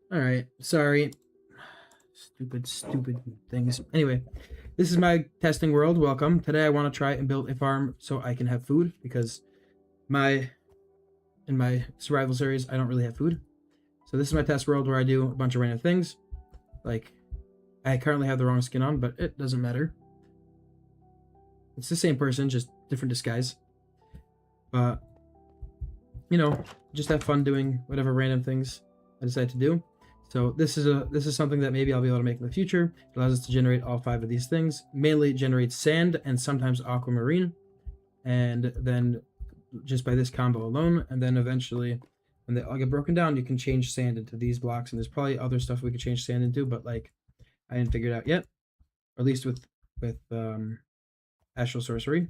Alright, sorry. Stupid things. Anyway, this is my testing world. Welcome. Today I want to try and build a farm so I can have food because my in my survival series I don't really have food. So this is my test world where I do a bunch of random things. Like I currently have the wrong skin on, but it doesn't matter. It's the same person, just different disguise. But you know, just have fun doing whatever random things I decide to do. So this is something that maybe I'll be able to make in the future. It allows us to generate all 5 of these things. Mainly it generates sand and sometimes aquamarine. And then just by this combo alone, and then eventually when they all get broken down, you can change sand into these blocks. And there's probably other stuff we could change sand into, but like I didn't figure it out yet. Or at least with astral sorcery.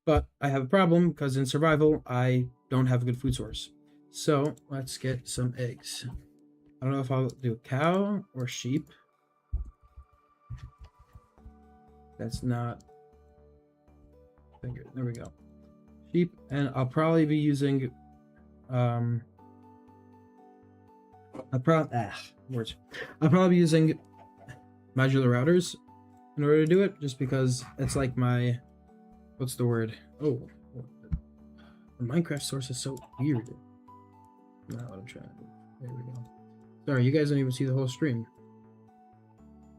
But I have a problem because in survival I don't have a good food source. So let's get some eggs. I don't know if I'll do cow or sheep. That's not finger. There we go. Sheep, and I'll probably be using I'll probably be using modular routers in order to do it, just because it's like my what's the word? Oh, the Minecraft source is so weird. Not what I'm trying to do. There we go. Sorry, you guys don't even see the whole stream.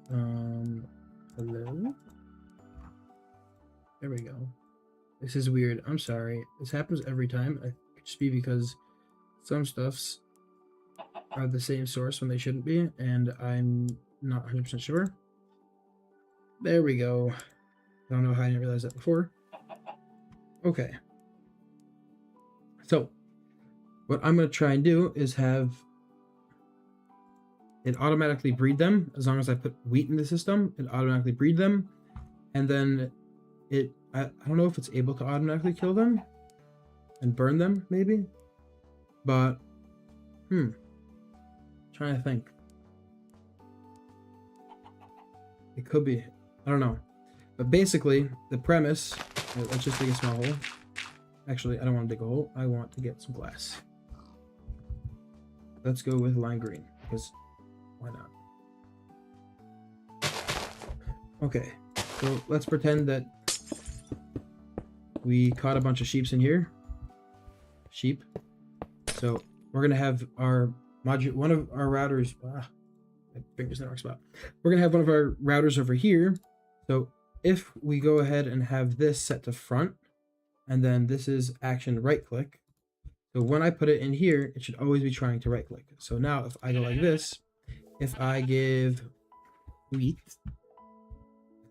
Hello? There we go. This is weird. I'm sorry. This happens every time. It could just be because some stuffs are the same source when they shouldn't be, and I'm not 100% sure. There we go. I don't know how I didn't realize that before. Okay. So, what I'm going to try and do is have it automatically breed them. As long as I put wheat in the system, it automatically breed them. And then I don't know if it's able to automatically kill them and burn them, maybe. But, trying to think. It could be. I don't know. But basically, the premise, let's just dig a small hole. Actually, I don't want to dig a hole. I want to get some glass. Let's go with lime green, because why not? Okay, so let's pretend that we caught a bunch of sheeps in here. Sheep. So we're gonna have our one of our routers. My finger's in the wrong spot. We're gonna have one of our routers over here. So if we go ahead and have this set to front, and then this is action right click. So when I put it in here, it should always be trying to right click. So now if I go like this, if I give wheat,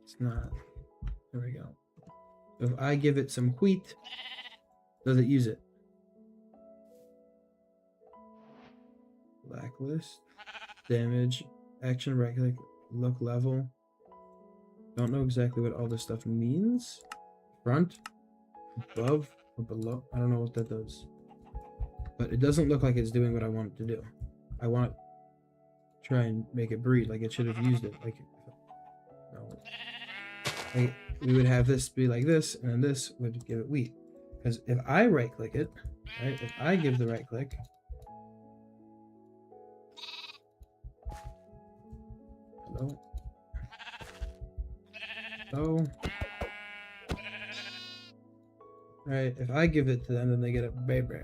it's not, there we go. So if I give it some wheat, does it use it? Blacklist, damage, action right click, look level. Don't know exactly what all this stuff means. Front, above, or below. I don't know what that does. But it doesn't look like it's doing what I want it to do. I want to try and make it breed like it should have used it. Like, no. Like, we would have this be like this, and then this would give it wheat. Because if I right click it, right, if I give the right click, hello, so, right, if I give it to them, then they get a baby.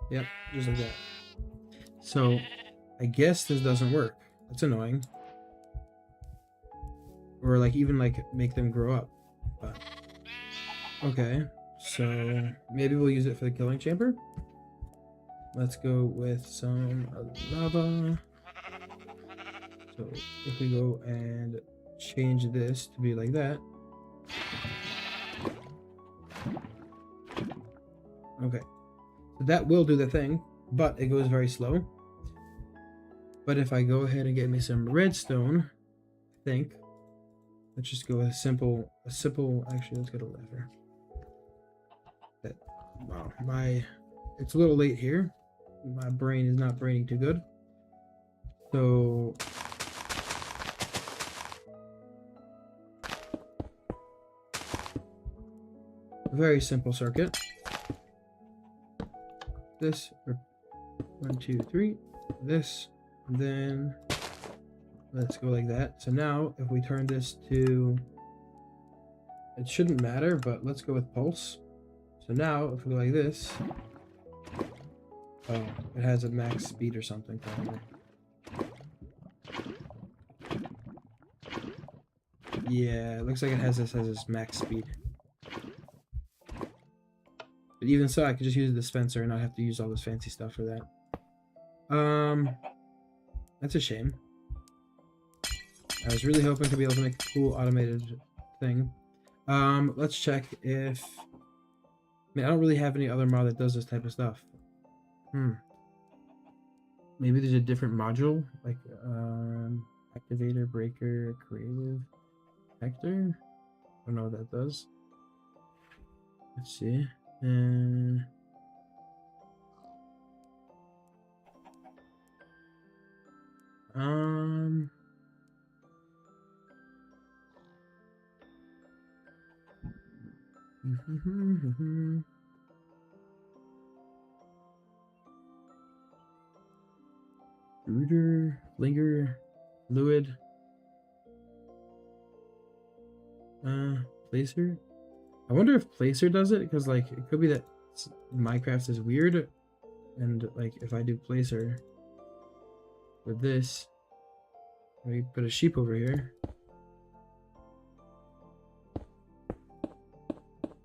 Yep, just like that. So, I guess this doesn't work. That's annoying. Or like even like make them grow up. But okay, so maybe we'll use it for the killing chamber. Let's go with some lava. So if we go and change this to be like that. Okay, so that will do the thing, but it goes very slow. But if I go ahead and get me some redstone, I think, let's just go with a simple, actually, let's get a lever. Wow, it's a little late here. My brain is not braining too good. So, a very simple circuit. This, 1, 2, 3, this, And then let's go like that. So now if we turn this to, it shouldn't matter, but let's go with pulse. So now if we go like this, oh, it has a max speed or something probably. Yeah, it looks like it has this max speed. But even so, I could just use a dispenser and not have to use all this fancy stuff for that. That's a shame. I was really hoping to be able to make a cool automated thing. Let's check if... I mean, I don't really have any other mod that does this type of stuff. Maybe there's a different module, like activator, breaker, creative, vector. I don't know what that does. Let's see. Rooter, linger, fluid, placer. I wonder if placer does it, because like it could be that Minecraft is weird, and like if I do placer with this, we put a sheep over here.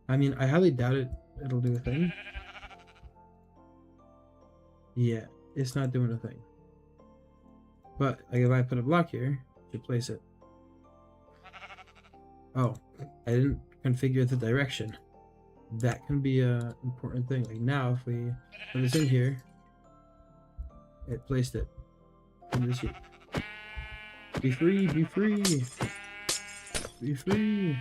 I mean, I highly doubt it'll do a thing. Yeah, it's not doing a thing. But like if I put a block here to place it. Oh, I didn't configure the direction. That can be a important thing. Like now, if we put this in here, it placed it in the sheep. Be free, be free, be free.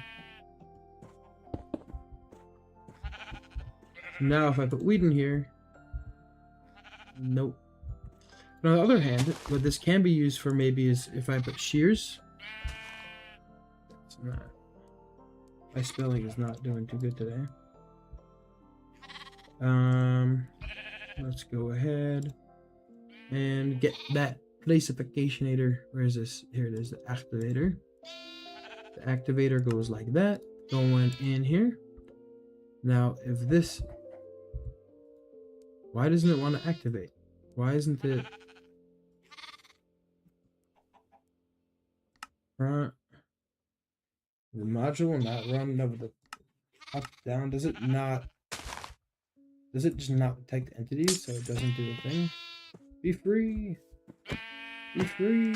Now, if I put wheat in here, nope. But on the other hand, what this can be used for maybe is if I put shears. It's not. My spelling is not doing too good today. Let's go ahead and get that classificationator. Where is this? Here it is, the activator. The activator goes like that, going in here. Now, if this, why doesn't it want to activate? Why isn't it front? The module will not run over the up down. Does it not? Does it just not detect entities so it doesn't do a thing? Be free! Be free!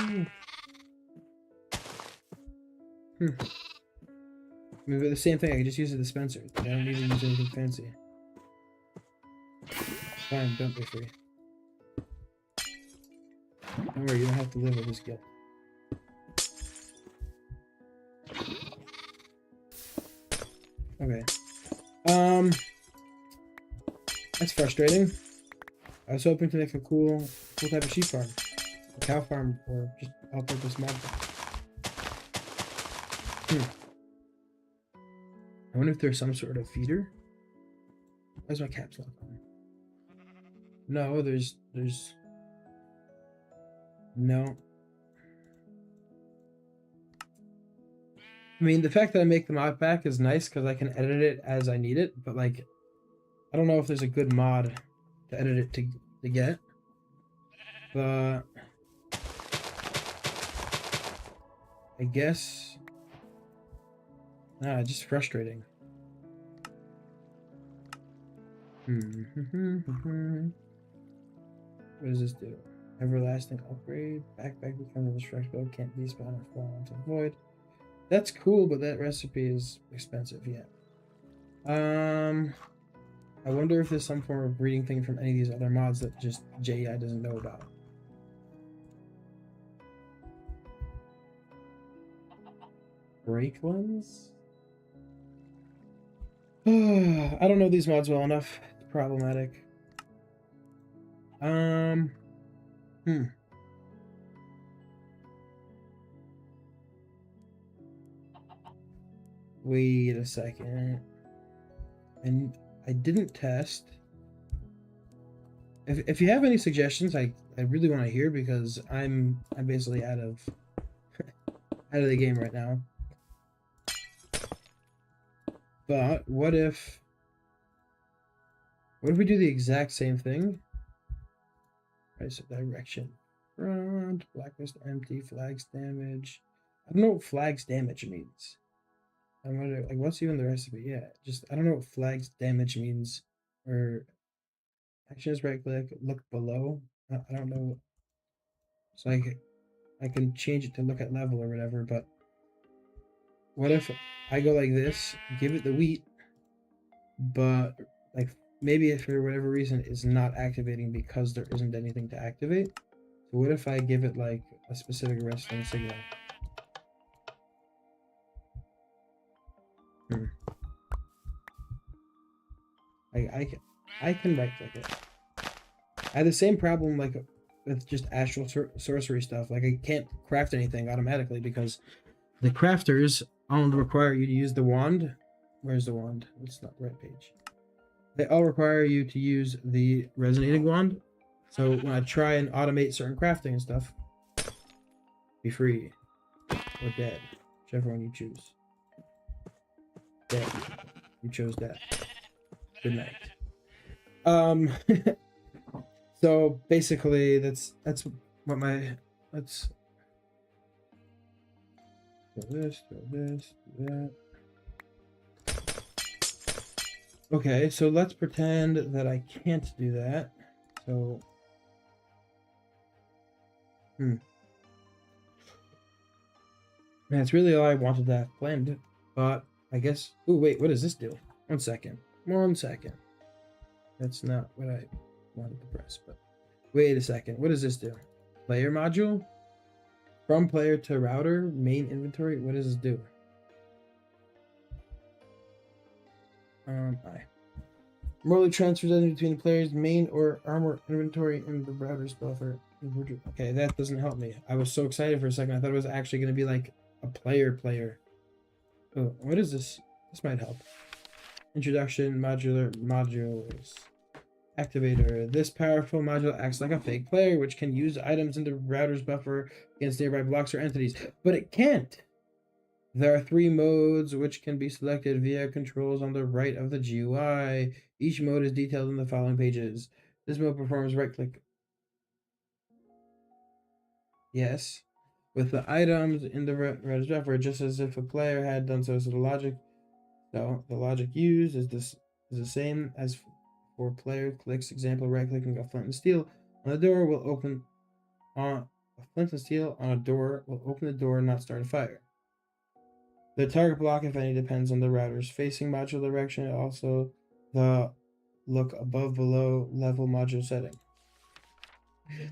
I mean, but the same thing, I can just use a dispenser. I don't need to use anything fancy. Fine, don't be free. Don't worry, you don't have to live with this guilt. Okay. That's frustrating. I was hoping to make a cool type of sheep farm. A cow farm, or just all-purpose mod farm. I wonder if there's some sort of feeder. Where's my caps lock on? No, there's no. I mean, the fact that I make the mod pack is nice because I can edit it as I need it, but like, I don't know if there's a good mod to edit it to get. But I guess, just frustrating. What does this do? Everlasting upgrade. Backpack becomes a destructible. Can't despawn or fall into the void. That's cool, but that recipe is expensive. Yeah. I wonder if there's some form of breeding thing from any of these other mods that just JEI doesn't know about. Break lens? I don't know these mods well enough. It's problematic. Wait a second. And I didn't test If you have any suggestions, I really want to hear, because I'm basically out of the game right now. But what if we do the exact same thing? Right, so direction. Front, blacklist empty, flags damage. I don't know what flags damage means. I wonder, like, what's even the recipe? Yeah, just I don't know what flags damage means. Or actions, right click, look below. I don't know. So I can change it to look at level or whatever. But what if I go like this, give it the wheat, but like maybe if for whatever reason it's not activating because there isn't anything to activate. So what if I give it like a specific resting signal? Hmm. I can right click it. I had the same problem like with just astral sorcery stuff. Like I can't craft anything automatically because the crafters all require you to use the wand. Where's the wand? It's not the right page. They all require you to use the resonating wand. So when I try and automate certain crafting and stuff, be free or dead, whichever one you choose. Dead. You chose death. Good night. So basically that's what my let's do this, do that. Okay, so let's pretend that I can't do that. So that's really all I wanted to have planned. But I guess oh wait, what does this do? 1 second. 1 second. That's not what I wanted to press, but wait a second. What does this do? Player module? From player to router, main inventory. What does this do? I remotely transfers anything between the player's main or armor inventory in the router's buffer. Okay, that doesn't help me. I was so excited for a second. I thought it was actually going to be like a player. Oh, what is this? This might help. Introduction, modules. Activator. This powerful module acts like a fake player, which can use items in the router's buffer against nearby blocks or entities. But it can't. There are 3 modes which can be selected via controls on the right of the GUI. Each mode is detailed in the following pages. This mode performs right-click. Yes. With the items in the router's buffer, just as if a player had done so. So the logic used is the same as for player clicks. Example: right-clicking a flint and steel on the door will open a flint and steel on a door will open the door and not start a fire. The target block, if any, depends on the router's facing module direction and also the look above below level module setting.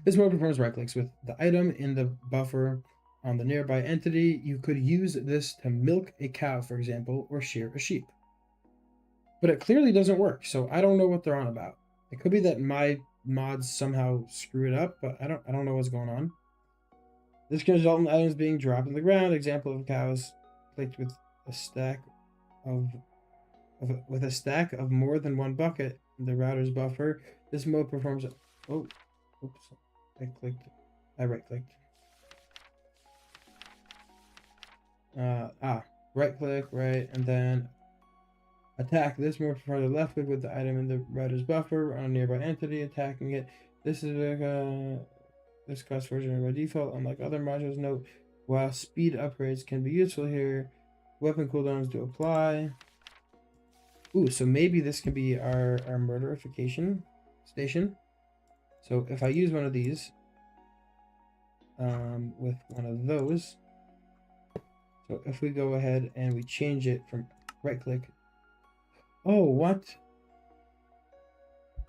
This mode performs right clicks with the item in the buffer on the nearby entity. You could use this to milk a cow, for example, or shear a sheep. But it clearly doesn't work, so I don't know what they're on about. It could be that my mods somehow screw it up, but I don't know what's going on. This can result in items being dropped on the ground. Example of cows clicked with a stack of more than 1 bucket in the router's buffer. This mode performs. Oh, oops! I right clicked. Right click, right, and then attack. This mode performs a left click with the item in the router's buffer on a nearby entity, attacking it. This is this cost version by default, unlike other modules. Note, while speed upgrades can be useful here, weapon cooldowns do apply. Ooh, so maybe this can be our murderification station. So if I use one of these, with one of those, so if we go ahead and we change it from right click. Oh, what?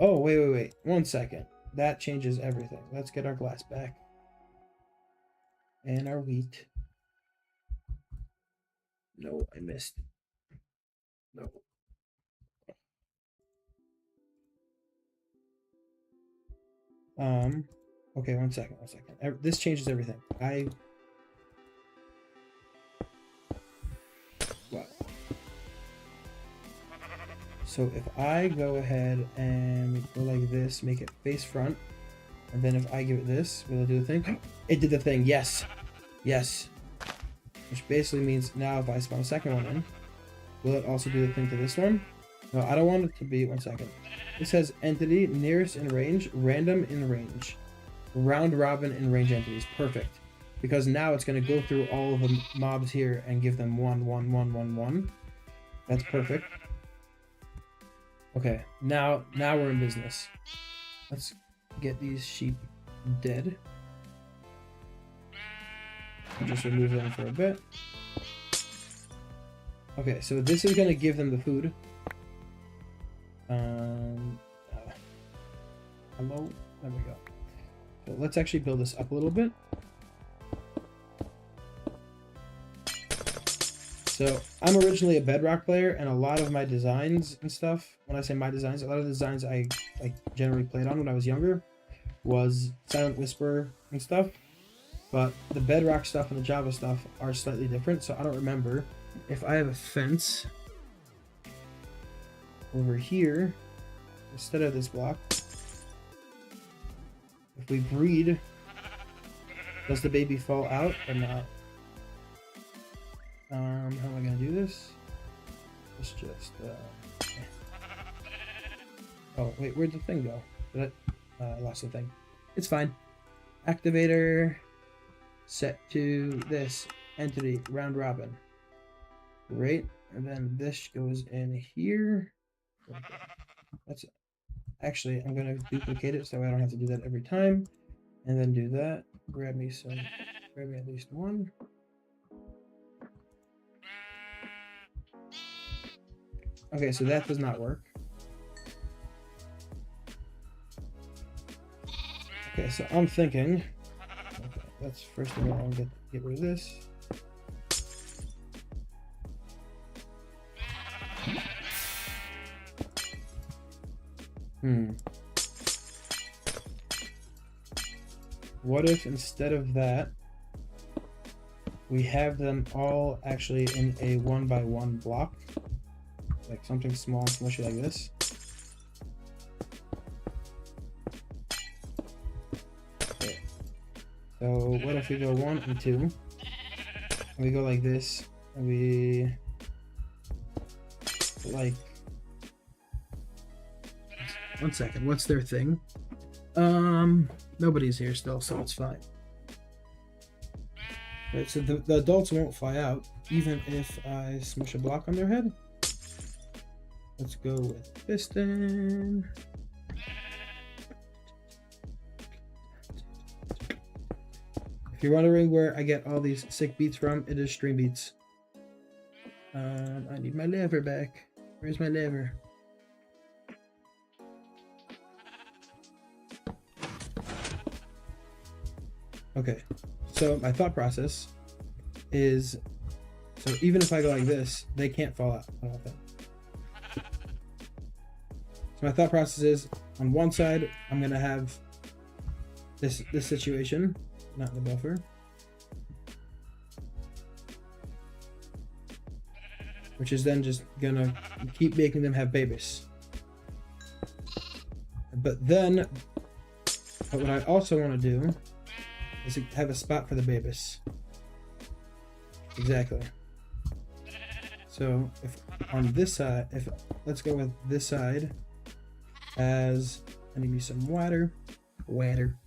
Oh, wait. 1 second. That changes everything. Let's get our glass back. And our wheat. No, I missed. No. Okay, 1 second. This changes everything. What? So if I go ahead and go like this, make it face front, and then if I give it this, will it do the thing? It did the thing, yes. Yes. Which basically means now if I spawn a second one in, will it also do the thing to this one? No, I don't want it to be, 1 second. It says entity, nearest in range, random in range, round robin in range entities. Perfect. Because now it's going to go through all of the mobs here and give them 1, 1, 1, 1, 1. That's perfect. Okay, now we're in business. Let's get these sheep dead. I'll just remove them for a bit. Okay, so this is gonna give them the food. Hello? There we go. So let's actually build this up a little bit. So I'm originally a Bedrock player, and a lot of my designs and stuff, when I say my designs, a lot of the designs I generally played on when I was younger was Silent Whisper and stuff. But the Bedrock stuff and the Java stuff are slightly different, so I don't remember. If I have a fence over here, instead of this block, if we breed, does the baby fall out or not? How am I gonna do this? Let's just, oh, wait, where'd the thing go? Did I lost the thing. It's fine. Activator, set to this, entity, round robin. Great, and then this goes in here. That's it. Actually, I'm gonna duplicate it so I don't have to do that every time. And then do that. Grab me at least one. Okay, so that does not work. Okay, so I'm thinking, okay, that's first of all, I'll get rid of this. What if instead of that, we have them all actually in a 1x1 block? Like something small and smushy like this. Okay. So what if we go 1 and 2? And we go like this, and we like 1 second, what's their thing? Nobody's here still, so it's fine. Right, so the adults won't fly out, even if I smush a block on their head. Let's go with piston. If you're wondering where I get all these sick beats from, it is Stream Beats. I need my lever back. Where's my lever? Okay, so my thought process is, so even if I go like this, they can't fall out. I don't think. So my thought process is, on one side, I'm gonna have this situation, not the buffer. Which is then just gonna keep making them have babies. But then, what I also want to do is have a spot for the babies. Exactly. So if on this side, let's go with this side as, I need me some water. Water.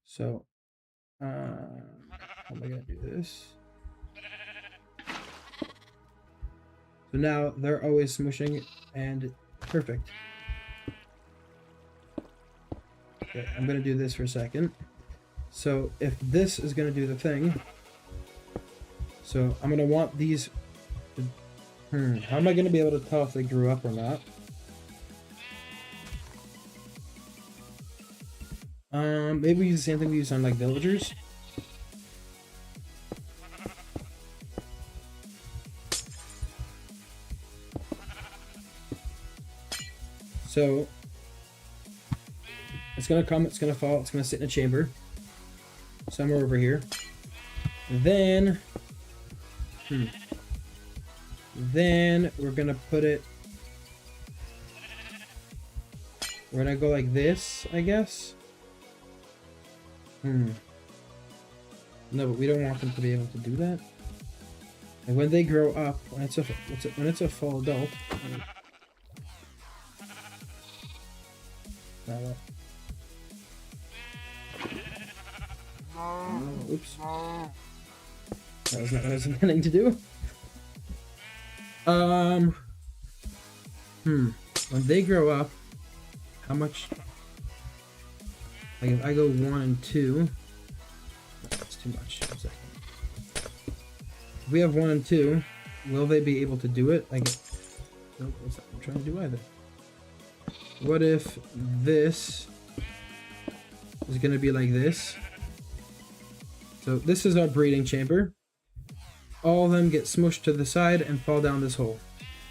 So, how am I gonna do this? So now they're always smushing and perfect. Okay, I'm gonna do this for a second. So if this is gonna do the thing, so I'm gonna want these. How am I gonna be able to tell if they grew up or not? Maybe we use the same thing we use on like villagers. So it's gonna come, it's gonna fall, it's gonna sit in a chamber somewhere over here. Then Then we're gonna put it. We're gonna go like this, I guess. No, but we don't want them to be able to do that. And when they grow up, when it's a full adult. Oops. That was not what I was intending to do. When they grow up, how much? Like if I go 1 and 2, that's too much. 1 second. If we have 1 and 2, will they be able to do it? Like, nope, that's not what I'm trying to do either. What if this is going to be like this? So this is our breeding chamber. All of them get smushed to the side and fall down this hole.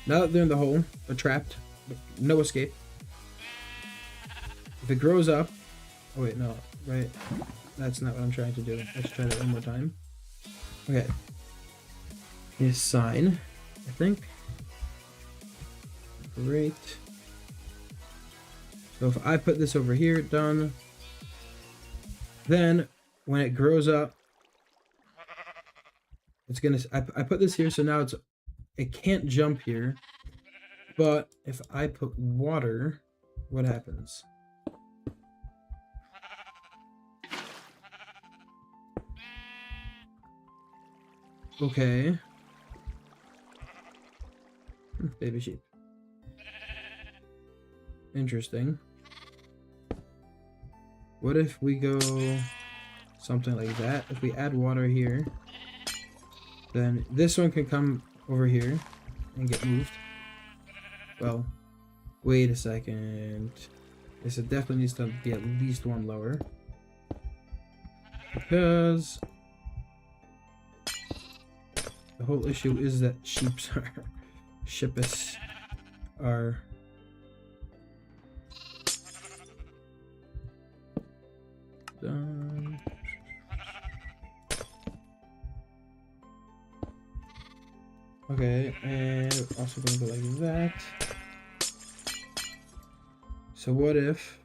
Now that they're in the hole, they're trapped. No escape. If it grows up... Oh wait, no. Right. That's not what I'm trying to do. Let's try that one more time. Okay. His sign, I think. Great. So if I put this over here, done. Then, when it grows up, it's gonna... I put this here, so now it can't jump here. But if I put water, what happens? Okay. Baby sheep. Interesting. What if we go something like that? If we add water here, then this one can come over here and get moved. Well, wait a second. This definitely needs to be at least 1 lower. Because the whole issue is that shippus are done. Okay, and we're also going to go like that. So what if...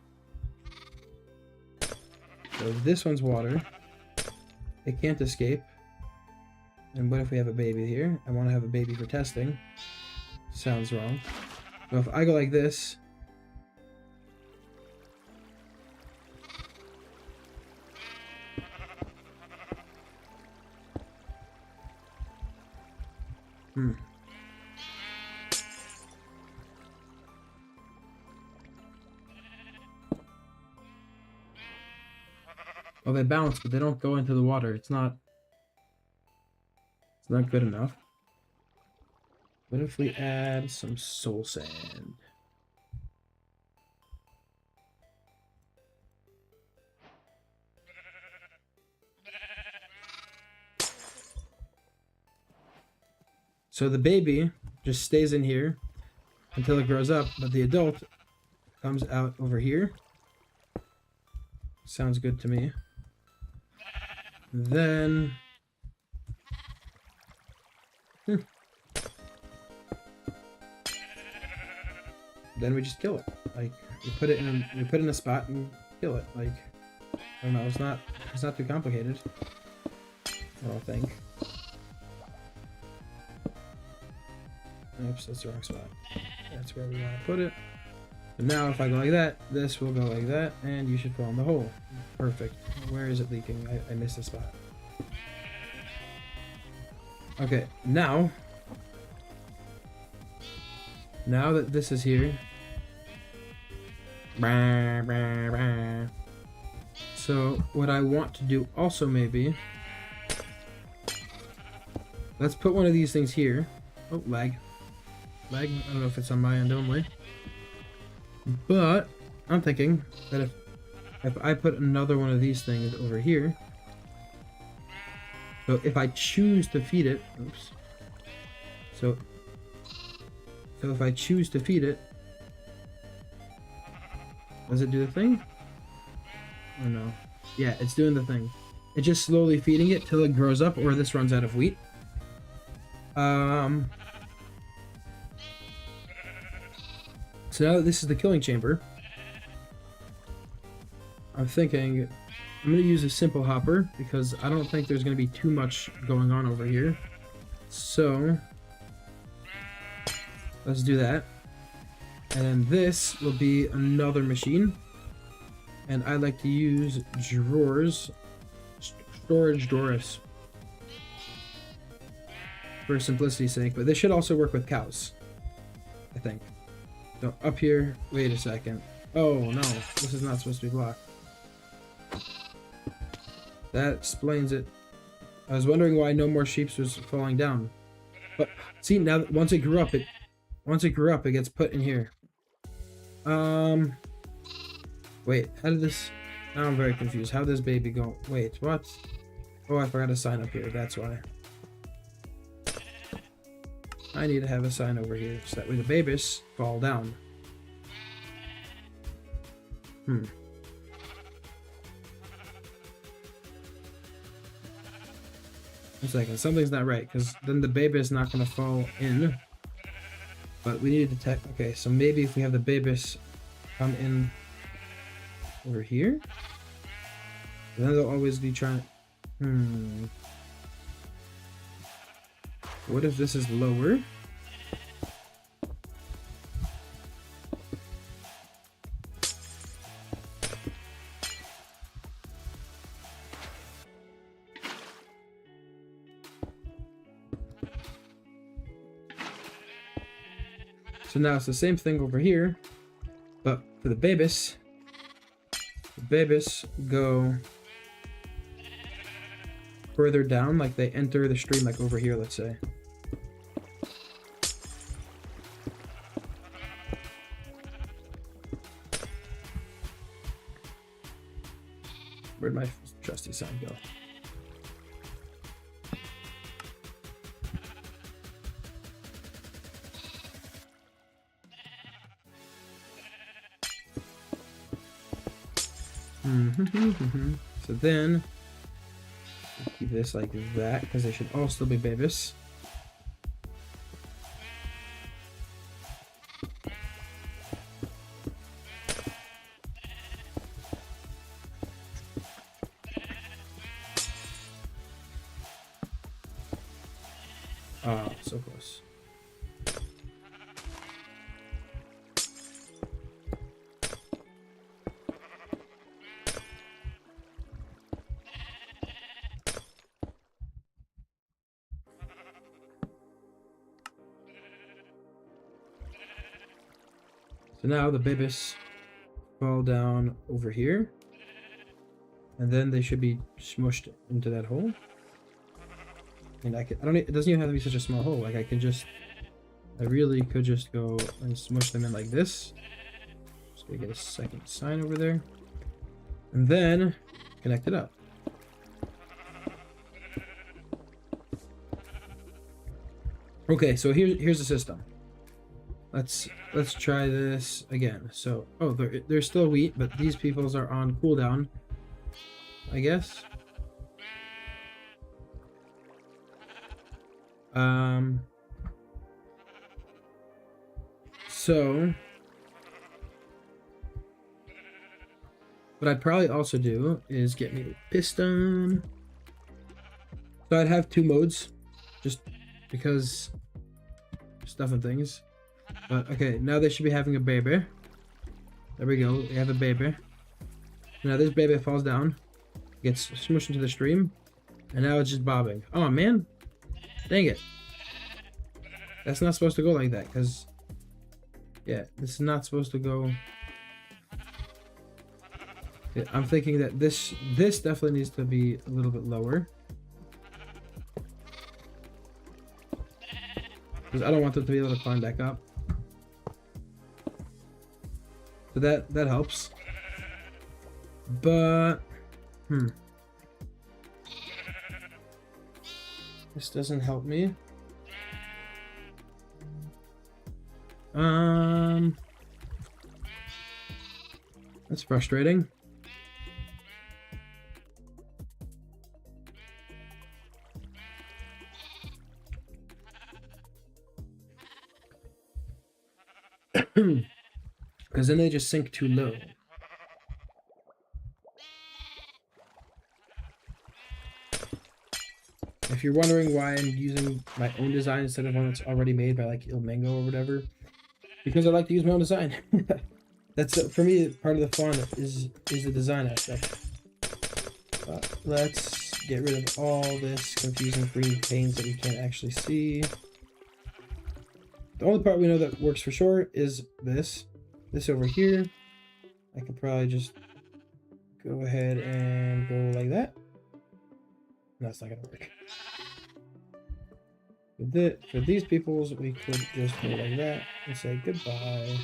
So this one's water. It can't escape. And what if we have a baby here? I want to have a baby for testing. Sounds wrong. So if I go like this... Oh, they bounce, but they don't go into the water. It's not good enough. What if we add some soul sand? So the baby just stays in here until it grows up, but the adult comes out over here. Sounds good to me. Then... Then we just kill it. Like, we put it in a spot and kill it. Like, I don't know, it's not too complicated, I don't think. Oops, that's the wrong spot. That's where we want to put it. And now if I go like that, this will go like that, and you should fall in the hole. Perfect. Where is it leaking? I missed a spot. Okay, now that this is here, so what I want to do also maybe, let's put one of these things here. Oh, lag. I don't know if it's on my end only, but I'm thinking that if I put another one of these things over here, so if I choose to feed it, oops. So if I choose to feed it, does it do the thing? Or no? Yeah, it's doing the thing. It's just slowly feeding it till it grows up, or this runs out of wheat. Um, so now that this is the killing chamber, I'm thinking I'm going to use a simple hopper because I don't think there's going to be too much going on over here. So let's do that. And then this will be another machine. And I like to use drawers, storage drawers, for simplicity's sake. But this should also work with cows, I think. So up here, wait a second. Oh no, this is not supposed to be blocked. That explains it. I was wondering why no more sheep was falling down. But see, now once it grew up, it gets put in here. Wait, how did this? Now I'm very confused. How did this baby go? Wait, what? Oh, I forgot a sign up here. That's why. I need to have a sign over here so that way the babies fall down. One second, something's not right because then the baby is not going to fall in. But we need to detect. Okay, so maybe if we have the babies come in over here, then they'll always be trying. What if this is lower? So now it's the same thing over here, but for the babies go further down, like they enter the stream, like over here, let's say. Where'd my trusty sign go? So then keep this like that because they should all still be babies. Ah, so close. So now the babies fall down over here, and then they should be smushed into that hole. And it doesn't even have to be such a small hole. Like I really could just go and smush them in like this. Just gonna get a second sign over there, and then connect it up. Okay, so here's the system. Let's try this again. So, oh, they're still wheat, but these peoples are on cooldown, I guess. So what I'd probably also do is get me a piston. So I'd have 2 modes, just because stuff and things. But okay, now they should be having a baby. There we go. They have a baby. Now this baby falls down, gets smushed into the stream, and now it's just bobbing. Oh man, dang it! That's not supposed to go like that, because yeah, this is not supposed to go. Yeah, I'm thinking that this definitely needs to be a little bit lower, because I don't want them to be able to climb back up. So that helps. But this doesn't help me. That's frustrating. Because then they just sink too low. If you're wondering why I'm using my own design instead of one that's already made by like M.M.Q or whatever, because I like to use my own design. That's for me part of the fun is the design aspect. Let's get rid of all this confusing green panes that we can't actually see. The only part we know that works for sure is this. This over here. I could probably just go ahead and go like that. No, that's not gonna work. For these peoples, we could just go like that and say goodbye.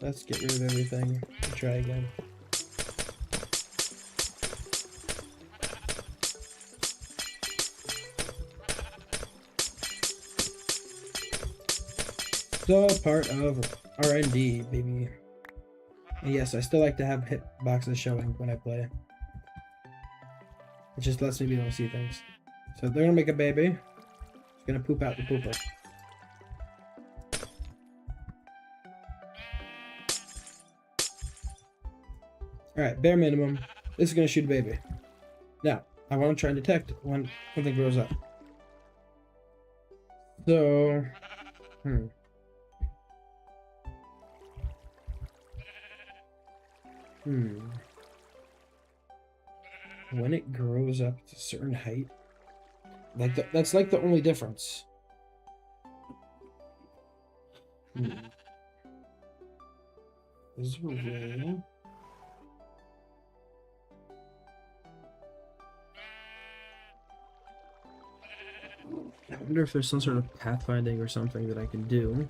Let's get rid of everything and try again. It's all part of R&D, baby. And yes, I still like to have hitboxes showing when I play. It just lets me be able to see things. So they're gonna make a baby. It's gonna poop out the pooper. Alright, bare minimum. This is gonna shoot a baby. Now, I want to try and detect when something grows up. So, when it grows up to a certain height, like that's like the only difference. Is there a way? I wonder if there's some sort of pathfinding or something that I can do.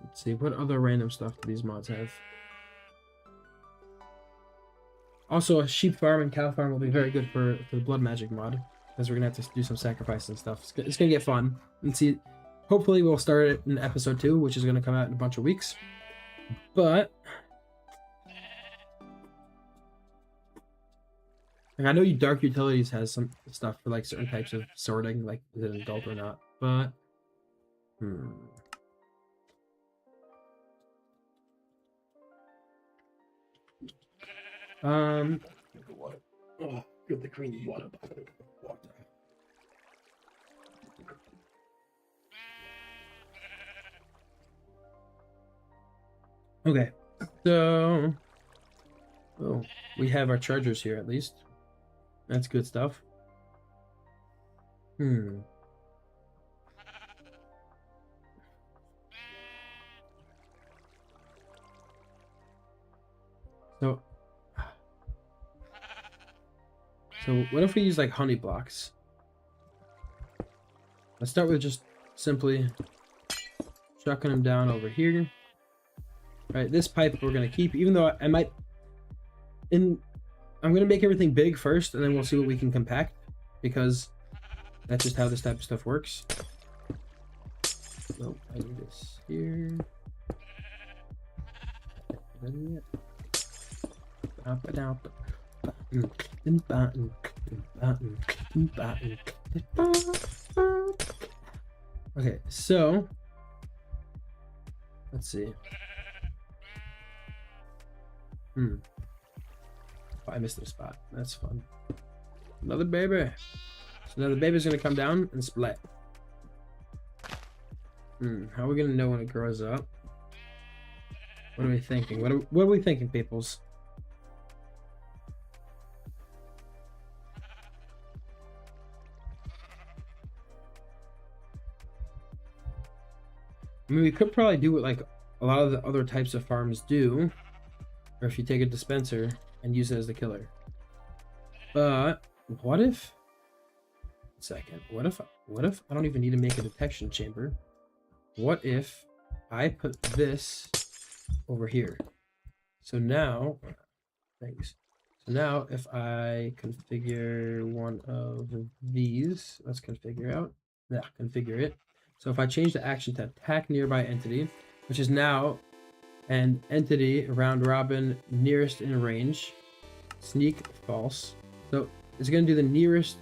Let's see, what other random stuff do these mods have? Also, a sheep farm and cow farm will be very good for the blood magic mod, because we're gonna have to do some sacrifice and stuff. It's gonna get fun. And see, hopefully we'll start it in episode 2, which is gonna come out in a bunch of weeks. But like, I know Dark Utilities has some stuff for like certain types of sorting, like is it an adult or not? But get the green water. Okay, so we have our chargers here at least. That's good stuff. So what if we use like honey blocks? Let's start with just simply chucking them down over here. Right, this pipe we're gonna keep, even though I'm gonna make everything big first, and then we'll see what we can compact, because that's just how this type of stuff works. So I need this here. Okay, so let's see. Oh, I missed the spot. That's fun. Another baby. So now the baby's gonna come down and split. How are we gonna know when it grows up? What are we thinking? What are we thinking, peoples? I mean, we could probably do what like a lot of the other types of farms do, or if you take a dispenser and use it as the killer. But what if? Second, what if I don't even need to make a detection chamber? What if I put this over here? So now, thanks. So now if I configure one of these, let's configure out. Yeah, configure it. So if I change the action to attack nearby entity, which is now an entity round robin nearest in range. Sneak false. So it's gonna do the nearest.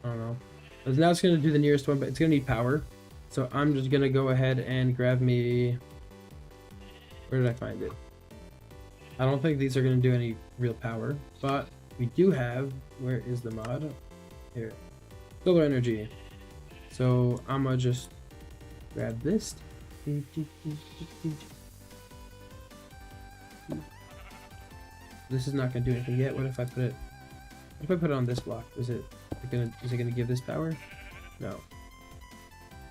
I don't know. Now it's gonna do the nearest one, but it's gonna need power. So I'm just gonna go ahead and grab me. Where did I find it? I don't think these are gonna do any real power, but we do have. Where is the mod? Here, solar energy. So I'm gonna just grab this. This is not gonna do anything yet. What if I put it? What if I put it on this block? Is it gonna give this power? No.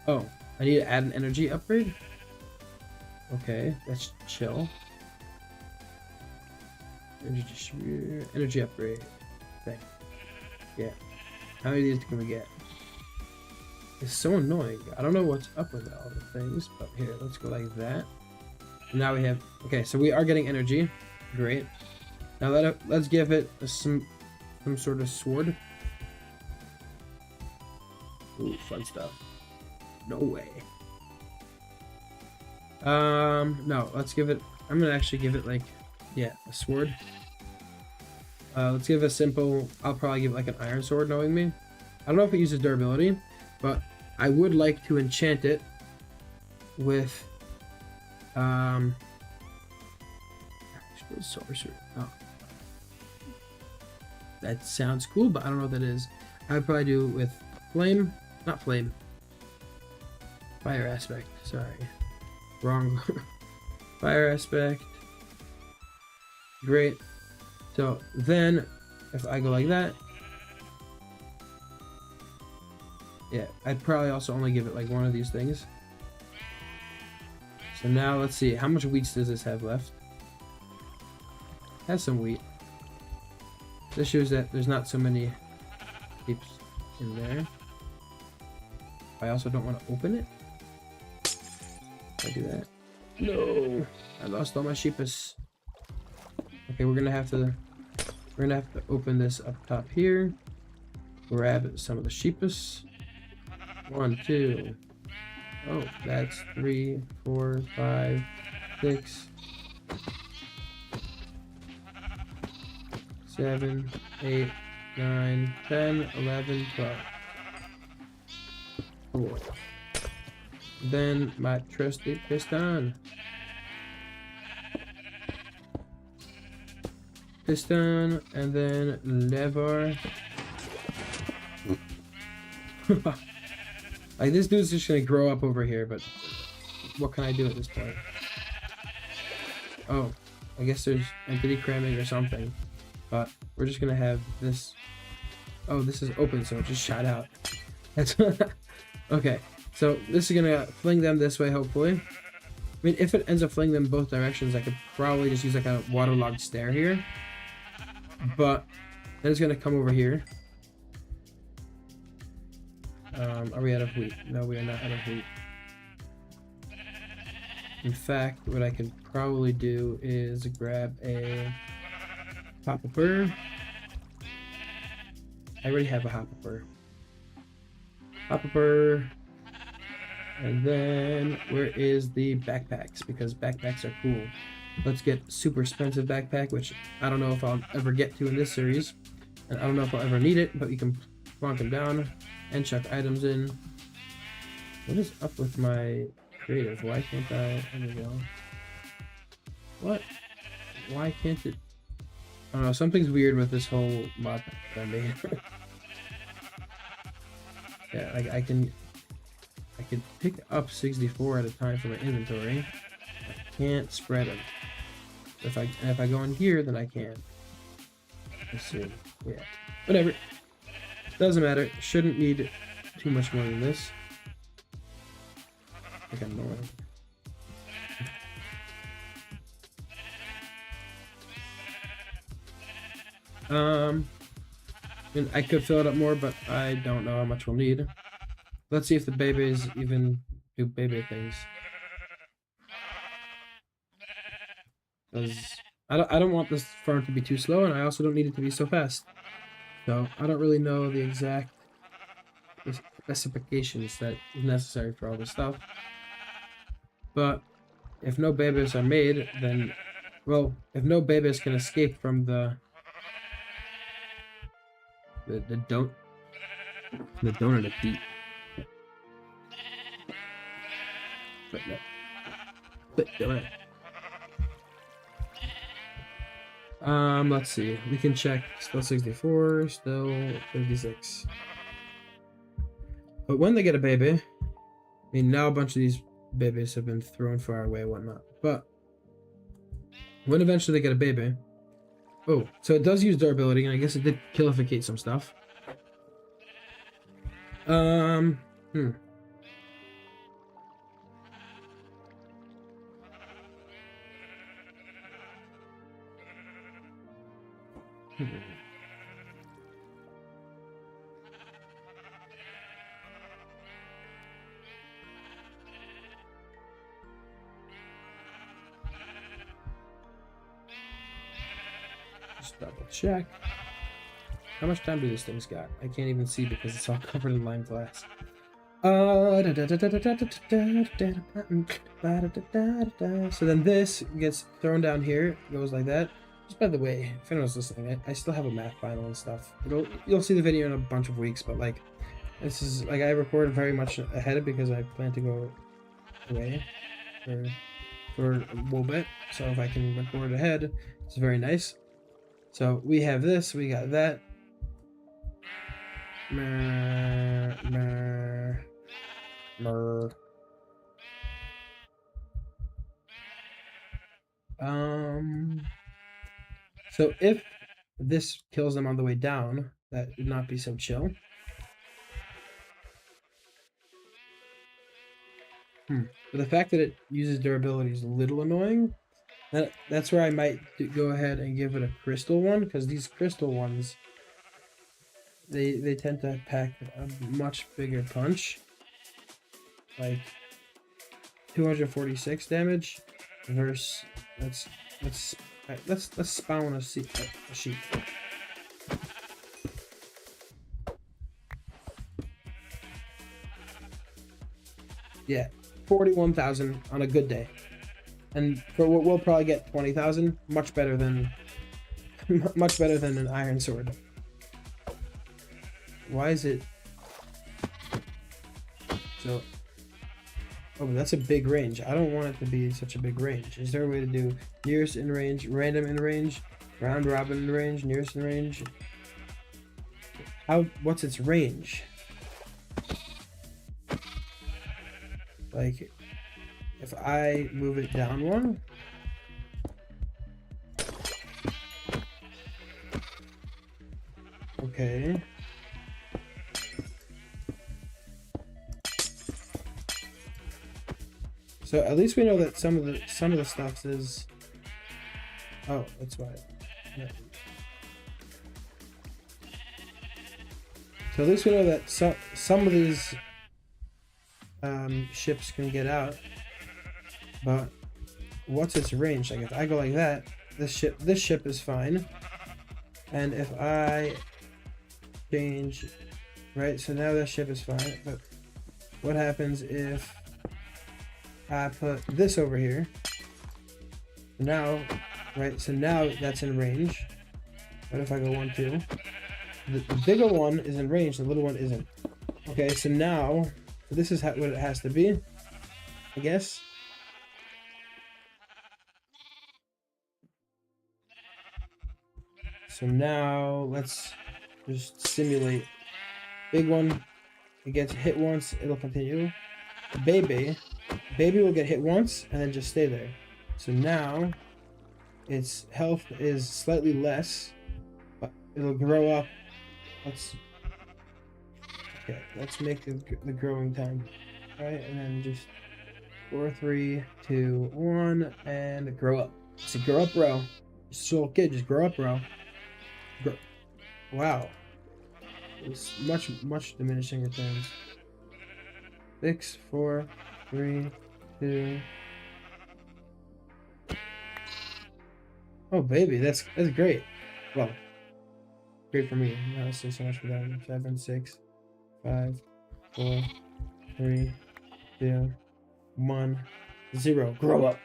Oh, I need to add an energy upgrade. Okay, that's chill. Energy upgrade. Okay. Yeah. How many of these can we get? It's so annoying. I don't know what's up with all the things, but here, let's go like that. And now we have. Okay, so we are getting energy. Great. Now let's give it some sort of sword. Ooh, fun stuff. No way. No, let's give it. I'm gonna actually give it like, yeah, a sword. Let's give it a simple. I'll probably give it like an iron sword, knowing me. I don't know if it uses durability, but I would like to enchant it with sorcery. Oh. That sounds cool, but I don't know what that is. I'd probably do it with flame, not flame. Fire aspect. Sorry, wrong. Fire aspect. Great. So then, if I go like that, yeah, I'd probably also only give it like one of these things. So now let's see, how much wheat does this have left? It has some wheat. This shows that there's not so many heaps in there. I also don't want to open it. Can I do that? No, I lost all my sheepus. Okay, we're gonna have to open this up top here. Grab some of the sheepus. 1, 2. Oh, that's 3, 4, 5, 6, 7, 8, 9, 10, 11, 12. Cool. Then my trusty piston. Piston, and then lever. Like, this dude's just gonna grow up over here, but what can I do at this point? Oh, I guess there's entity cramming or something, but we're just gonna have this. Oh, this is open, so it just shot out. That's okay. So this is gonna fling them this way, hopefully. I mean, if it ends up flinging them both directions, I could probably just use like a waterlogged stair here. But then it's gonna come over here. Are we out of wheat? No, we are not out of wheat. In fact, what I can probably do is grab a hopper. I already have a hopper. Hopper. And then where is the backpacks? Because backpacks are cool. Let's get super expensive backpack, which I don't know if I'll ever get to in this series. And I don't know if I'll ever need it, but you can plonk them down and chuck items in. What is up with my creative? Why can't I? There we go. What? Why can't it? I don't know. Something's weird with this whole mod that I made. Yeah, like I could pick up 64 at a time from my inventory. I can't spread them. If I go in here, then I can. Let's see. Yeah. Whatever. Doesn't matter. Shouldn't need too much more than this. I think I'm annoying. And I could fill it up more, but I don't know how much we'll need. Let's see if the babies even do baby things. Because I don't want this farm to be too slow, and I also don't need it to be so fast. So I don't really know the exact specifications that is necessary for all this stuff. But if no babies are made, then, well, if no babies can escape from the don't the donut of deep. But no. But donut. Let's see. We can check. Still 64, still 56. But when they get a baby, I mean, now a bunch of these babies have been thrown far away and whatnot. But when eventually they get a baby, oh, so it does use durability, and I guess it did killificate some stuff. Hmm. Just double check. How much time do these things got? I can't even see because it's all covered in lime glass. So then this gets thrown down here, goes like that. Just by the way, if anyone's listening, I still have a math final and stuff. You'll see the video in a bunch of weeks, but like this is like I recorded very much ahead because I plan to go away for a little bit. So if I can record ahead, it's very nice. So we have this, we got that. So if this kills them on the way down, that would not be so chill. But the fact that it uses durability is a little annoying. That's where I might go ahead and give it a crystal one, because these crystal ones, they tend to pack a much bigger punch, like 246 damage versus let's spawn a sheep. Yeah, 41,000 on a good day, and for what we'll probably get 20,000. Much better than an iron sword. Why is it so? Oh, that's a big range. I don't want it to be such a big range. Is there a way to do nearest in range, random in range, round robin in range, nearest in range? What's its range? Like, if I move it down one, okay. So at least we know that some of the stuff is. Oh, that's why. Yeah. So at least we know that some of these ships can get out, but what's its range? Like if I go like that, this ship is fine, and if I change, right? So now this ship is fine, but what happens if I put this over here? Now, right? So now that's in range. What if I go 1, 2? The bigger one is in range, the little one isn't. Okay, so now, so this is what it has to be, I guess. So now let's just simulate. Big one, it gets hit once, it'll continue. Baby will get hit once and then just stay there. So now its health is slightly less, but it'll grow up. Let's make the growing time, right? And then just 4, 3, 2, 1, and grow up. So grow up, bro. Just a little kid, just grow up, bro. Wow. It's much diminishing returns. 6, 4, 3, 2. Oh baby, that's great. Well, great for me. Not so much for them. 7, 6, 5, 4, 3, 2, 1. 0, grow up.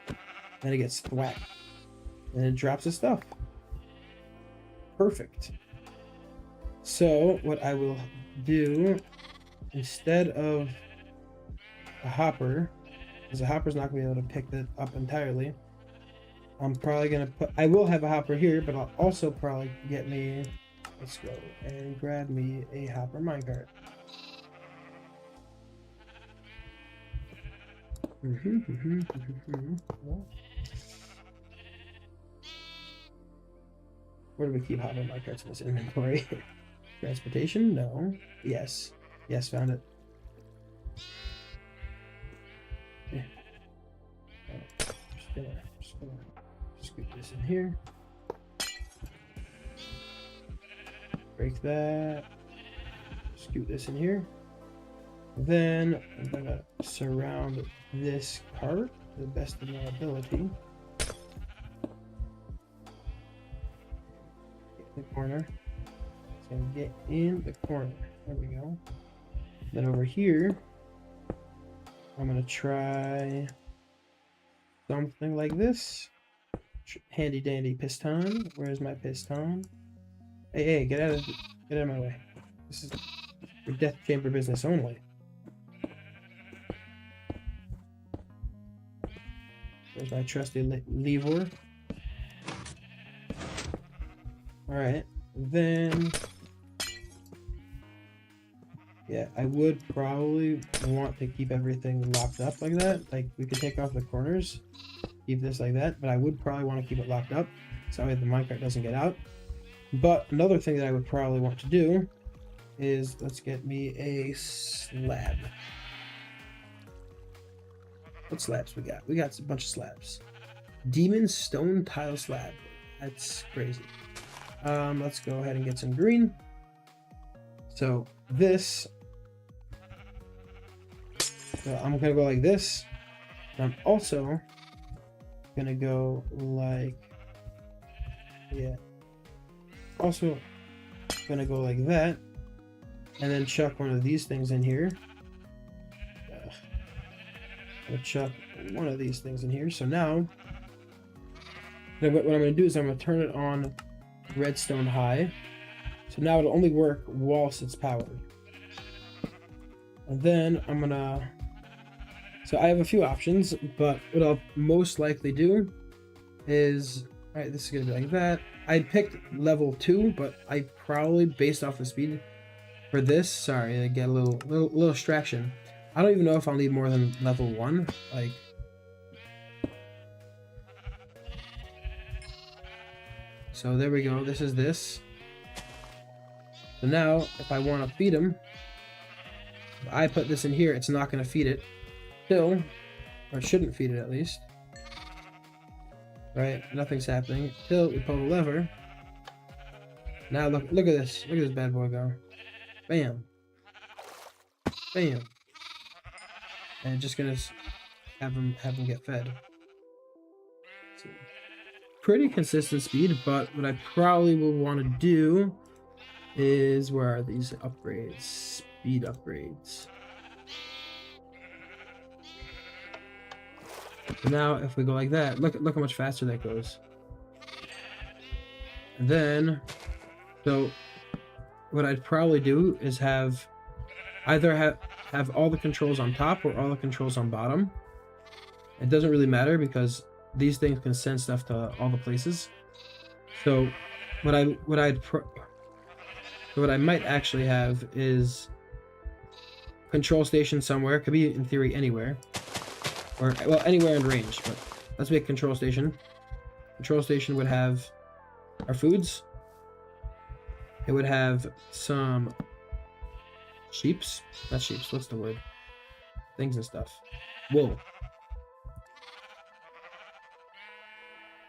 Then it gets thwacked. And it drops the stuff. Perfect. So what I will do, instead of a hopper, because the hopper's not going to be able to pick that up entirely, I'm probably going to put, I will have a hopper here, but I'll also probably get me, let's go and grab me a hopper minecart. Where do we keep hopper minecarts in this inventory? Transportation? No. Yes. Yes, found it. Yeah. Just gonna scoop this in here. Break that. Scoop this in here. Then I'm gonna surround this cart to the best of my ability. Get in the corner. It's gonna get in the corner. There we go. Then over here, I'm gonna try something like this. Handy dandy piston. Where's my piston? Hey, get out of my way. This is for death chamber business only. There's my trusty lever. Alright, then yeah, I would probably want to keep everything locked up like that. Like, we could take off the corners, keep this like that, but I would probably want to keep it locked up so that way the minecart doesn't get out. But another thing that I would probably want to do is, let's get me a slab. What slabs we got? We got a bunch of slabs. Demon stone tile slab. That's crazy. Let's go ahead and get some green. So this, I'm gonna go like this. And I'm also gonna go like, yeah. Also gonna go like that, and then chuck one of these things in here. I'm gonna chuck one of these things in here. So now, what I'm gonna do is I'm gonna turn it on redstone high. So now it'll only work whilst it's powered. And then I'm gonna, so I have a few options, but what I'll most likely do is, all right, this is gonna be like that. I picked level 2, but I probably, based off the speed for this, sorry, I get a little distraction. I don't even know if I'll need more than level 1. Like, so there we go. This is this. So now, if I want to feed him, if I put this in here, it's not going to feed it still, or it shouldn't feed it at least. Right? Nothing's happening until we pull the lever. Now look at this. Look at this bad boy go. Bam. Bam. And just gonna have him get fed. So, pretty consistent speed, but what I probably will want to do is, where are these upgrades? Speed upgrades. So now if we go like that, look how much faster that goes. And then, so what I'd probably do is either have all the controls on top or all the controls on bottom. It doesn't really matter because these things can send stuff to all the places. So what I might actually have is control station somewhere. Could be in theory anywhere, or well, anywhere in range. But let's make control station. Control station would have our foods. It would have some sheeps, not sheeps, what's the word? Things and stuff. Wool.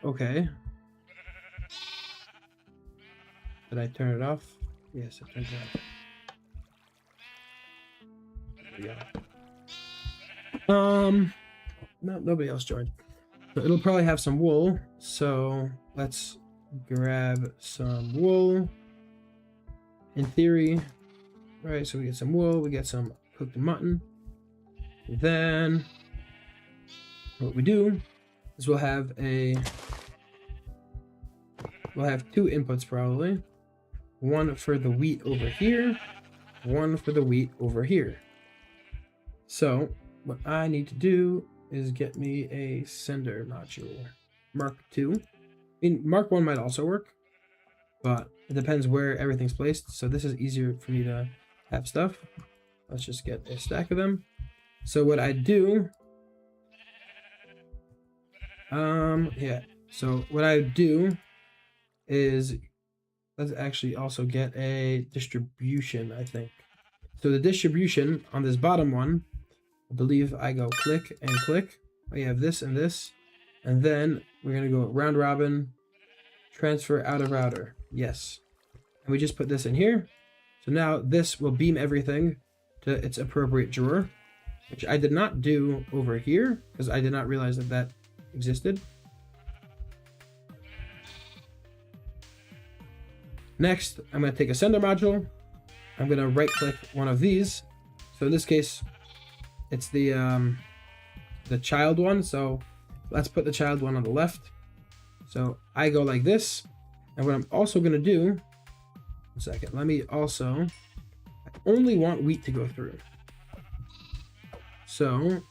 Okay. Did I turn it off? Yes, I turned it off. There we go. No, nobody else joined. So it'll probably have some wool. So let's grab some wool. In theory, all right, so we get some wool, we get some cooked mutton. Then What we do is we'll have two inputs probably. One for the wheat over here, one for the wheat over here. So what I need to do is get me a sender module. Mark 2. I mean, Mark 1 might also work, but it depends where everything's placed. So this is easier for me to have stuff. Let's just get a stack of them. So what I do, yeah. So what I do is, let's actually also get a distribution, I think. So the distribution on this bottom one, I believe I go click and click. We have this and this. And then we're going to go round robin, transfer out of router. Yes. And we just put this in here. So now this will beam everything to its appropriate drawer, which I did not do over here because I did not realize that that existed. Next, I'm going to take a sender module. I'm going to right click one of these. So in this case, it's the child one. So let's put the child one on the left. So I go like this. And what I'm also going to do, 1 second, let me also, I only want wheat to go through. So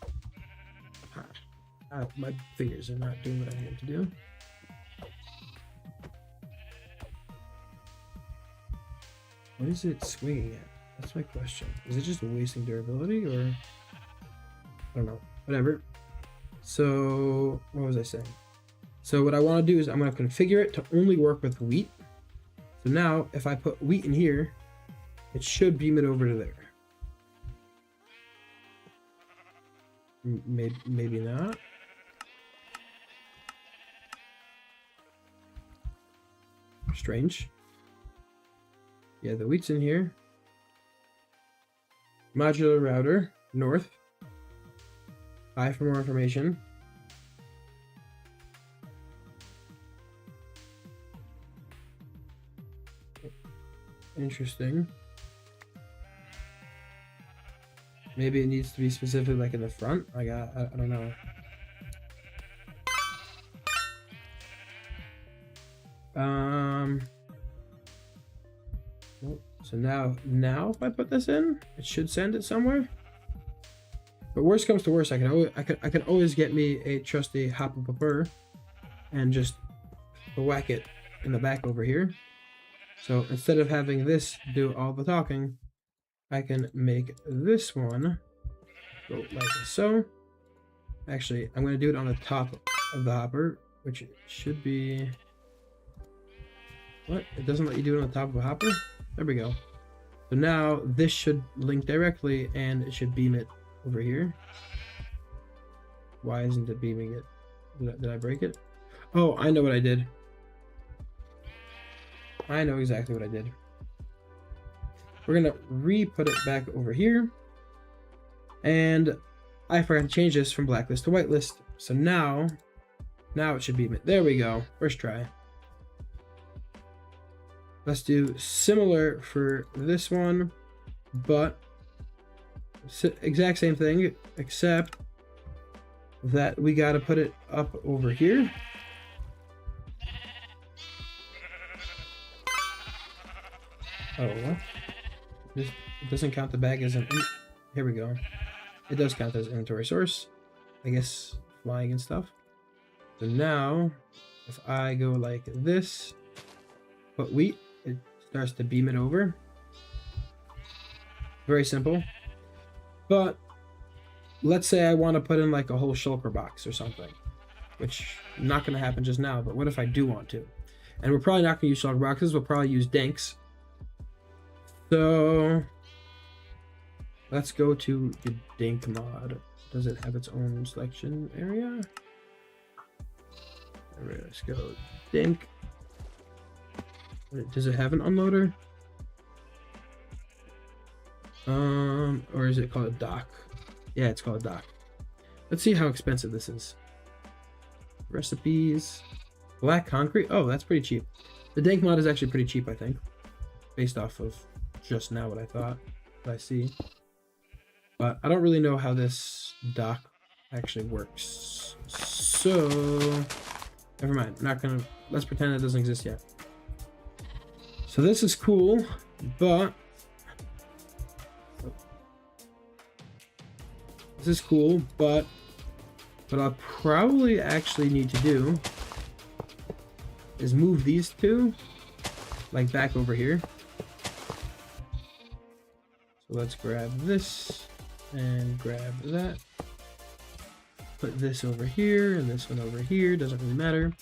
my fingers are not doing what I need them to do. What is it swinging at? That's my question. Is it just wasting durability or? I don't know. Whatever. So, what was I saying? So what I want to do is I'm going to configure it to only work with wheat. So now, if I put wheat in here, it should beam it over to there. Maybe not. Strange. Yeah, the wheat's in here. Modular router, north. I for more information. Interesting. Maybe it needs to be specific, like in the front. I don't know. So now if I put this in, it should send it somewhere. But worst comes to worst, I can always get me a trusty hopper and just whack it in the back over here. So instead of having this do all the talking, I can make this one go like so. Actually, I'm going to do it on the top of the hopper, which should be... What? It doesn't let you do it on the top of a hopper? There we go. So now this should link directly and it should beam it over here. Why isn't it beaming it? Did I break it? Oh, I know what I did. I know exactly what I did. We're gonna re-put it back over here. And I forgot to change this from blacklist to whitelist. So now it should beam it. There we go. First try. Let's do similar for this one, but exact same thing, except that we got to put it up over here. Oh, what? It doesn't count the bag as an... Here we go. It does count as inventory source. I guess flying and stuff. So now, if I go like this, put wheat, it starts to beam it over. Very simple. But let's say I want to put in like a whole shulker box or something, which not going to happen just now, but what if I do want to? And we're probably not going to use shulker boxes. We'll probably use dinks. So let's go to the dink mod. Does it have its own selection area? Alright, let's go dink. Does it have an unloader? Or is it called a dock? Yeah, it's called a dock. Let's see how expensive this is. Recipes. Black concrete. Oh, that's pretty cheap. The dank mod is actually pretty cheap, I think. Based off of just now what I thought. What I see. But I don't really know how this dock actually works. So, never mind. Not gonna, let's pretend it doesn't exist yet. So this is cool, but what I'll probably actually need to do is move these two like back over here. So let's grab this and grab that. Put this over here and this one over here, doesn't really matter.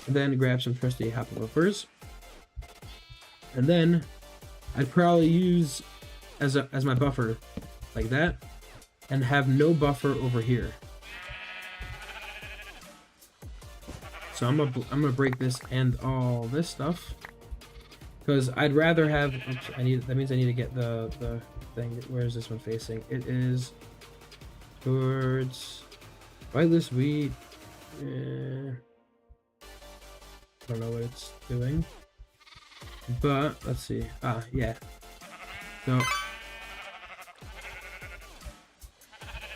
And then grab some trusty hopper buffers. And then I'd probably use as my buffer like that and have no buffer over here. So I'm gonna break this and all this stuff because I'd rather have. Oops, that means I need to get the thing. Where is this one facing? It is towards whitelist wheat. I don't know what it's doing, but let's see. Ah, yeah. So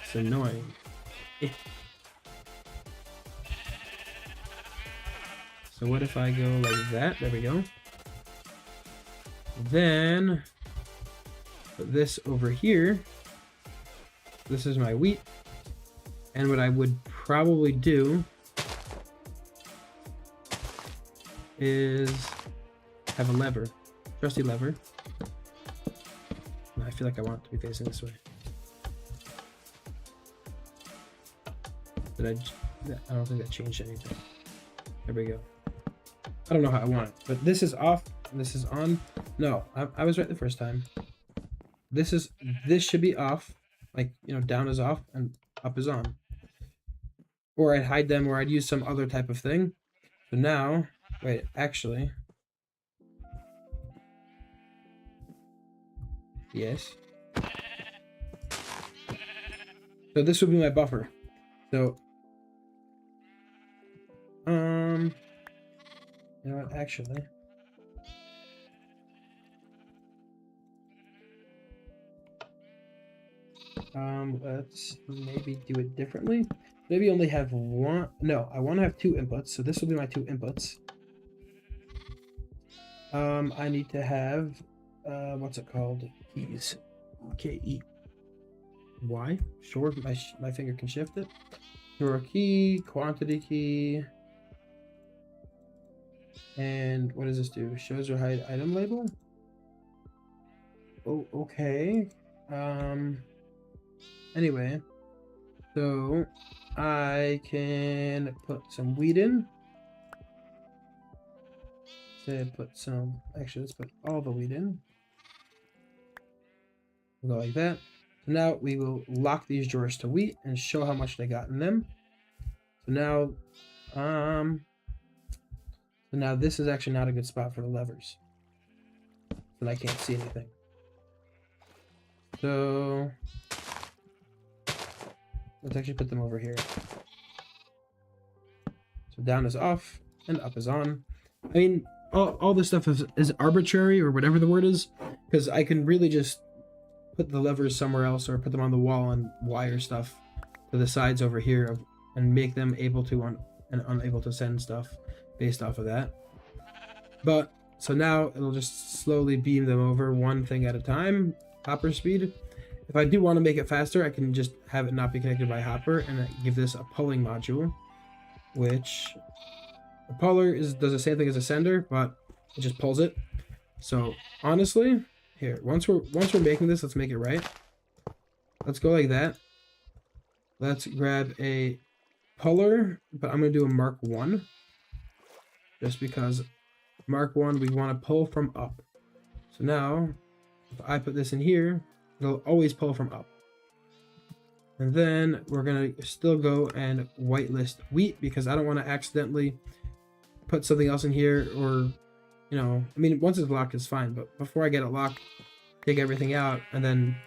it's annoying. So what if I go like that? There we go. Then put this over here. This is my wheat. And what I would probably do is have a lever, trusty lever. I feel like I want it to be facing this way. I don't think that changed anything. There we go. I don't know how I want it, but this is off and this is on. No, I was right the first time. This should be off, like, you know, down is off and up is on. Or I'd hide them, or I'd use some other type of thing. So now, wait, actually, yes. So this would be my buffer. So, you know what, actually, let's maybe do it differently. Maybe only have one. No, I want to have two inputs. So this will be my two inputs. I need to have, what's it called? Keys. K-E-Y. Sure, my finger can shift it. Drawer key, quantity key. And what does this do? Shows or hide item label? Oh, okay. Anyway, so I can put some wheat in. Say put some, actually let's put all the wheat in. We'll go like that. So now we will lock these drawers to wheat and show how much they got in them. So now this is actually not a good spot for the levers. And I can't see anything. So let's actually put them over here. So down is off and up is on. I mean, all this stuff is arbitrary, or whatever the word is, because I can really just put the levers somewhere else or put them on the wall and wire stuff to the sides over here and make them able to and unable to send stuff based off of that. But so now it'll just slowly beam them over one thing at a time, hopper speed. If I do want to make it faster, I can just have it not be connected by hopper and give this a pulling module, which the puller does the same thing as a sender, but it just pulls it. So honestly, here, once we're making this, let's make it right. Let's go like that. Let's grab a puller, but I'm gonna do a Mark 1. Just because Mark 1 we want to pull from up. So now if I put this in here, it'll always pull from up. And then we're gonna still go and whitelist wheat because I don't want to accidentally put something else in here, or, you know, I mean, once it's locked it's fine, but before I get it locked, take everything out and then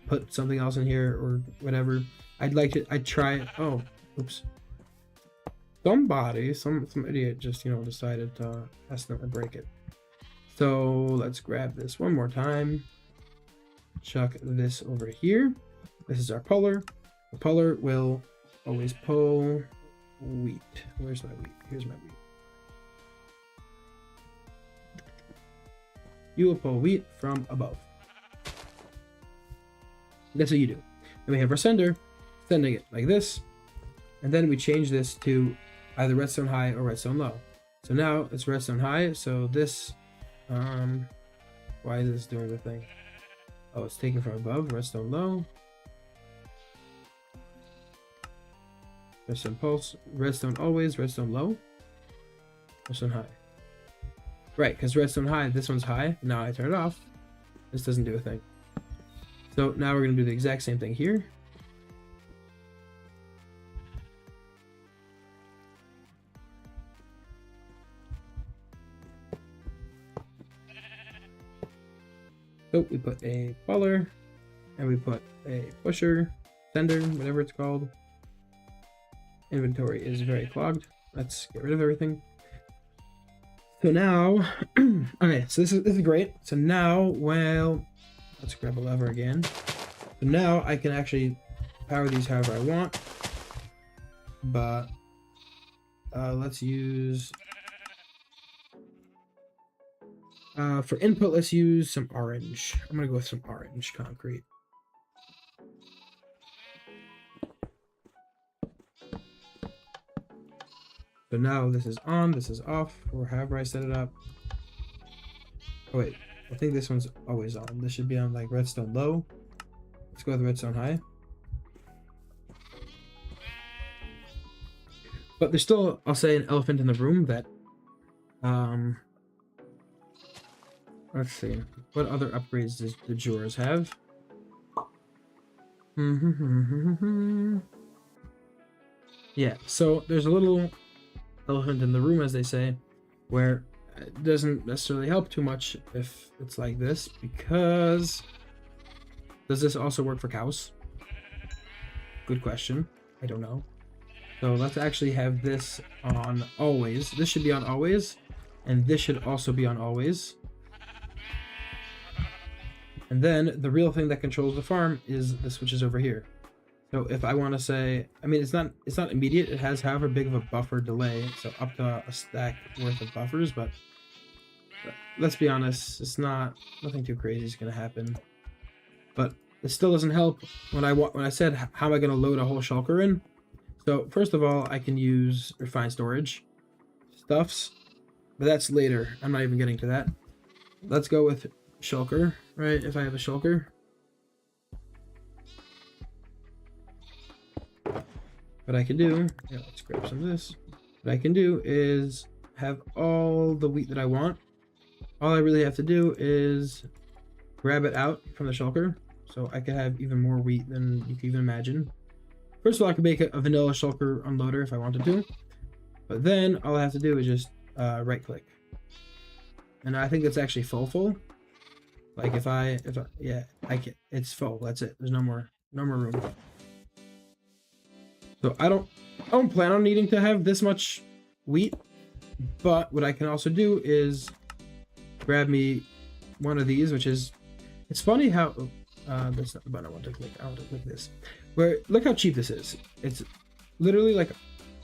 put something else in here or whatever. I'd try. Oh, oops. Some idiot just, you know, decided to accidentally break it. So let's grab this one more time. Chuck this over here. This is our puller. The puller will always pull wheat. Where's my wheat? Here's my wheat. You will pull wheat from above. That's what you do. Then we have our sender, sending it like this. And then we change this to either redstone high or redstone low. So now it's redstone high. So this, why is this doing the thing? Oh, it's taken from above, redstone low. Redstone pulse, redstone always, redstone low, redstone high. Right, because redstone high, this one's high. Now I turn it off. This doesn't do a thing. So now we're going to do the exact same thing here. So we put a puller, and we put a pusher, sender, whatever it's called. Inventory is very clogged. Let's get rid of everything. So now, okay, so this is great. So now, well, let's grab a lever again. So now I can actually power these however I want. But let's use, for input, let's use some orange. I'm gonna go with some orange concrete. So now this is on, this is off, or however I set it up. Oh wait, I think this one's always on. This should be on like redstone low. Let's go with redstone high. But there's still, I'll say, an elephant in the room that, let's see, what other upgrades does the Jurors have? Yeah, so there's a little elephant in the room, as they say, where it doesn't necessarily help too much if it's like this, because does this also work for cows? Good question. I don't know. So let's actually have this on always. This should be on always, and this should also be on always. And then the real thing that controls the farm is the switches over here. So if I want to say, I mean, it's not immediate. It has however big of a buffer delay, so up to a stack worth of buffers. But let's be honest, it's nothing too crazy is going to happen. But it still doesn't help when I said how am I going to load a whole shulker in. So first of all, I can use refined storage stuffs, but that's later. I'm not even getting to that. Let's go with shulker, right? If I have a shulker. What I can do, yeah, let's grab some of this. What I can do is have all the wheat that I want. All I really have to do is grab it out from the shulker. So I could have even more wheat than you can even imagine. First of all, I could make a vanilla shulker unloader if I wanted to. But then all I have to do is just right click. And I think it's actually full. Like if I yeah, I can, it's full. That's it. There's no more room. So I don't plan on needing to have this much wheat, but what I can also do is grab me one of these, which is, it's funny how, that's not the button I want to click. I want to click this. Where, look how cheap this is. It's literally like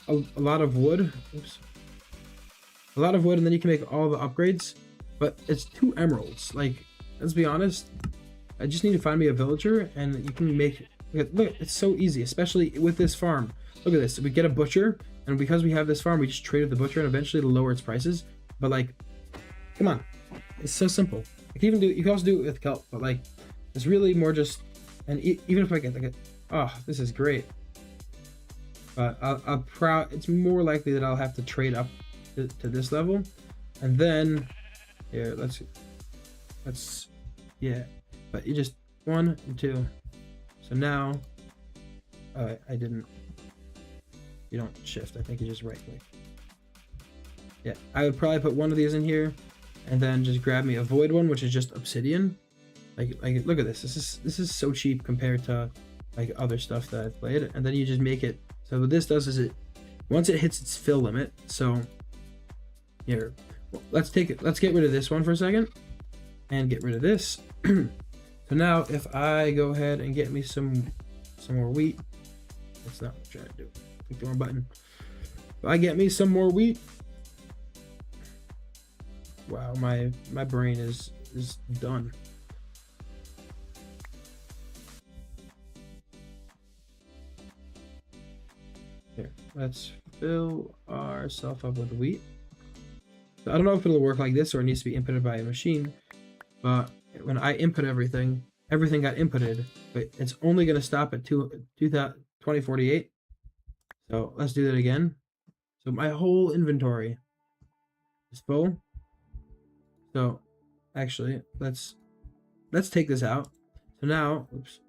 a lot of wood. Oops. A lot of wood, and then you can make all the upgrades, but it's 2 emeralds. Like, let's be honest, I just need to find me a villager, and you can make, look, it's so easy, especially with this farm. Look at this. We get a butcher, and because we have this farm, we just trade with the butcher, and eventually it'll lower its prices. But like, come on, it's so simple. You can also do it with kelp, but like, it's really more just, and even if I get like oh, this is great. But it's more likely that I'll have to trade up to this level, and then here let's yeah. But you just 1 and 2. So now, I didn't. You don't shift. I think you just right click. Yeah, I would probably put one of these in here, and then just grab me a void one, which is just obsidian. Like look at this. This is so cheap compared to like other stuff that I've played. And then you just make it. So what this does is once it hits its fill limit. So here, let's get rid of this one for a second, and get rid of this. So now if I go ahead and get me some more wheat, That's not what I'm trying to do. Click the wrong button. If I get me some more wheat. Wow, my brain is done. Here, let's fill ourselves up with wheat. So I don't know if it'll work like this or it needs to be inputted by a machine, but when I input everything, everything got inputted, but it's only going to stop at 2048. So let's do that again. So my whole inventory is full. So actually, let's take this out. So now, oops.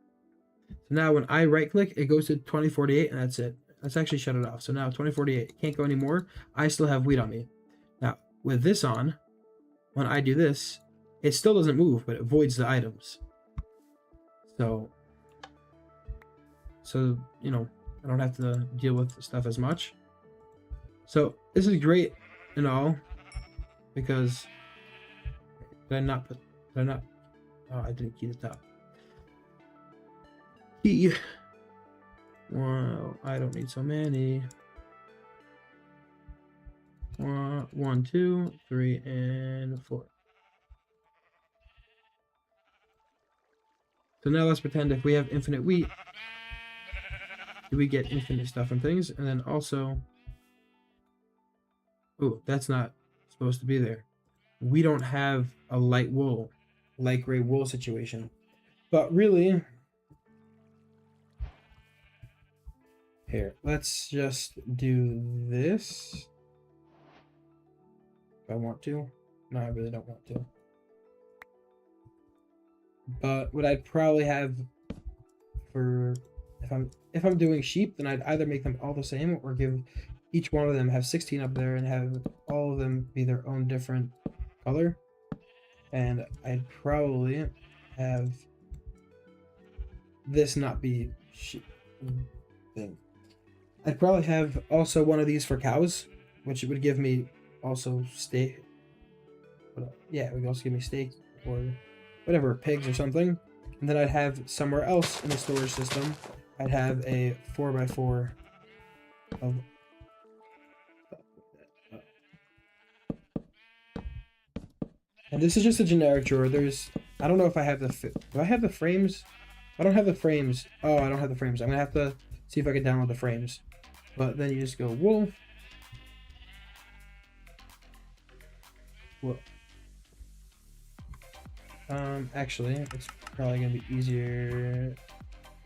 So now when I right click, it goes to 2048 and that's it. Let's actually shut it off. So now 2048 can't go anymore. I still have wheat on me. Now with this on, when I do this, it still doesn't move, but it voids the items. So you know, I don't have to deal with stuff as much. So this is great and all because did I not? Oh, I didn't key the top. Key. Well, I don't need so many. 1, 2, 3, and 4. So now let's pretend if we have infinite wheat, do we get infinite stuff and things? And then also, oh, that's not supposed to be there. We don't have a light gray wool situation. But really, here, let's just do this. If I want to. No, I really don't want to. But what I'd probably have for if I'm doing sheep, then I'd either make them all the same or give each one of them have 16 up there and have all of them be their own different color. And I'd probably have this not be sheep thing. I'd probably have also one of these for cows, which would give me also steak. Yeah, it would also give me steak or whatever, pigs or something. And then I'd have somewhere else in the storage system, I'd have a 4x4 of. And this is just a generic drawer. I don't know if I have do I have the frames? I don't have the frames. Oh, I don't have the frames. I'm gonna have to see if I can download the frames. But then you just go wool. Wool. Actually, it's probably gonna be easier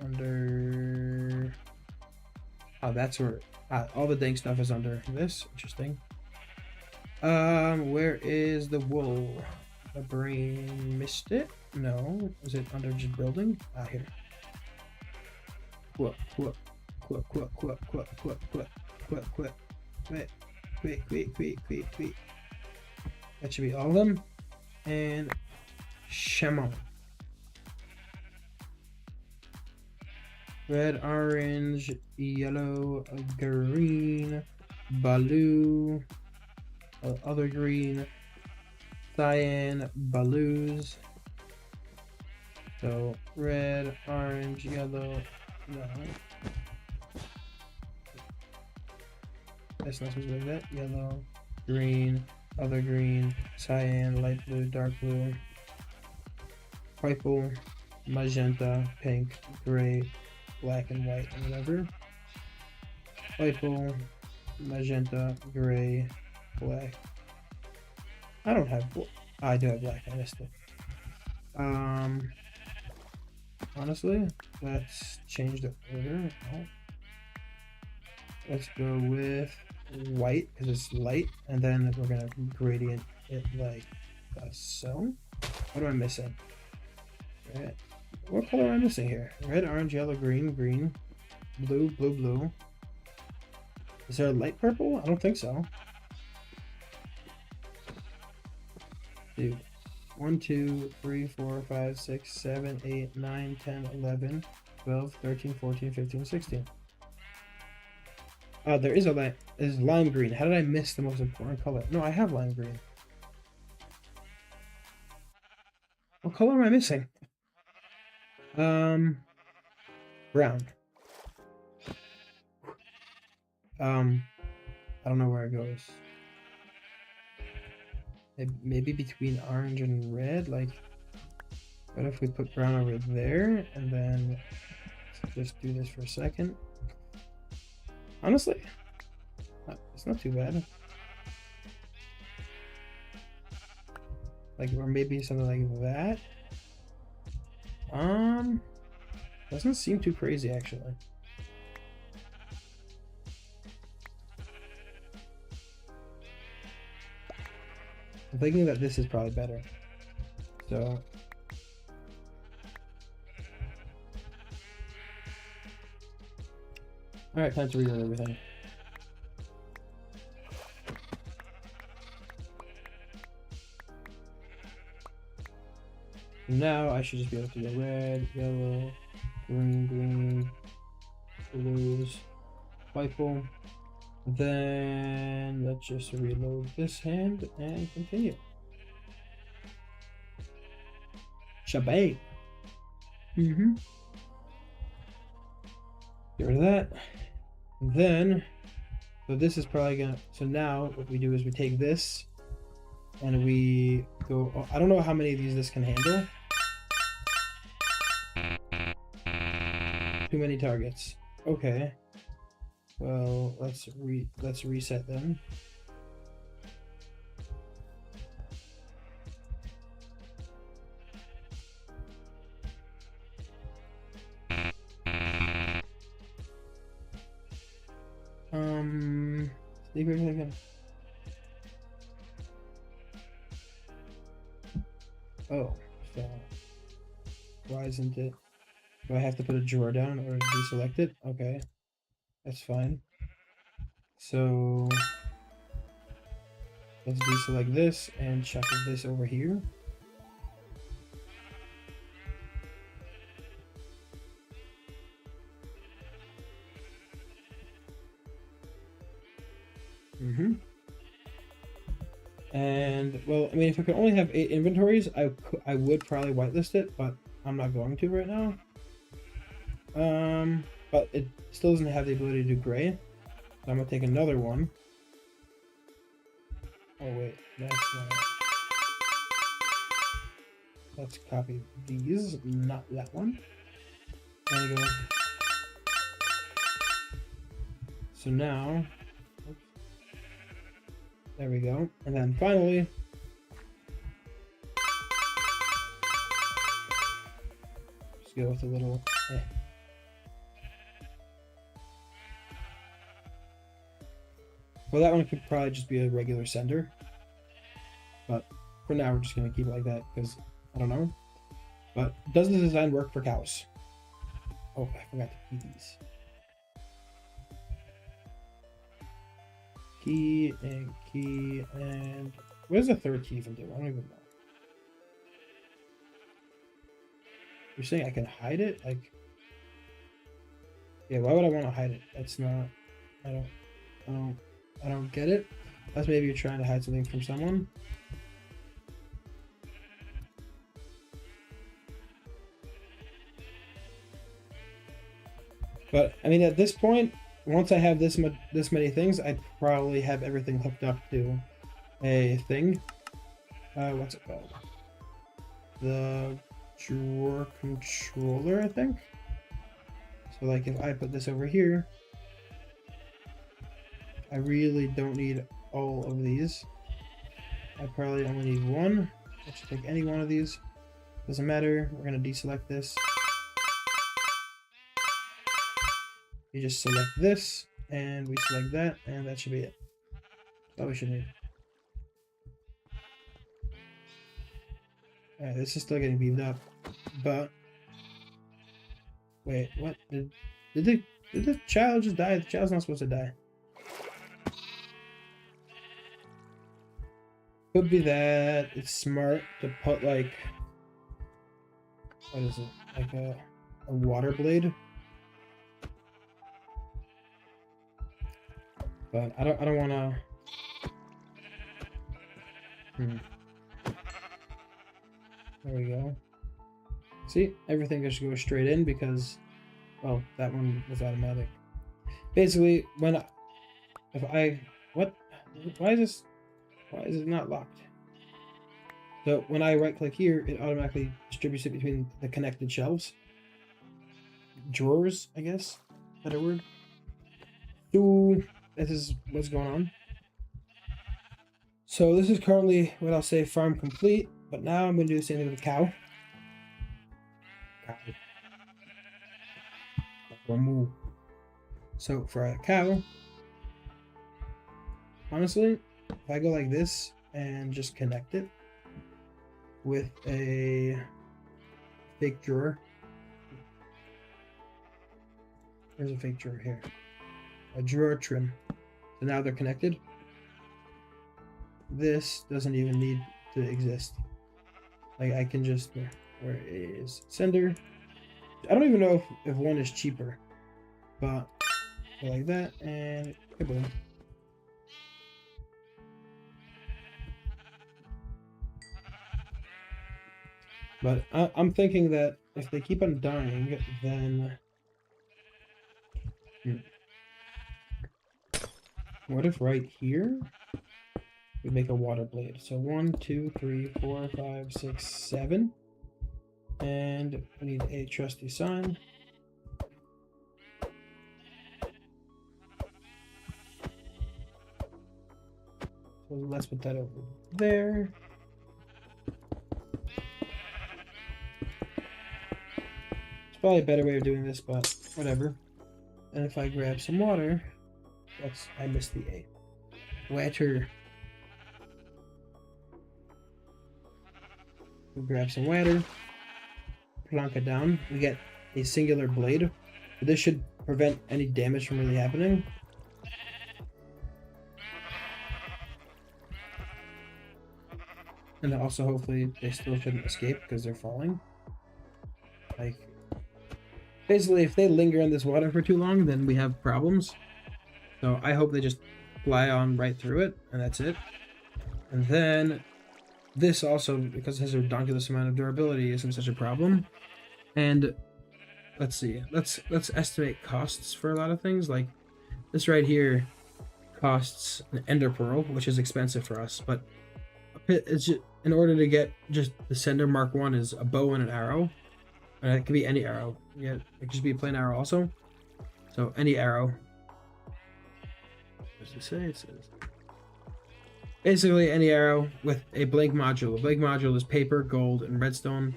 under. Oh, that's where all the dang stuff is under this. Interesting. Where is the wool? My brain missed it. No, is it under just building? Ah, here. Quit. That should be all of them. And Shemon. Red, orange, yellow, green, blue, other green, cyan, blues. So red, orange, yellow. No. That's not supposed to be like that. Yellow, green, other green, cyan, light blue, dark blue, purple, magenta, pink, gray, black and white, and whatever. Purple, magenta, gray, black. I don't have. I do have black. I missed it. Honestly, let's change the order. Oh. Let's go with white because it's light, and then we're gonna gradient it like so. What am I missing? Red. What color am I missing here? Red, orange, yellow, green, green, blue, blue, blue. Is there a light purple? I don't think so. Dude. 1, 2, 3, 4, 5, 6, 7, 8, 9, 10, 11, 12, 13, 14, 15, 16. Oh, there is a light. Is lime green. How did I miss the most important color? No, I have lime green. What color am I missing? Brown. I don't know where it goes. Maybe between orange and red. Like, what if we put brown over there and then just do this for a second? Honestly, it's not too bad. Like, or maybe something like that. Doesn't seem too crazy actually. I'm thinking that this is probably better. So alright, time to reload everything. Now I should just be able to go red, yellow, green, blues, purple. Then let's just reload this hand and continue. Shabay. Get rid of that. And then, so this is probably gonna, so now what we do is we take this and we go, oh, I don't know how many of these this can handle. Too many targets. Okay. Well, let's reset them. See if we can. Oh, so why isn't it? Do I have to put a drawer down or deselect it? Okay, that's fine. So let's deselect this and chuck this over here. And well, I mean, if I could only have 8 inventories, I would probably whitelist it, but I'm not going to right now. But it still doesn't have the ability to do gray. So I'm gonna take another one. Oh wait, that's not. Let's copy these, not that one. There you go. So now, there we go. And then finally, just go with a little. Well, that one could probably just be a regular sender. But for now, we're just going to keep it like that because I don't know. But does the design work for cows? Oh, I forgot to key these. Key, and what does the third key even do? I don't even know. You're saying I can hide it? Like, yeah, why would I want to hide it? That's not, I don't get it. Unless maybe you're trying to hide something from someone. But I mean, at this point, once I have this many things, I'd probably have everything hooked up to a thing. What's it called? The drawer controller, I think. So like if I put this over here, I really don't need all of these. I probably only need one. I should take any one of these. Doesn't matter. We're gonna deselect this. You just select this, and we select that, and that should be it. That's all we should need. Alright, this is still getting beamed up, but wait, what? Did the child just die? The child's not supposed to die. Could be that it's smart to put like, what is it? Like a water blade. But I don't want to. There we go. See, everything just goes straight in because, well, that one was automatic. Basically, when if I, what? Why is it not locked? So when I right click here, it automatically distributes it between the connected shelves. Drawers, I guess. Better word. So this is what's going on. So this is currently what I'll say farm complete, but now I'm going to do the same thing with the cow. So for a cow, honestly, if I go like this and just connect it with a fake drawer. There's a fake drawer here. A drawer trim. So now they're connected. This doesn't even need to exist. Like I can just, where is sender? I don't even know if one is cheaper, but go like that and kaboom. But I'm thinking that if they keep on dying, then what if right here we make a water blade? So 1, 2, 3, 4, 5, 6, 7, and we need a trusty sign. So let's put that over there. Probably a better way of doing this, but whatever. And if I grab some water, I missed the A. Water. We grab some water, plonk it down. We get a singular blade. This should prevent any damage from really happening. And also, hopefully, they still shouldn't escape because they're falling. Like, basically, if they linger in this water for too long, then we have problems. So I hope they just fly on right through it, and that's it. And then this also, because it has a ridiculous amount of durability, isn't such a problem. And let's see, let's estimate costs for a lot of things. Like this right here costs an ender pearl, which is expensive for us, but it's just, in order to get just the sender Mark 1 is a bow and an arrow. And it could be any arrow. Yeah, it could just be a plain arrow also. So any arrow. What does it say? It says basically any arrow with a blank module. A blank module is paper, gold, and redstone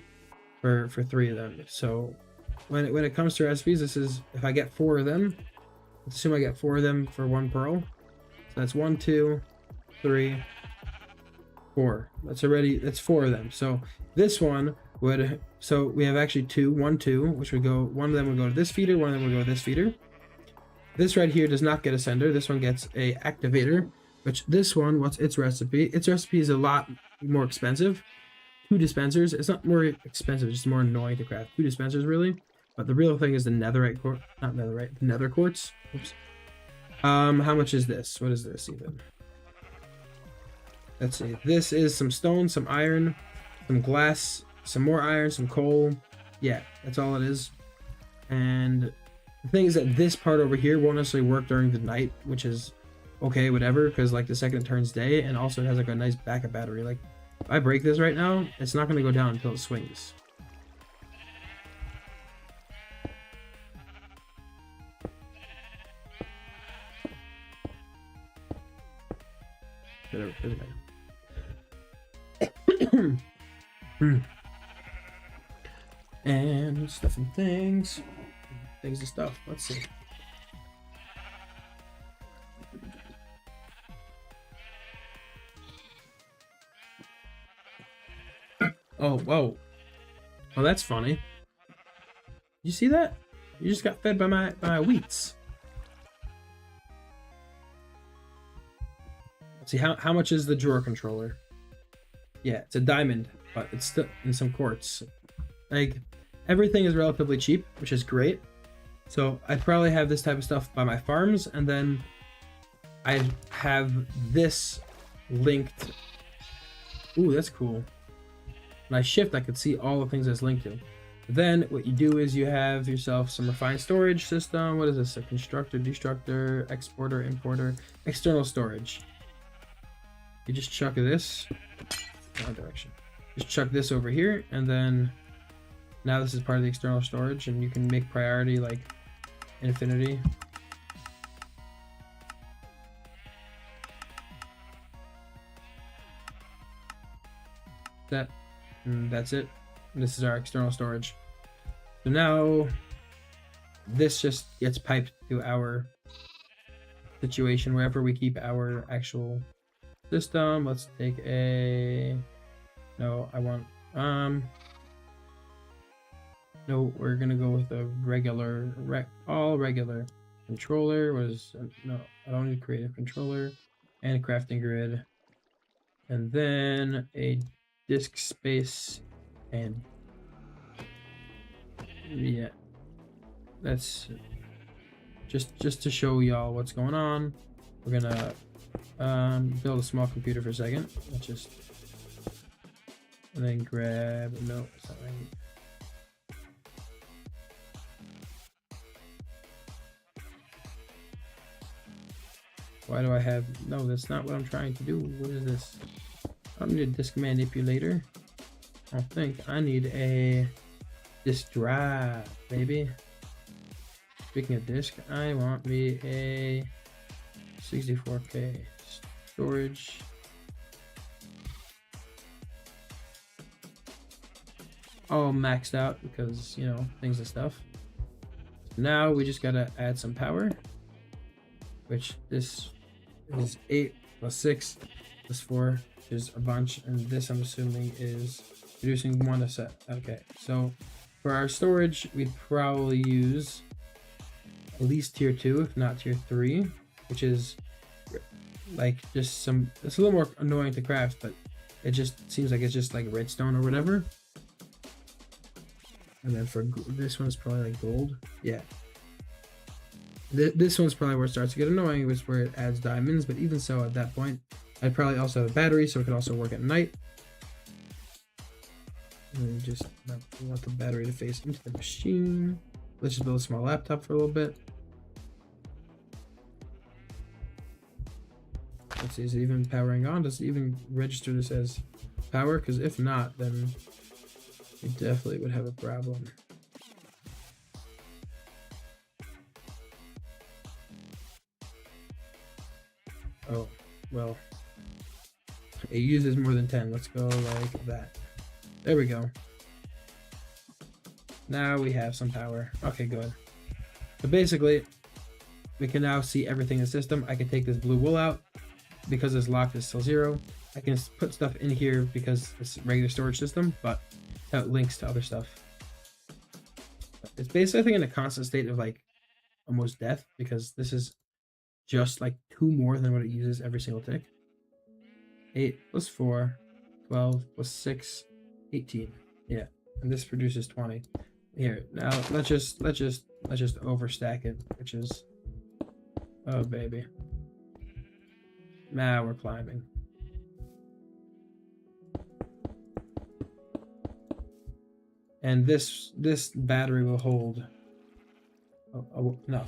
for 3 of them. So when it comes to recipes, this is if I get 4 of them. Let's assume I get 4 of them for 1 pearl. So that's 1, 2, 3, 4. That's 4 of them. So this one would, so we have actually 1, 2, which would go, one of them would go to this feeder, one of them would go to this feeder. This right here does not get a sender. This one gets a activator, which this one, what's its recipe? Its recipe is a lot more expensive. 2 dispensers. It's not more expensive, it's just more annoying to craft. 2 dispensers really. But the real thing is the netherite quartz, not netherite, the nether quartz. Oops. How much is this? What is this even? Let's see. This is some stone, some iron, some glass, some more iron, some coal. Yeah, that's all it is. And the thing is that this part over here won't necessarily work during the night, which is okay, whatever, because like the second it turns day, and also it has like a nice backup battery. Like if I break this right now, it's not going to go down until it swings. And stuff and things and stuff. Let's see. Oh, whoa. Oh, that's funny. You see that? You just got fed by my wheats. Let's see, how much is the drawer controller? Yeah, it's a diamond, but it's still in some quartz. Like, everything is relatively cheap, which is great. So I'd probably have this type of stuff by my farms, and then I'd have this linked. Ooh, that's cool. When I shift, I could see all the things it's linked to. Then what you do is you have yourself some refined storage system. What is this? A constructor, destructor, exporter, importer, external storage. You just chuck this, wrong direction. Just chuck this over here, and then now this is part of the external storage, and you can make priority like infinity. That's it. This is our external storage. So now this just gets piped to our situation wherever we keep our actual system. Let's take a no, I want no, we're gonna go with a regular all regular controller. Was no, I don't need to create a controller and a crafting grid, and then a disk space, and yeah, that's just to show y'all what's going on. We're gonna build a small computer for a second. Let's just and then grab no, it's not right. Why do I have no? That's not what I'm trying to do. What is this? I don't need a disk manipulator. I don't think I need a disk drive, baby. Speaking of disk, I want me a 64K storage. All maxed out because, you know, things and stuff. Now we just gotta add some power, which this is 8 plus 6 plus 4 is a bunch, and this I'm assuming is producing 1 a set. Okay, so for our storage, we'd probably use at least tier 2, if not tier 3, which is like just some, it's a little more annoying to craft, but it just seems like it's just like redstone or whatever. And then for this one's probably like gold. Yeah. This one's probably where it starts to get annoying, which is where it adds diamonds, but even so, at that point, I'd probably also have a battery, so it could also work at night. And then just want the battery to face into the machine. Let's just build a small laptop for a little bit. Let's see, is it even powering on? Does it even register this as power? Because if not, then we definitely would have a problem. Oh, well, it uses more than 10. Let's go like that. There we go. Now we have some power. Okay, good. So basically, we can now see everything in the system. I can take this blue wool out because this lock is still 0. I can put stuff in here because it's a regular storage system, but it links to other stuff. It's basically, I think, in a constant state of like almost death, because this is just like 2 more than what it uses every single tick. 8 plus 4, 12 plus 6, 18. Yeah, and this produces 20. Here, now let's just overstack it, which is, oh baby. Now we're climbing. And this battery will hold. Oh no.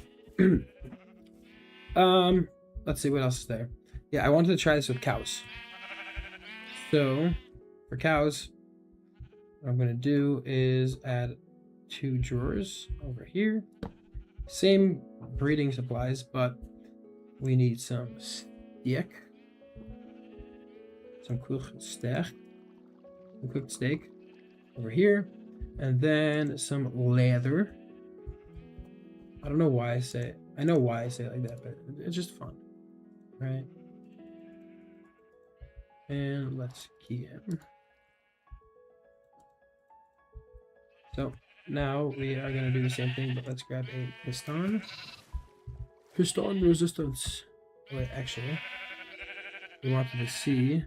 Let's see what else is there. Yeah, I wanted to try this with cows. So for cows, what I'm gonna do is add 2 drawers over here. Same breeding supplies, but we need some steak, some cooked steak over here, and then some leather. I don't know why I say it. I know why I say it like that, but it's just fun, right? And let's key in. So now we are going to do the same thing, but let's grab a piston. Piston resistance. Wait, actually, we wanted to see.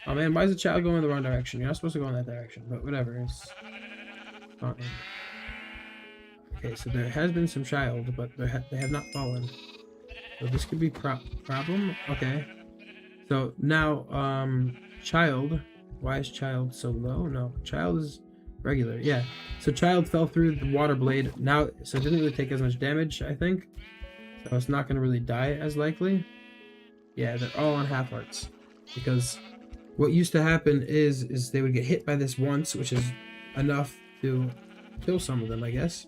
Oh man, why is the child going in the wrong direction? You're not supposed to go in that direction, but whatever. It's fine. Okay, so there has been some child, but they have not fallen. So this could be problem. Okay. So now, child. Why is child so low? No, child is Regular, yeah. So child fell through the water blade. Now, so it didn't really take as much damage, I think. So it's not going to really die as likely. Yeah, they're all on half hearts. Because what used to happen is they would get hit by this once, which is enough to kill some of them, I guess.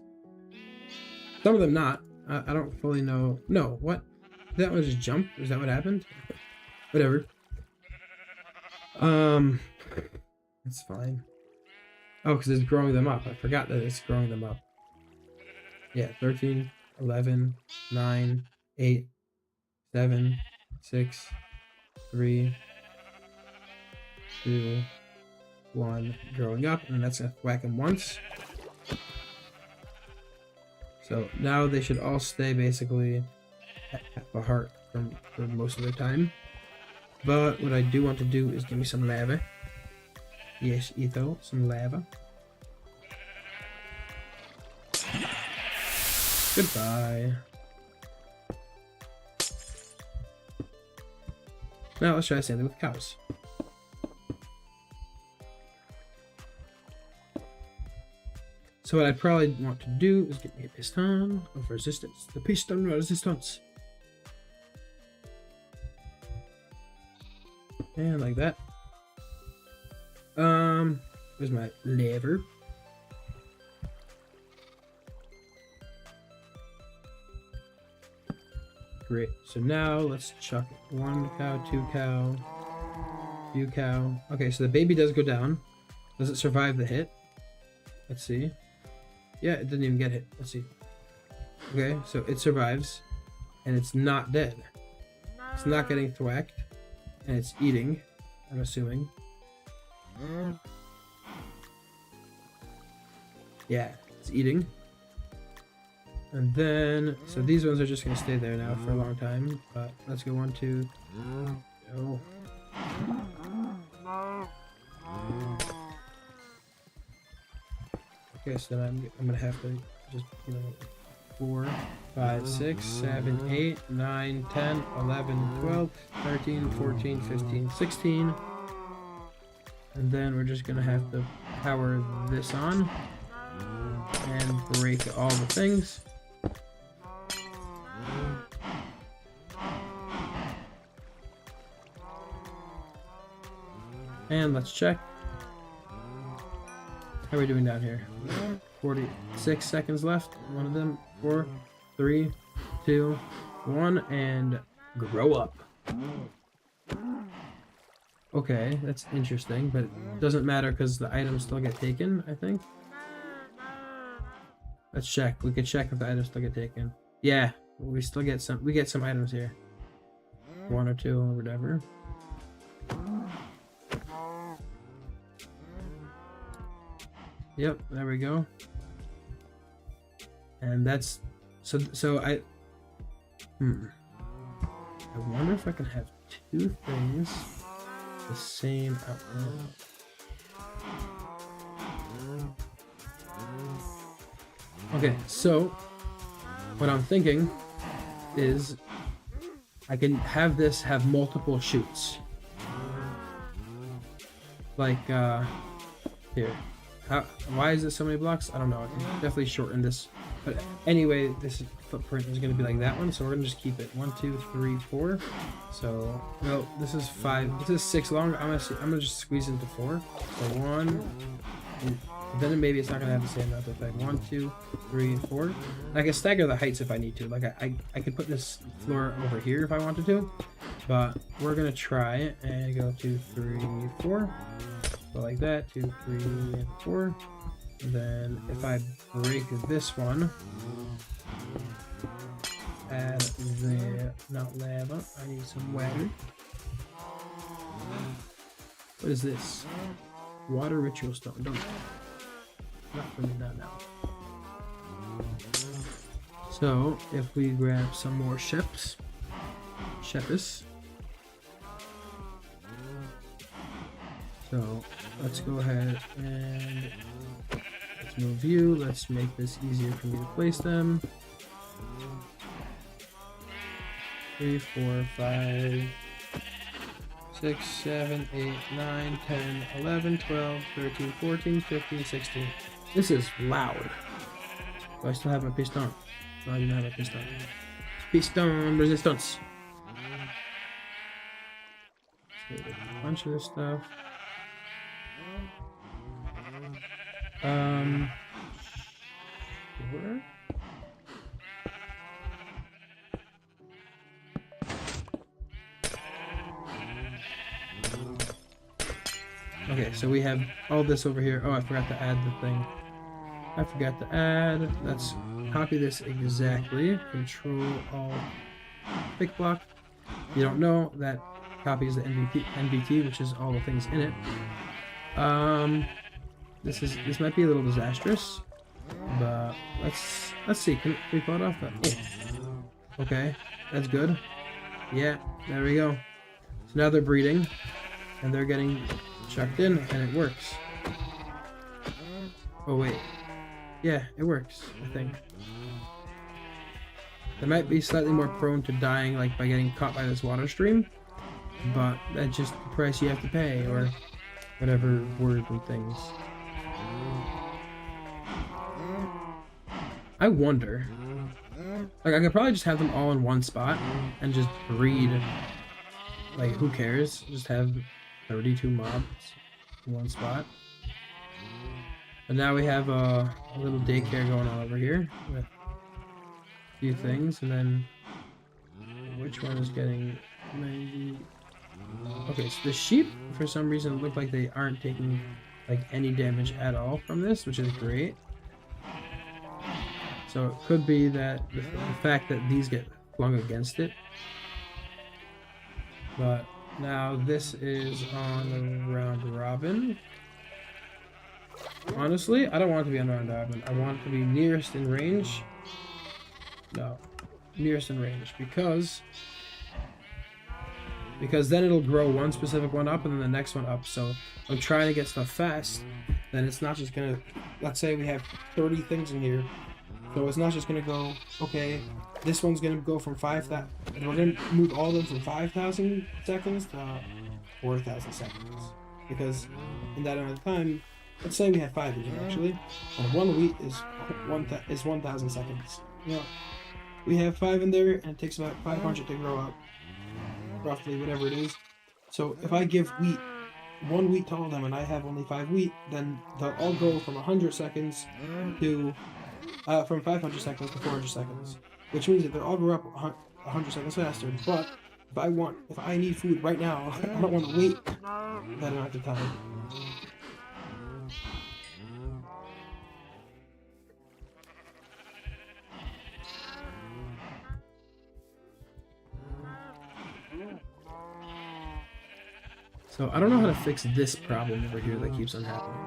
Some of them not. I don't fully know. No, what? Did that one just jump? Is that what happened? Whatever. It's fine. Oh, because it's growing them up. I forgot that it's growing them up. Yeah, 13, 11, 9, 8, 7, 6, 3, 2, 1, growing up, and that's gonna whack them once. So now they should all stay basically at half a heart for most of their time. But what I do want to do is give me some lava. Yes, Etho, some lava. Goodbye. Now let's try the same thing with cows. So what I probably want to do is get me a piston of resistance. The piston resistance. And like that. Where's my lever? Great. So now let's chuck it. 1 cow, 2 cow, few cow. Okay, so the baby does go down. Does it survive the hit? Let's see. Yeah, it didn't even get hit. Let's see. Okay, so it survives, and it's not dead. It's not getting thwacked, and it's eating, I'm assuming. Yeah, it's eating. And then, so these ones are just going to stay there now for a long time. But let's go 1, 2. Go. Okay, so then I'm going to have to just, 4, 5, 6, 7, 8, 9, 10, 11, 12, 13, 14, 15, 16. And then we're just going to have to power this on and break all the things. And let's check. How are we doing down here? 46 seconds left. One of them. 4, 3, 2, 1, and grow up. Okay, that's interesting, but it doesn't matter because the items still get taken, I think. Let's check. We could check if the items still get taken. Yeah, we still get some. We get some items here. 1 or 2 or whatever. Yep, there we go. And that's so I wonder if I can have 2 things the same outcome. Okay, so what I'm thinking is I can have this have multiple shoots. Like here. Why is it so many blocks? I don't know. I can definitely shorten this. But anyway, this footprint is going to be like that one, so we're going to just keep it 1, 2, 3, 4. So, no, this is 5. This is 6 long. I'm gonna just squeeze into 4. So 1, and then maybe it's not going to have the same amount of effect. 1, 2, 3, 4. I can stagger the heights if I need to. Like I could put this floor over here if I wanted to, but we're going to try it and go 2, 3, 4. So like that, 2, 3, and 4. And then if I break this one, add the not lava. I need some water. What is this? Water ritual stone. Don't. Not for me, not now. So if we grab some more shepis. So let's go ahead and let's move view. Let's make this easier for me to place them. 3, 4, 5, 6, 7, 8, 9, 10, 11, 12, 13, 14, 15, 16. This is loud. Do I still have my piston? No, I do not have my piston. Piston resistance. Let's get a bunch of this stuff. Sure. Okay, so we have all this over here. Oh, I forgot to add the thing. I forgot to add. Let's copy this exactly. Control Alt pick block. You don't know that copies the NBT, which is all the things in it. This might be a little disastrous, but let's see. Can we pull it off? Oh. Okay, that's good. Yeah, there we go. So now they're breeding, and they're getting chucked in, and it works. Oh wait, yeah, it works. I think they might be slightly more prone to dying, like by getting caught by this water stream, but that's just the price you have to pay, or whatever word and things. I wonder, like I could probably just have them all in one spot and just breed. Like who cares? Just have 32 mobs in one spot. And now we have a little daycare going on over here with a few things, and then which one is getting 90? Okay, so the sheep for some reason look like they aren't taking like any damage at all from this, which is great. So it could be that the fact that these get flung against it. But now this is on the round robin. Honestly, I don't want it to be on round robin. I want it to be nearest in range. No, nearest in range, because then it'll grow one specific one up and then the next one up. So I'm trying to get stuff fast. Then it's not just gonna. Let's say we have 30 things in here. So it's not just gonna go, okay, this one's gonna go from 5,000, we're gonna move all of them from 5,000 seconds to 4,000 seconds. Because in that amount of time, let's say we have 5 in here actually, and 1 wheat is 1,000 seconds. You know, we have 5 in there, and it takes about 500 to grow up, roughly, whatever it is. So if I give 1 wheat to all of them, and I have only 5 wheat, then they'll all go from 100 seconds to from 500 seconds to 400 seconds, which means that they'll all grow up 100 seconds faster. But if I need food right now, I don't want to wait that amount of time. So I don't know how to fix this problem over here that keeps on happening.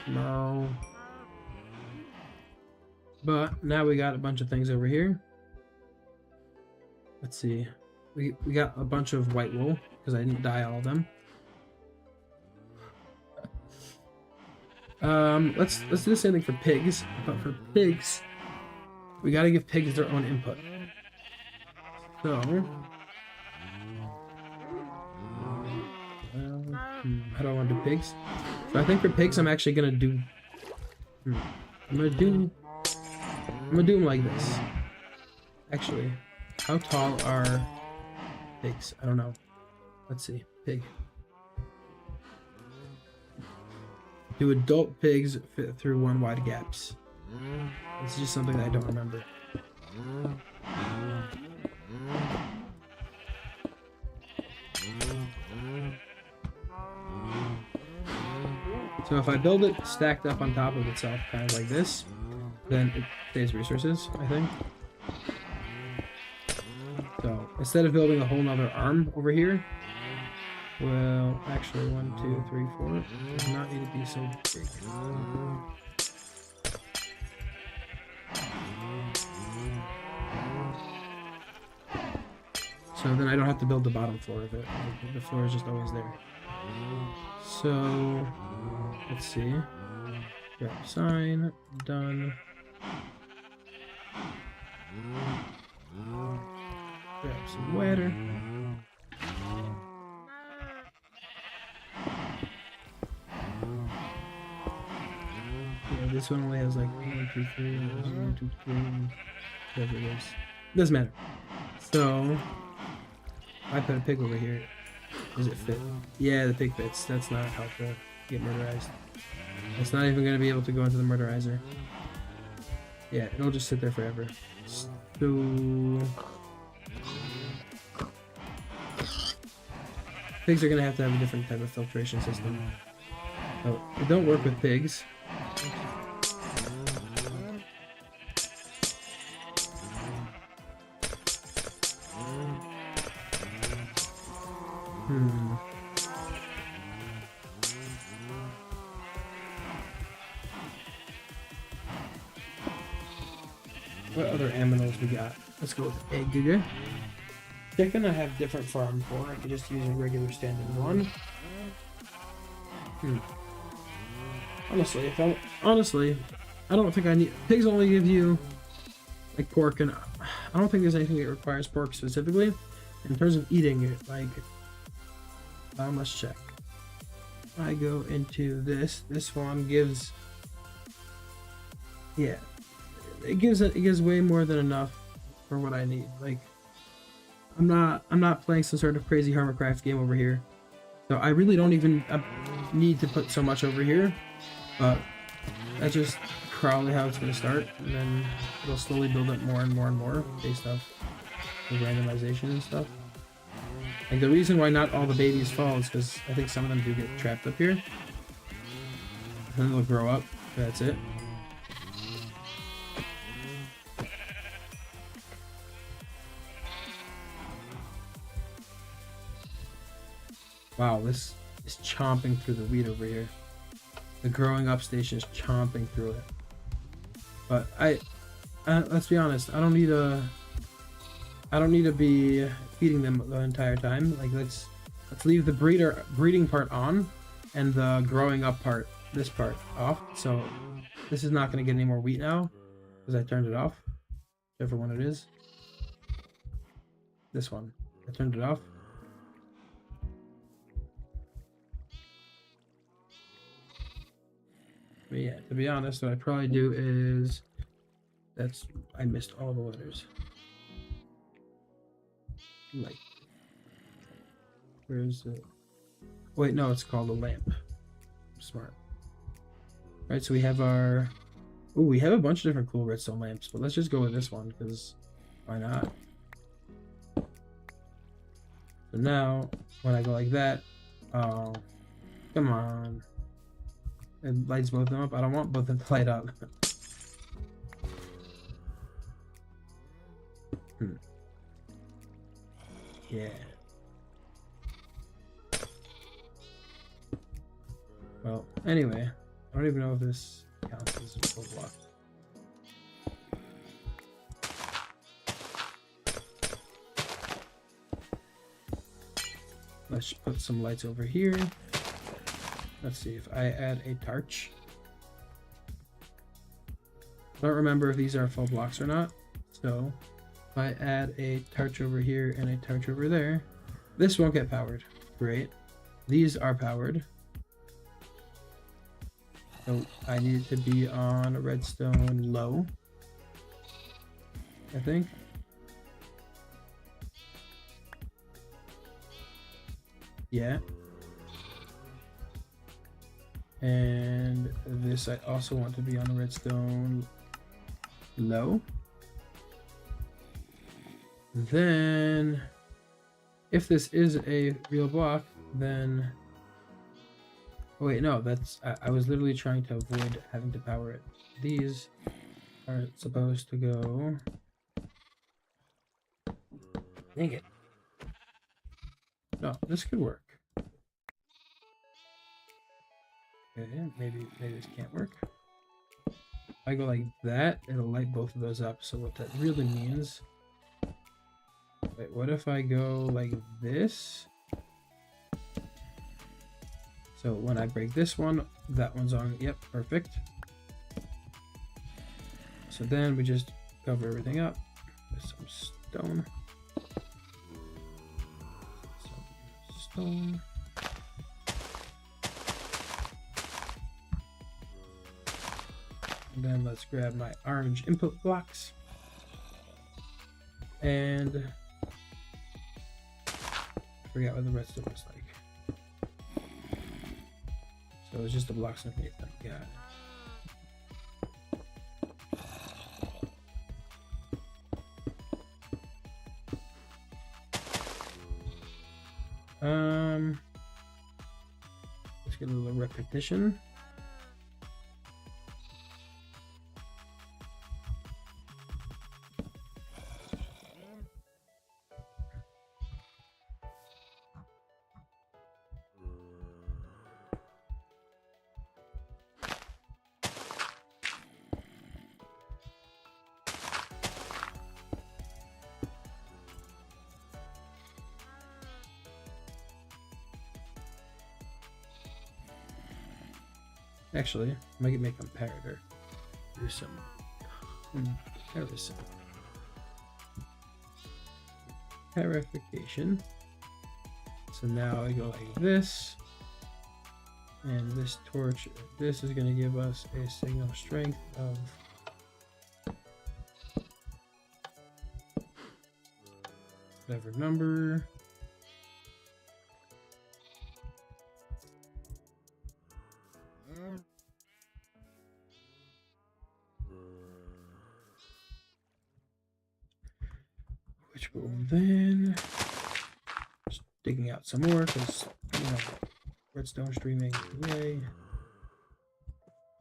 No. But now we got a bunch of things over here. Let's see. We got a bunch of white wool because I didn't dye all of them. Let's do the same thing for pigs, but for pigs, we gotta give pigs their own input. So, how do I want to do pigs? So I think for pigs, I'm actually gonna do. I'm gonna do them like this. Actually, how tall are pigs? I don't know. Let's see. Pig. Do adult pigs fit through 1 wide gaps? It's just something that I don't remember. So if I build it stacked up on top of itself, kind of like this, then it saves resources, I think. So instead of building a whole nother arm over here, well, actually 1, 2, 3, 4 does not need to be so big. So then I don't have to build the bottom floor of it. The floor is just always there. So let's see. Grab sign, done. Grab some water. Yeah, this one only has like 1, 2, 3, 1, 2, 3, whatever it is. Doesn't matter. So, I put a pig over here. Does it fit? Yeah, the pig fits. That's not how to get murderized. It's not even going to be able to go into the murderizer. Yeah, it'll just sit there forever. So... pigs are going to have a different type of filtration system. So, it don't work with pigs. What other animals we got? Let's go with egg digger. Chicken I have different farm for. I could just use a regular standard one. Honestly, I don't think I need... pigs only give you like pork, and I don't think there's anything that requires pork specifically. In terms of eating it, like... let's check. I go into this. This one gives... yeah. It gives way more than enough for what I need. Like, I'm not playing some sort of crazy Hermitcraft game over here, so I really don't even need to put so much over here. But that's just probably how it's gonna start, and then it'll slowly build up more and more and more based off the randomization and stuff. Like, the reason why not all the babies fall is because I think some of them do get trapped up here, and then they'll grow up. That's it. Wow, this is chomping through the wheat over here. The growing up station is chomping through it. But let's be honest, I don't need to be feeding them the entire time. Like, let's leave the breeding part on and the growing up part, this part, off. So this is not going to get any more wheat now because I turned it off. Whichever one it is. This one. I turned it off. But yeah, to be honest, what I'd probably do is... I missed all the letters. Like... where's it? Wait, no, it's called a lamp. Smart. Right, so we have our... ooh, we have a bunch of different cool redstone lamps, but let's just go with this one, because why not? So now, when I go like that... oh, come on. It lights both of them up. I don't want both of them to light up. Yeah. Well, anyway, I don't even know if this counts as a full block. Let's put some lights over here. Let's see if I add a torch. I don't remember if these are full blocks or not. So if I add a torch over here and a torch over there, this won't get powered. Great. These are powered. So I need it to be on redstone low, I think. Yeah. And this I also want to be on redstone low. Then, if this is a real block, then... oh wait, no, that's... I was literally trying to avoid having to power it. These are supposed to go... dang it. No, this could work. Okay, maybe this can't work. If I go like that, it'll light both of those up. So what that really means... wait, what if I go like this? So when I break this one, that one's on. Yep, perfect. So then we just cover everything up with some stone. Stone. And then let's grab my orange input blocks. And I forgot what the redstone looks like. So it's just the blocks underneath them. Got it. Let's get a little repetition. Actually, I might make a comparator. Do some comparison. Parification. So now I go like this. And this torch, this is going to give us a signal strength of whatever number. Which will then just digging out some more because redstone streaming, yay.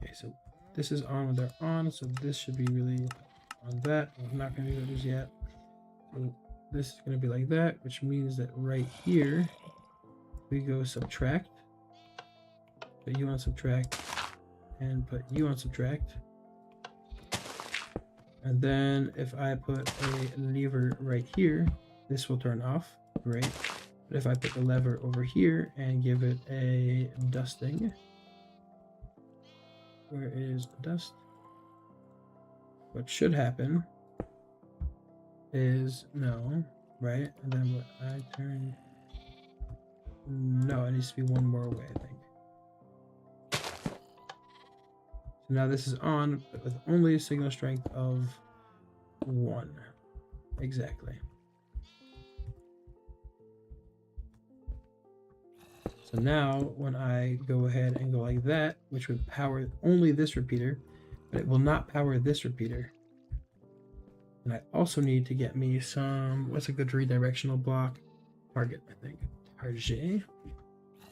Okay, so this is on when they're on, so this should be really on that. I'm not gonna do that just yet. So this is gonna be like that, which means that right here we go subtract, put you on subtract, and put you on subtract. And then if I put a lever right here, this will turn off, great. But if I put the lever over here and give it a dusting, where is the dust? What should happen is no, right? And then what I turn, no, it needs to be one more away, I think. So now this is on, but with only a signal strength of 1. Exactly. So now when I go ahead and go like that, which would power only this repeater, but it will not power this repeater. And I also need to get me some, what's a good redirectional block? Target, I think. Target.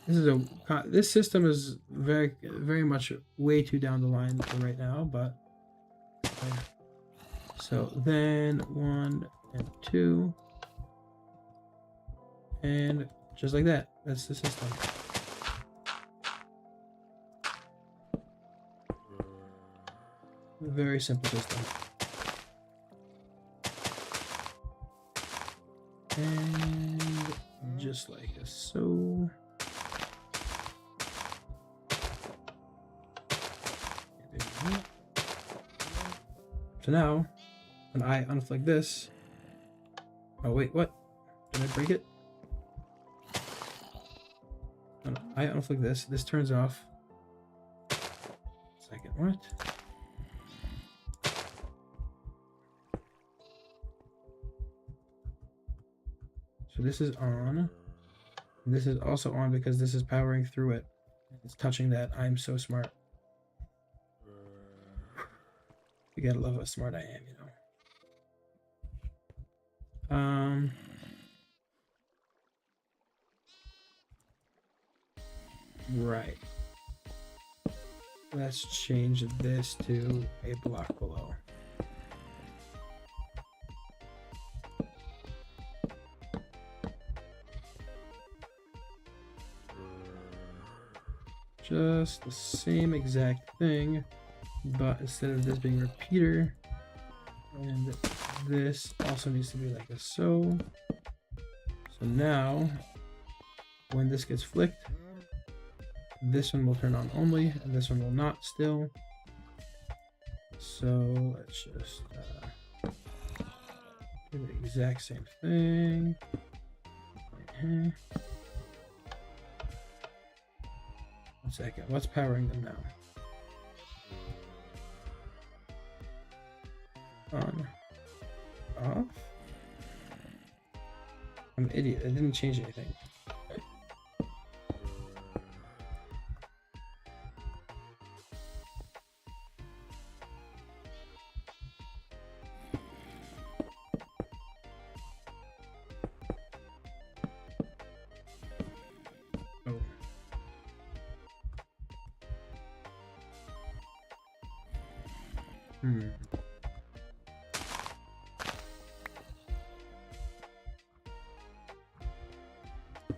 This system is very much way too down the line for right now, but so then 1 and 2, and just like that. That's the system. Very simple system. And just like so. So now, when I unflick this, oh wait, what? Did I break it? No, I unflick this. This turns off. Second, what? So this is on. This is also on because this is powering through it. It's touching that. I'm so smart. You gotta love how smart I am, you know. Right. Let's change this to a block below. Just the same exact thing, but instead of this being repeater, and this also needs to be like a so. So now, when this gets flicked, this one will turn on only, and this one will not still. So let's just Do the exact same thing. One second. What's powering them now? On. Off. I'm an idiot. I didn't change anything. Oh. Hmm.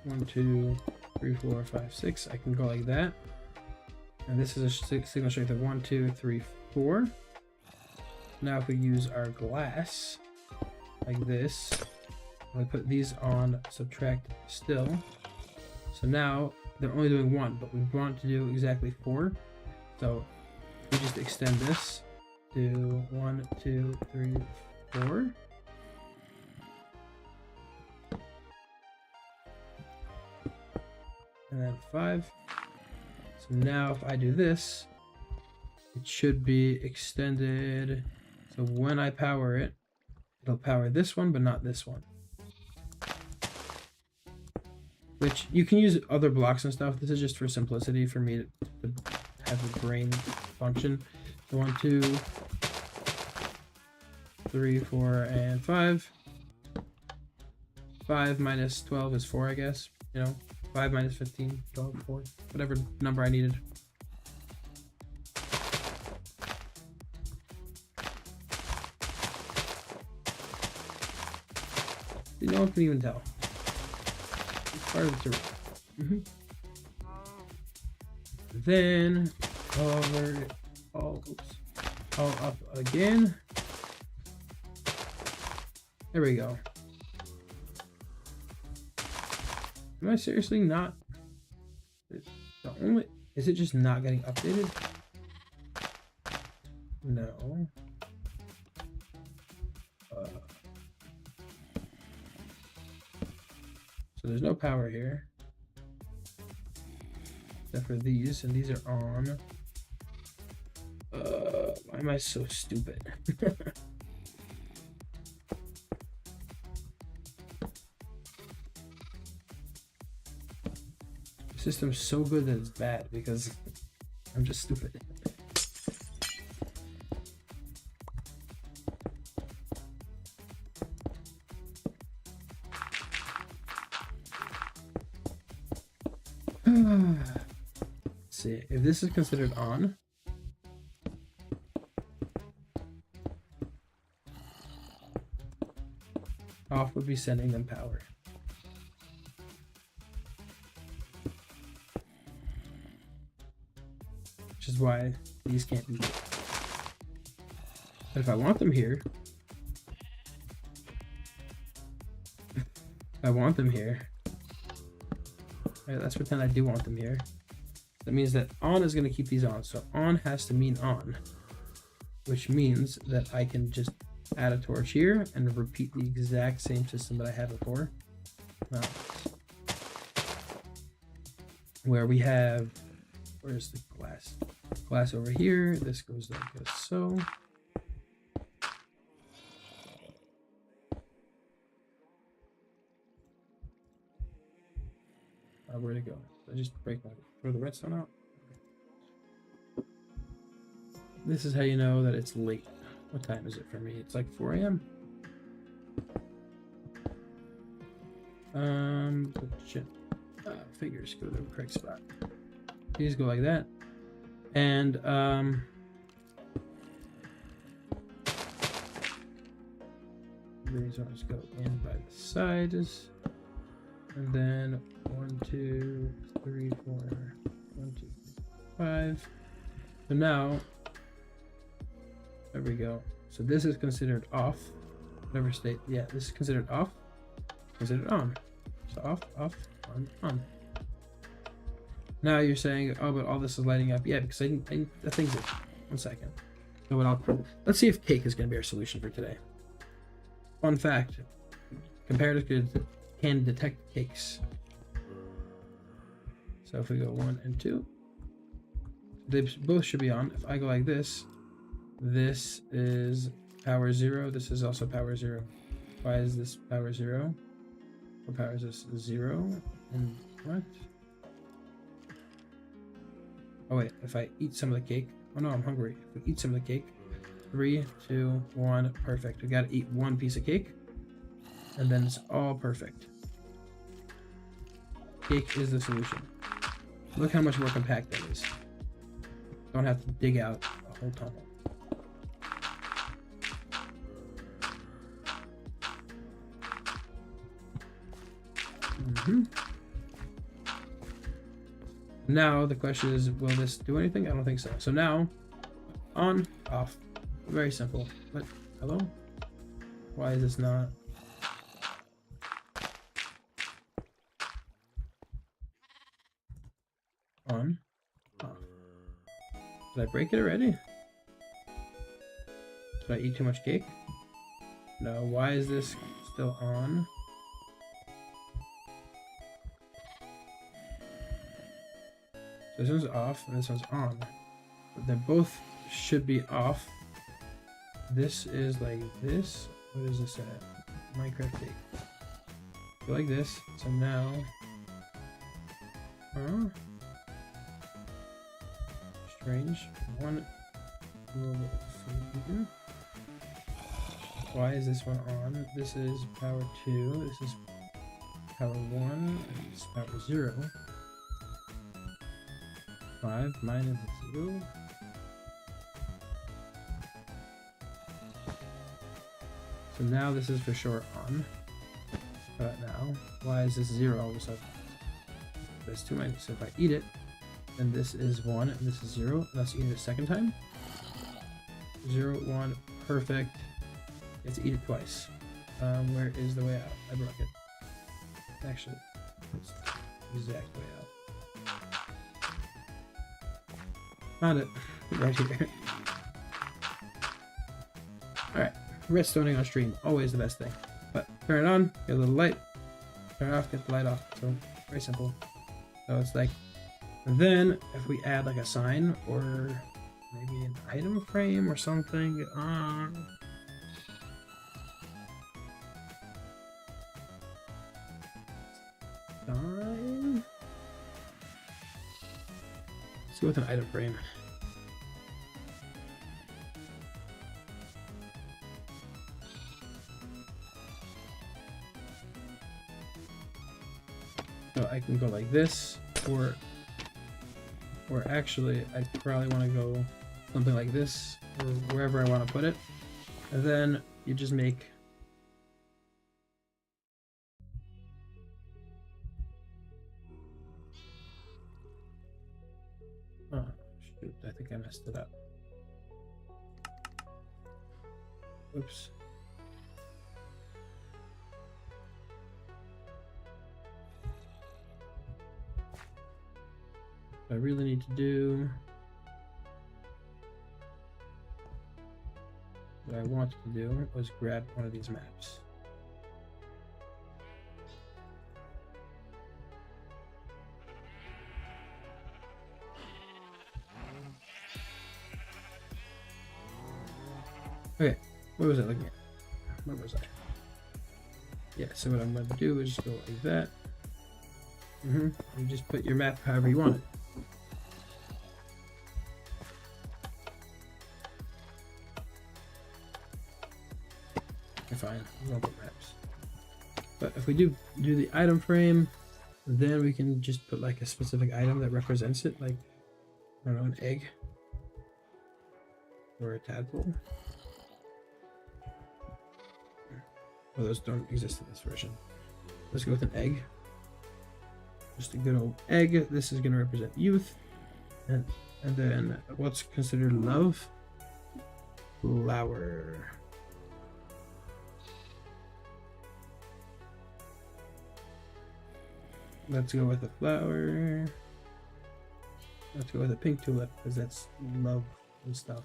One, two, three, 4, 5, 6. I can go like that. And this is a signal strength of 1, 2, 3, 4. Now if we use our glass like this, we put these on subtract still. So now they're only doing 1, but we want to do exactly 4. So we just extend this to 1, 2, 3, 4. And then 5. So now if I do this, it should be extended. So when I power it, it'll power this one, but not this one. Which you can use other blocks and stuff. This is just for simplicity for me to have the brain function. So 1, 2, 3, 4, and 5. 5 minus 12 is 4, I guess. You know, 5 minus 15, 12, 4, whatever number I needed. No one can even tell. It's part of the terrain. Then cover it all up again. There we go. Am I seriously not? Is it just not getting updated? No. So there's no power here. Except for these, and these are on. Why am I so stupid? The system's so good that it's bad because I'm just stupid. Let's see if this is considered on. Off would be sending them power. Which is why these can't be good. But if I want them here, right, let's pretend I do want them here. That means that on is going to keep these on. So on has to mean on, which means that I can just add a torch here and repeat the exact same system that I had before. Where we have, where's the glass? Glass over here. This goes like this. So where'd it go? I just break my throw the redstone out. This is how you know that it's late. What time is it for me? It's like 4 a.m. Figures go to the correct spot. These go like that, and these ones go in by the sides, and then 1, 2, 3, 4, 1, 2, 5. So now, there we go. So this is considered off. Whatever state, yeah, this is considered off. Considered on. So off, off, on. Now you're saying, oh, but all this is lighting up. Yeah, because I the thing's it. 1 second. So what let's see if cake is going to be our solution for today. Fun fact, comparative can detect cakes. So if we go 1 and 2, they both should be on. If I go like this, this is power 0, this is also power 0. Why is this power 0? What power is this? 0? And what? Oh wait, if I eat some of the cake. Oh no, I'm hungry. If we eat some of the cake. 3, 2, 1, perfect. We gotta eat one piece of cake. And then it's all perfect. Cake is the solution. Look how much more compact that is. Don't have to dig out a whole tunnel. Now the question is, will this do anything? I don't think so. So now, on, off. Very simple. But hello? Why is this not? On, off. Did I break it already? Did I eat too much cake? No. Why is this still on? So this one's off and this one's on. But they both should be off. This is like this. What is this at? Minecraft cake. Go like this. So now. Huh? Strange. One. Why is this one on? This is power 2. This is power 1. This is power 0. 5 minus 0. So now this is for sure on. But now, why is this 0 all of a sudden? That's too many. So if I eat it, then this is 1 and this is 0. Let's eat it a second time. 0, 1, perfect. You have to eat it twice. Where is the way out? I broke it. Actually, it's the exact way out. Found it. Right here. Alright. Redstoning on stream. Always the best thing. But turn it on, get a little light. Turn it off, get the light off. So, very simple. So it's like, and then if we add like a sign or maybe an item frame or something on. Sign. Let's go with an item frame. So I can go like this, or actually I probably want to go something like this, or wherever I want to put it. And then you just make oh shoot, I think I messed it up. Oops. What I really need to do, what I wanted to do was grab one of these maps. Okay, what was I looking at? Where was I? Yeah, so what I'm going to do is go like that. You just put your map however you want it. Fine, we won't put maps. But if we do the item frame, then we can just put like a specific item that represents it, like I don't know, an egg or a tadpole. Well, those don't exist in this version. Let's go with an egg. Just a good old egg. This is going to represent youth, and then what's considered love? Flower. Let's go with a flower. Let's go with a pink tulip because that's love and stuff.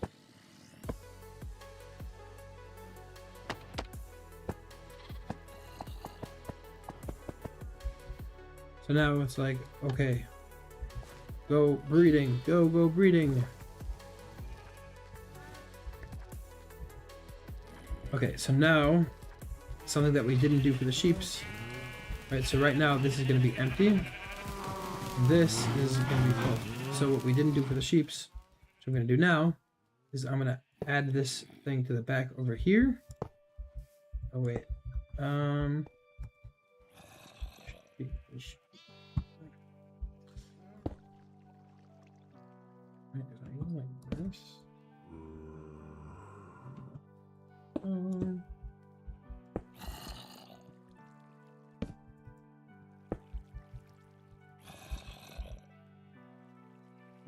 So now it's like, okay, go breeding, go breeding. Okay, so now something that we didn't do for the sheeps. Right, so right now this is going to be empty. This is going to be full. So what we didn't do for the sheeps, what I'm going to do now is I'm going to add this thing to the back over here. Oh wait, like this.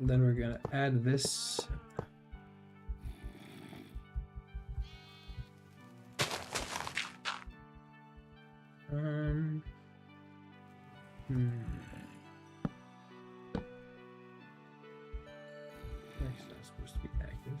Then we're gonna add this. That's not supposed to be active.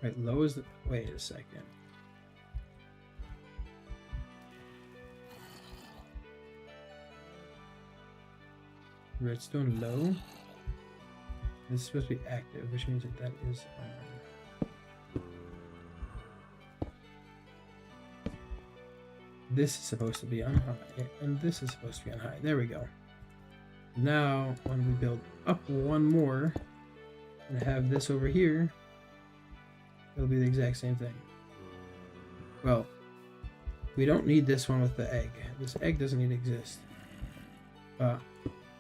Right, low is the. Wait a second. Redstone low. This is supposed to be active, which means that is on. This is supposed to be on high, and this is supposed to be on high. There we go. Now, when we build up one more and have this over here, it'll be the exact same thing. Well, we don't need this one with the egg. This egg doesn't need to exist.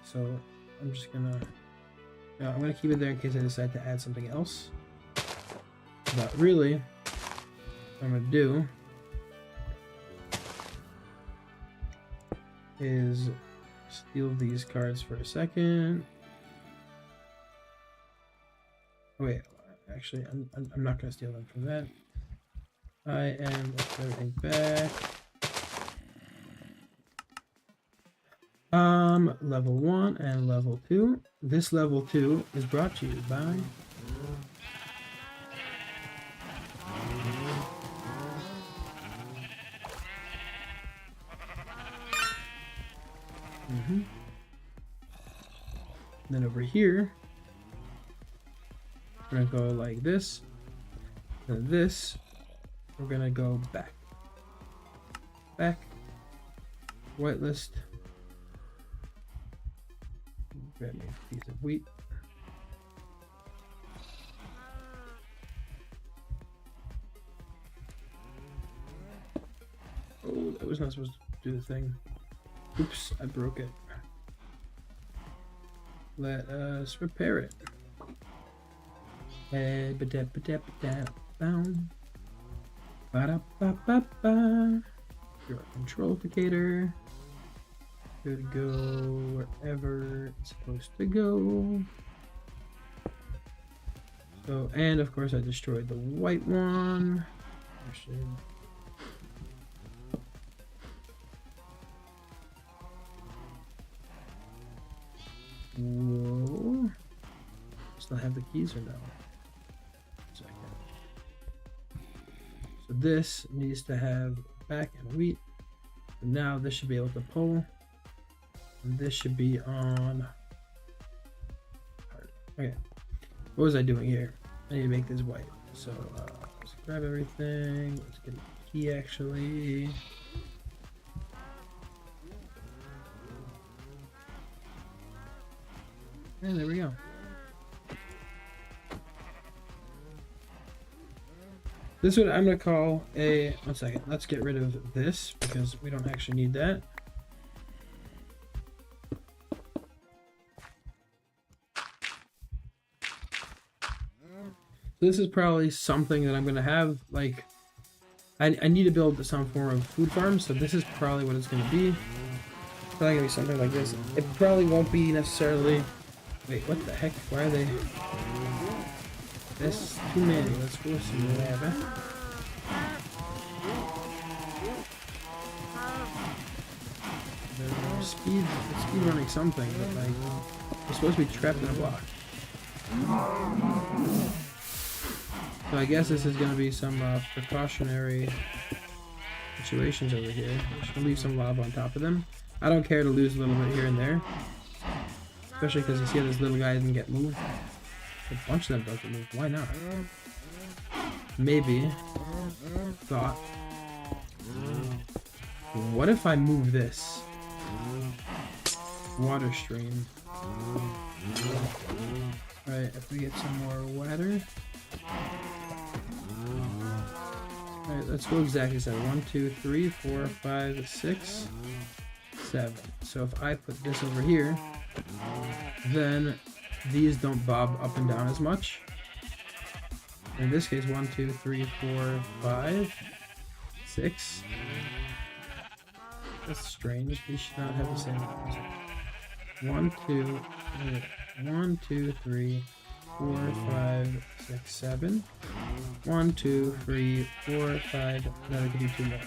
So I'm just gonna. No, I'm gonna keep it there in case I decide to add something else. But really, what I'm gonna do is steal these cards for a second. Oh, wait, actually, I'm not gonna steal them from that. I am put everything back. Level 1 and level 2. This level 2 is brought to you by Then over here, we're gonna go like this. Then this, we're gonna go back. Whitelist. Grab me a piece of wheat. Oh, that was not supposed to do the thing. Oops, I broke it. Let us repair it. Your controlificator should go wherever it's supposed to go. So, and of course I destroyed the white one. Actually, whoa. Still have the keys or no? So this needs to have back and wheat. And now this should be able to pull. And this should be on hard. Okay. What was I doing here? I need to make this white. So let's grab everything. Let's get a key actually. And there we go. This is what I'm going to call a... One second. Let's get rid of this because we don't actually need that. This is probably something that I'm going to have. Like, I need to build some form of food farm. So this is probably what it's going to be. probably gonna be something like this. It probably won't be necessarily. Wait, what the heck? Why are they? That's too many. Let's go some lava. They're speed running something, but like they're supposed to be trapped in a block. So I guess this is gonna be some precautionary situations over here. I'm just gonna leave some lava on top of them. I don't care to lose a little bit here and there, especially because you see how this little guy doesn't get moved. A bunch of them don't get moved. Why not? Maybe. Thought. What if I move this? Water stream. Alright, if we get some more water. Alright, let's go exactly 7. 1, 2, 3, 4, 5, 6, 7. So if I put this over here, then these don't bob up and down as much. In this case, 1, 2, 3, 4, 5, 6. That's strange. These should not have the same numbers. 1, 2, 3, 4, 5, 6, 7. 1, 2, 3, 4, 5. Now we can do 2 more.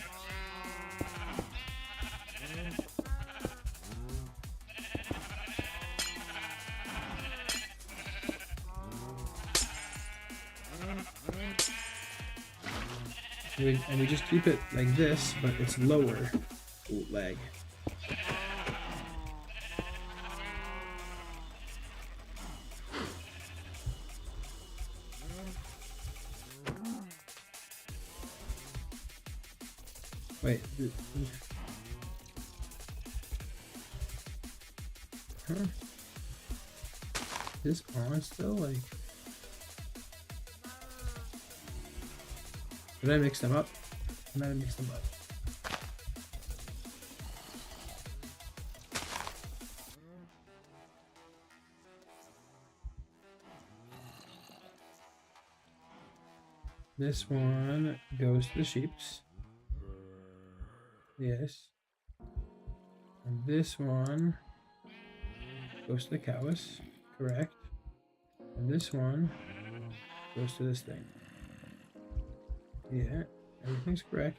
And we just keep it like this, but it's lower. Ooh, lag. Wait. Huh? Is this on still? Like, did I mix them up? I might have mixed them up. This one goes to the sheeps. Yes. And this one goes to the cows. Correct. And this one goes to this thing. Yeah, everything's correct.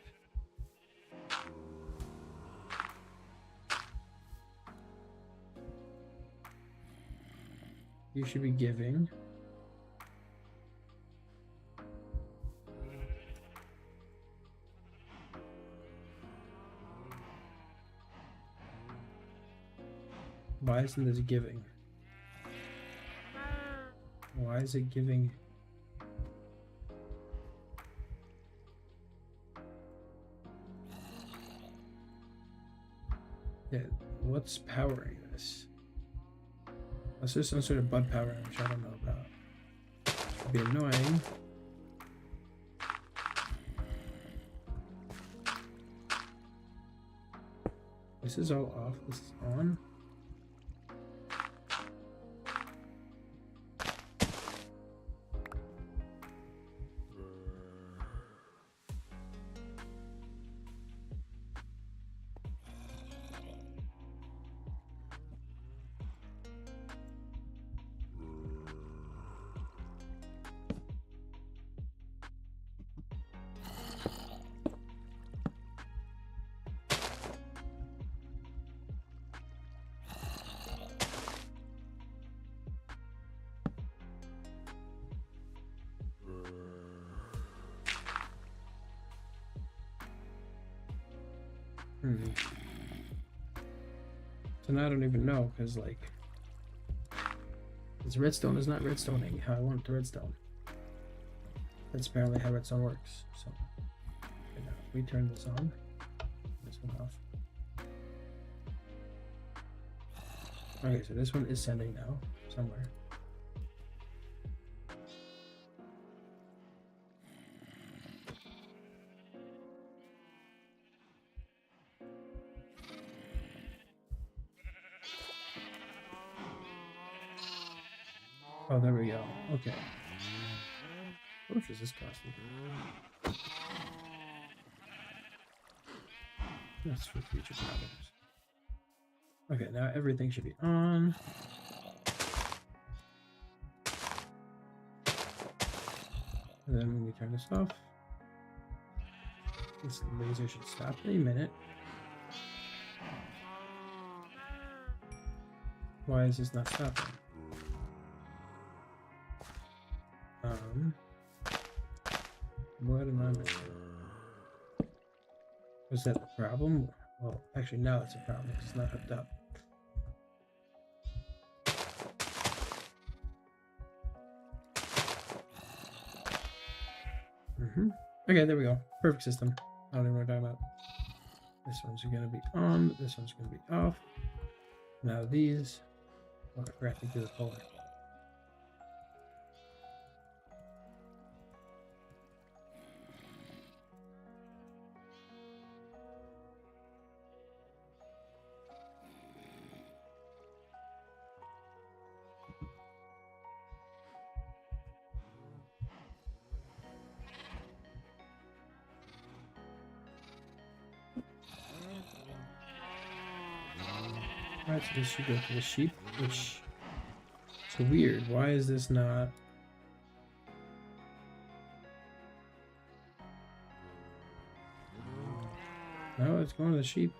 You should be giving. Why isn't this giving? Why is it giving? Yeah, what's powering this? Unless there's some sort of bud powering, which I don't know about. It'd be annoying. This is all off. This is on. So now I don't even know, because like this redstone is not redstoning how I want it to redstone. That's apparently how redstone works. So now if we turn this on, this one off. Okay, so this one is sending now somewhere. Oh, there we go. Okay. How much is this costing? That's for future problems. Okay, now everything should be on. And then when we turn this off, this laser should stop any minute. Why is this not stopping? What am I missing? Was that the problem? Well, actually, now it's a problem because it's not hooked up. Okay, there we go. Perfect system. I don't even know what I'm talking about. This one's going to be on. This one's going to be off. Now these. Oh, I forgot to do the polar. Alright, so this should go to the sheep, which is weird. Why is this not? No, it's going to the sheep.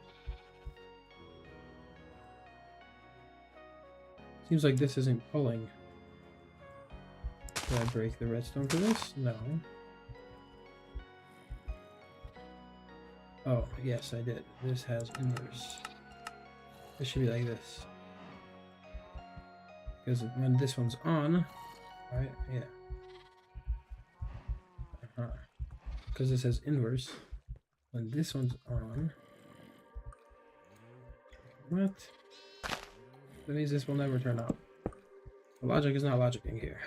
Seems like this isn't pulling. Did I break the redstone for this? No. Oh, yes, I did. This has inverse. This should be like this. Because when this one's on, right? Yeah. Because this has inverse. When this one's on. What? That means this will never turn off. The logic is not logicking here.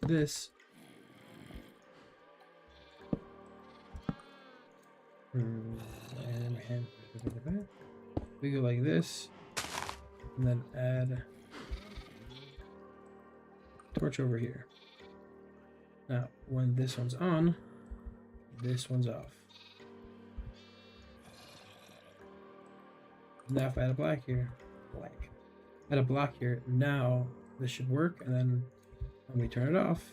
This. And we go like this, and then add torch over here. Now, when this one's on, this one's off. Now, if I add a black here, add a block here, now this should work, and then when we turn it off,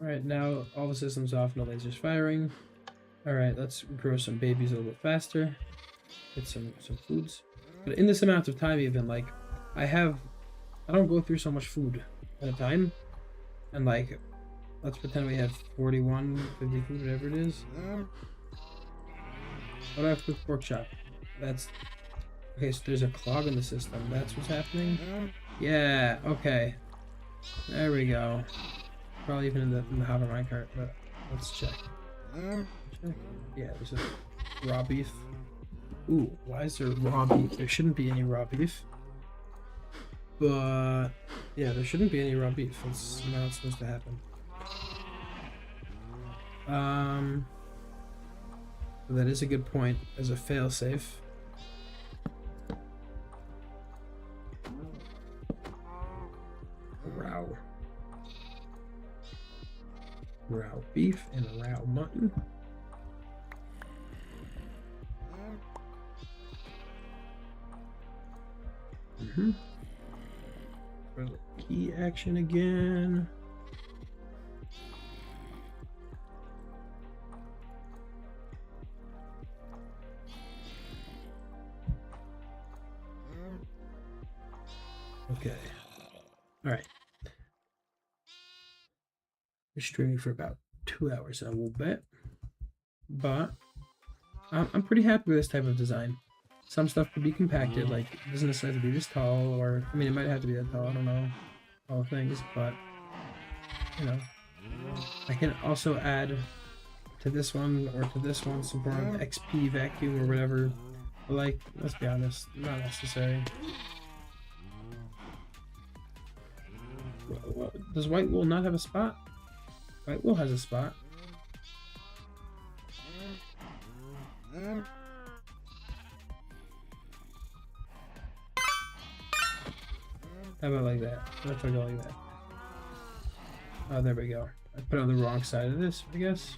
alright, now all the systems off, no lasers firing. Alright, let's grow some babies a little bit faster. Get some foods. But in this amount of time even, like, I don't go through so much food at a time. And like, let's pretend we have 41, 50 food, whatever it is. What do I have to cook pork chop? That's... Okay, so there's a clog in the system. That's what's happening? Yeah, okay. There we go. Probably even in the hover minecart, but let's check. Yeah, there's a raw beef. Ooh, why is there raw beef? There shouldn't be any raw beef. But yeah, there shouldn't be any raw beef. That's not supposed to happen. That is a good point as a failsafe. Raw beef and raw mutton. For the key action again. Okay. All right. We're streaming for about 2 hours, I will bet. But I'm pretty happy with this type of design. Some stuff could be compacted, like it doesn't necessarily have to be this tall, or I mean, it might have to be that tall. I don't know all things, but you know, I can also add to this one or to this one some form of XP vacuum or whatever. But like, let's be honest, not necessary. Does white wool not have a spot? White wool has a spot. How about like that? What if I go like that? Oh, there we go. I put it on the wrong side of this, I guess.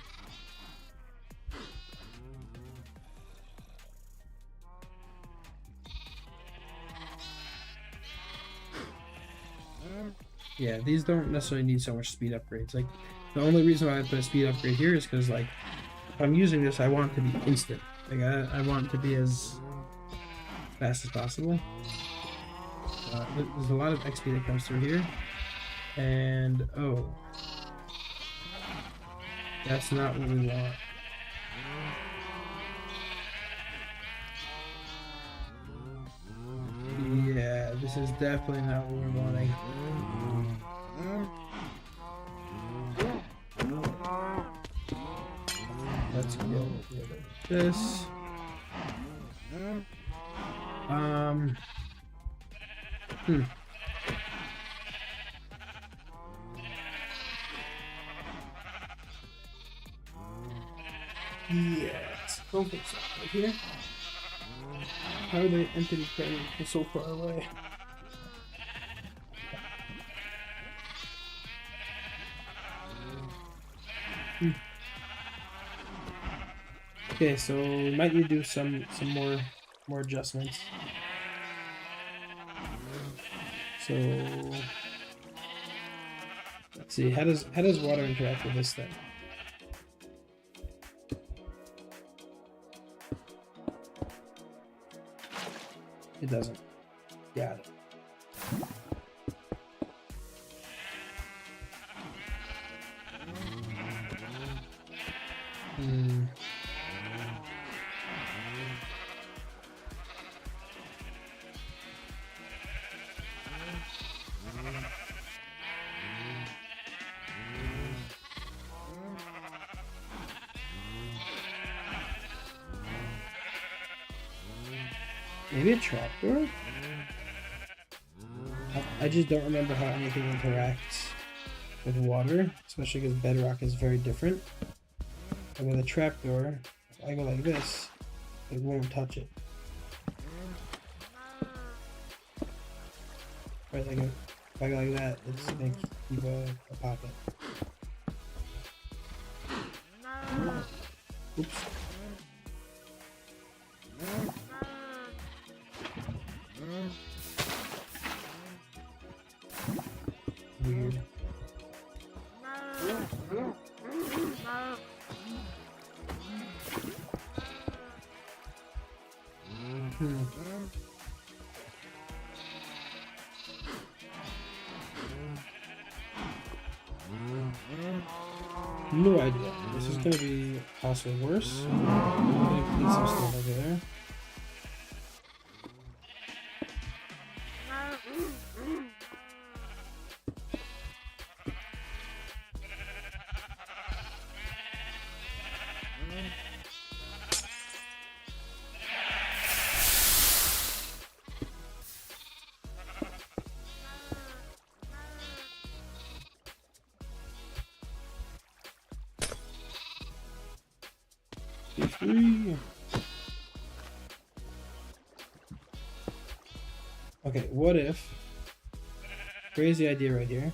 Yeah, these don't necessarily need so much speed upgrades. Like, the only reason why I put a speed upgrade here is because, like, if I'm using this, I want it to be instant. Like, I want it to be as fast as possible. There's a lot of XP that comes through here. And, oh. That's not what we want. Yeah, this is definitely not what we're wanting. Let's go with this. Yes. Go fix that right here. How are they entity crane so far away? Okay, so we might need to do some more adjustments. So let's see, how does water interact with this thing? It doesn't. Got it. Maybe a trapdoor? I just don't remember how anything interacts with water, especially because bedrock is very different. And with a trapdoor, if I go like this, it won't touch it. Right, like if I go like that, it's gonna keep a pocket. Oops. Weird. No idea. This is gonna be possibly worse. I'm gonna put some stuff over there. Okay, what if, crazy idea right here,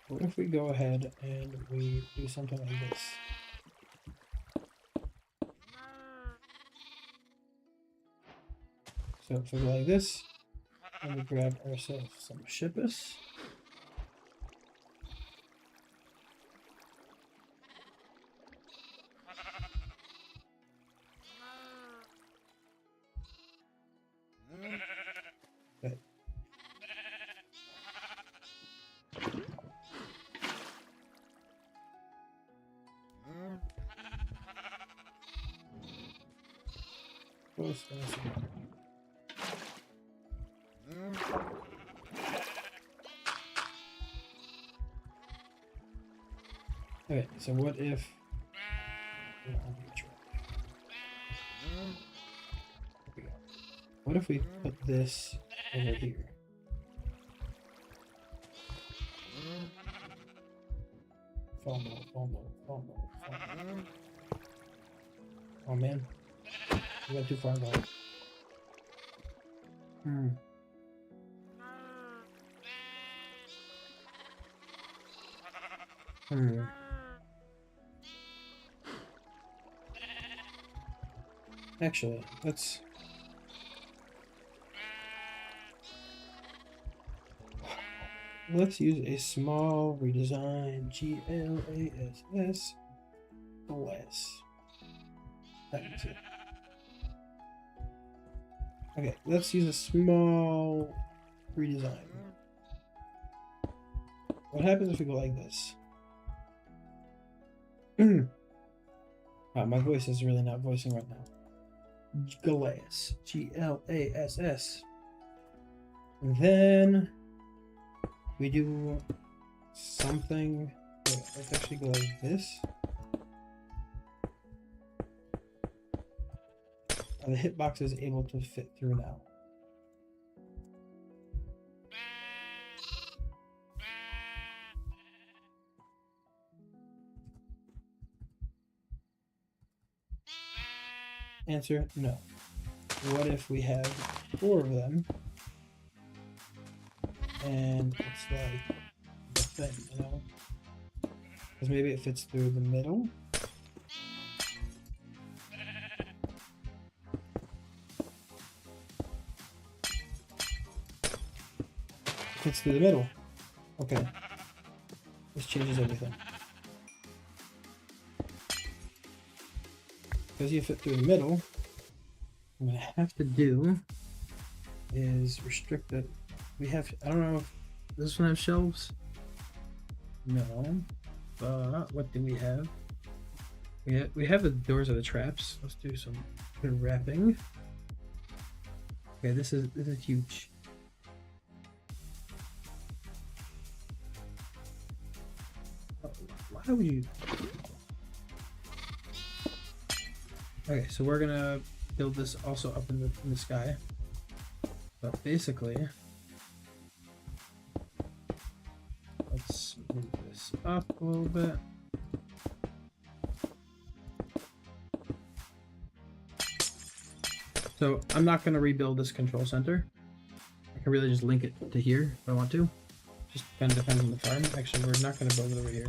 what if we go ahead and we do something like this? So if we go like this, and we grab ourselves some shippus. Okay. Okay, so what if what if we put this over here? Fumble. Oh man, we went too far though. Hmm. Actually, let's use a small redesign. GLASS glass. That is it. Okay, let's use a small redesign. What happens if we go like this? Wow, my voice is really not voicing right now. Glass. GLASS. Then we do something. Wait, let's actually go like this. The hitbox is able to fit through now. Answer, no. What if we have 4 of them? And it's like the thing, you know? Because maybe it fits through the middle. Fits through the middle. Okay. This changes everything. Because you fit through the middle, what I'm going to have to do is restrict it. We have, I don't know if this one has shelves. No. But what do we have? We have the doors of the traps. Let's do some good wrapping. Okay, this is huge. Why would you? Okay, so we're gonna build this also up in the sky. But basically, let's move this up a little bit. So I'm not gonna rebuild this control center. I can really just link it to here if I want to. Just kind of depends on the farm. Actually, we're not gonna build it over here.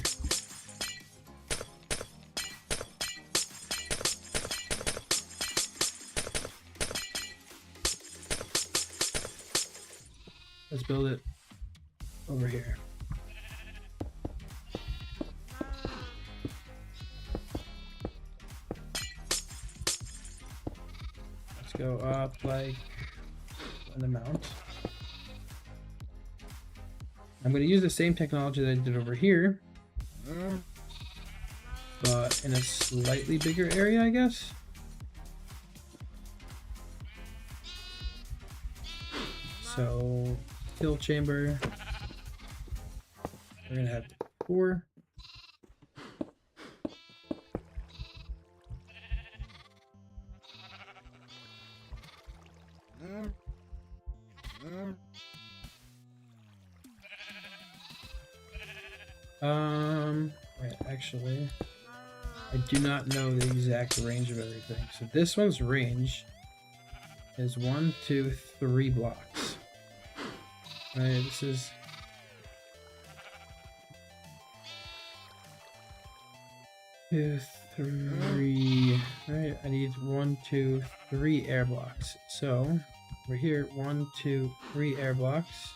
Let's build it over here. Let's go up like an amount. I'm going to use the same technology that I did over here, but in a slightly bigger area, I guess. So, kill chamber. We're going to have 4. Wait, actually, I do not know the exact range of everything. So this one's range is 1, 2, 3 blocks. Right, this is 2, 3. Right, I need 1, 2, 3 air blocks. So we're here, 1, 2, 3 air blocks.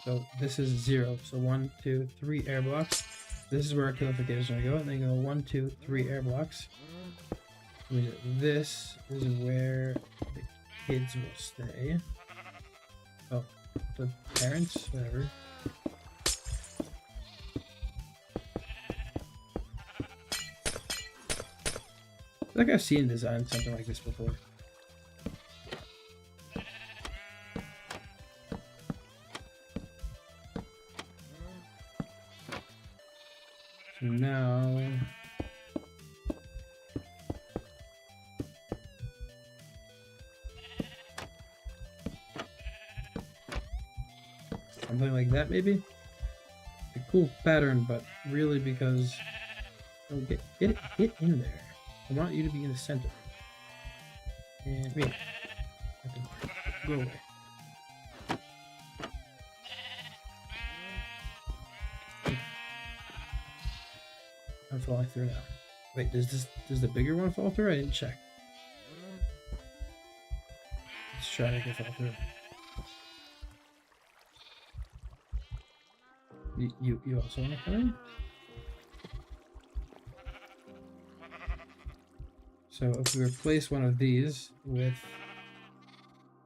So this is 0. So 1, 2, 3 air blocks. This is where our killification is going to go. And then go 1, 2, 3 air blocks. This is where the kids will stay. Oh, the parents, whatever. I feel like I've seen design something like this before. So now something like that, maybe. A cool pattern, but really because get in there. I want you to be in the center. And wait, go away. I'm falling through now. Wait, does the bigger one fall through? I didn't check. Let's try to make it fall through. You also want to come in? So if we replace one of these with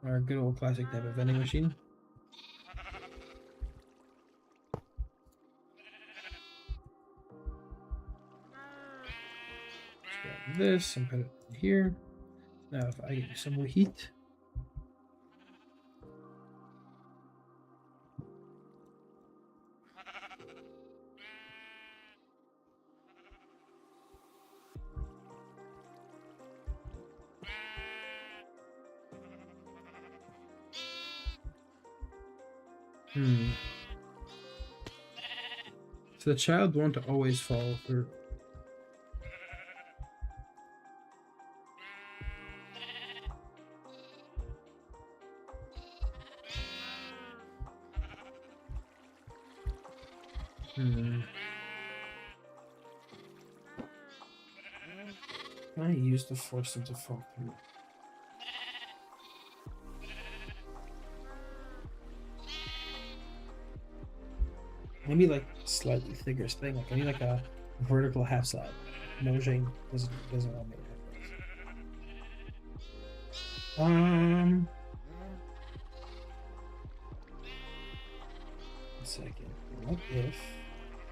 our good old classic type of vending machine. Let's grab this and put it in here. Now if I get you some wheat. So the child won't always fall through. Can I use to force them to fall through? Maybe like slightly thicker thing. Like I need like a vertical half slab. Mojang doesn't want me to have this. A second. What if?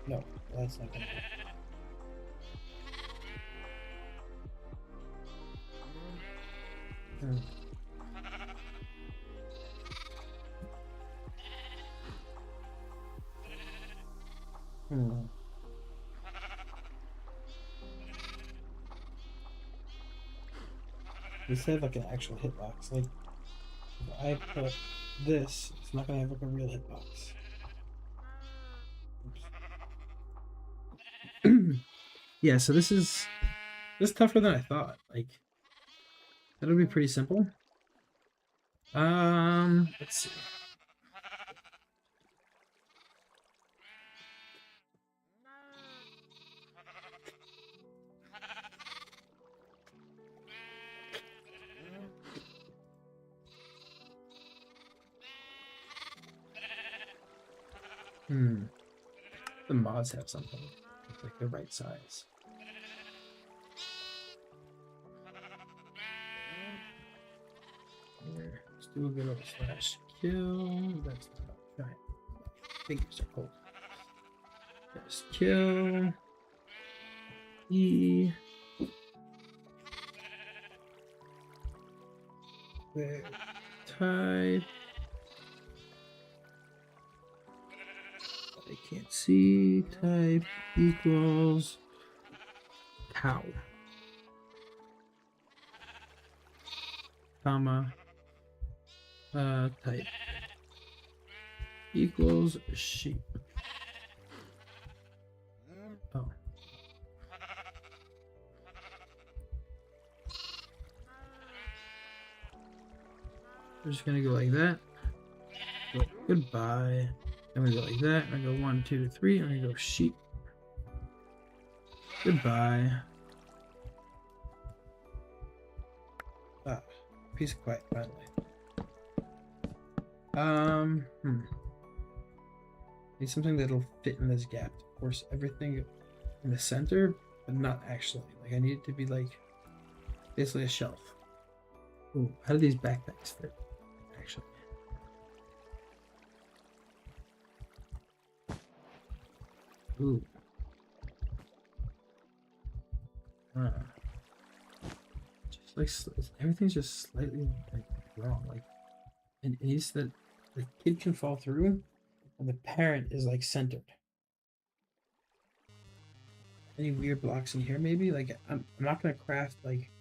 No, that's not gonna happen. This have like an actual hitbox. Like if I put this, it's not gonna have like a real hitbox. Yeah, so this is tougher than I thought. Like that'll be pretty simple. Let's see. The mods have something. It's like the right size. Let's do a bit of slash kill. That's not right. Fingers are cold. Slash kill. E. There. Type. I can't see. Type equals cow. Comma. Type equals sheep. Oh. We're just gonna go like that. Go goodbye. I'm gonna go like that. I'm gonna go 1, 2, 3. I'm gonna go sheep. Goodbye. Ah, peace of quiet finally. Need something that'll fit in this gap. Of course, everything in the center, but not actually. Like I need it to be like basically a shelf. Ooh, how do these backpacks fit? Actually. Ooh. Just like everything's just slightly like wrong. Like and it needs that the kid can fall through and the parent is like centered. Any weird blocks in here maybe? Like I'm not gonna craft like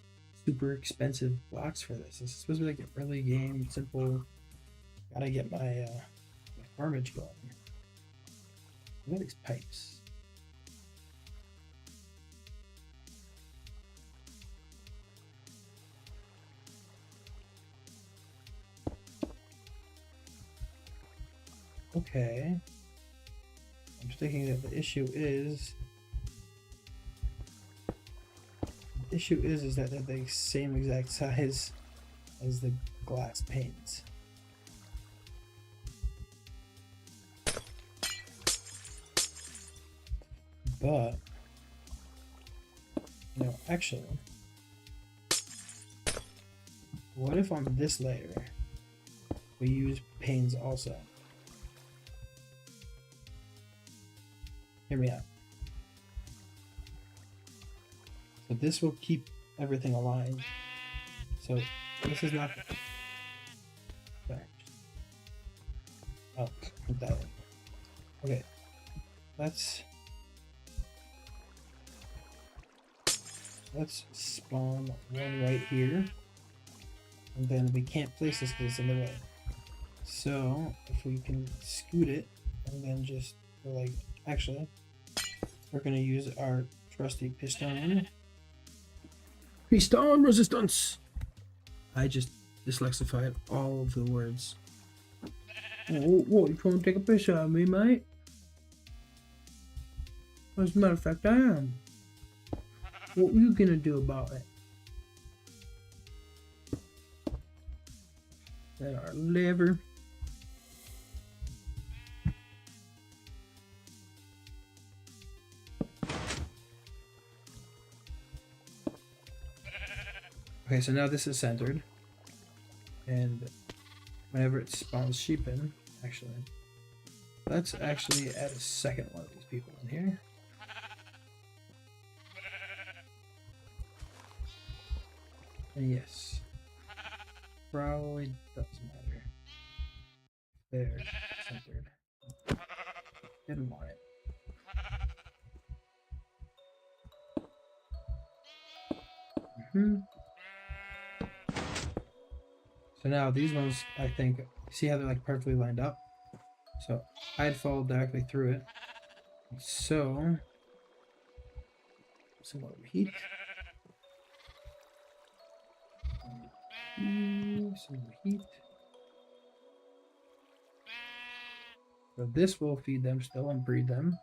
super expensive blocks for this. This is supposed to be like an early game, simple. Gotta get my my farmage going. Look at these pipes. Okay. I'm just thinking that the issue is issue is that they're the same exact size as the glass panes. But, you know, actually, what if on this layer we use panes also? Hear me out. So this will keep everything aligned. So this is not. Sorry. Oh, put that in. Okay, let's spawn one right here, and then we can't place this because it's in the way. So if we can scoot it, and then just like, actually, we're gonna use our trusty piston. Piston resistance. I just dyslexified all of the words. What, you trying to take a piss out of me, mate? As a matter of fact, I am. What are you gonna do about it? That our liver. Okay, so now this is centered. And whenever it spawns sheep in, actually, let's actually add a second one of these people in here. And yes, probably doesn't matter. There, centered. Didn't want it. So now these ones, I think, see how they're like perfectly lined up? So I'd fall directly through it. So some more heat. Some more heat. So this will feed them still and breed them.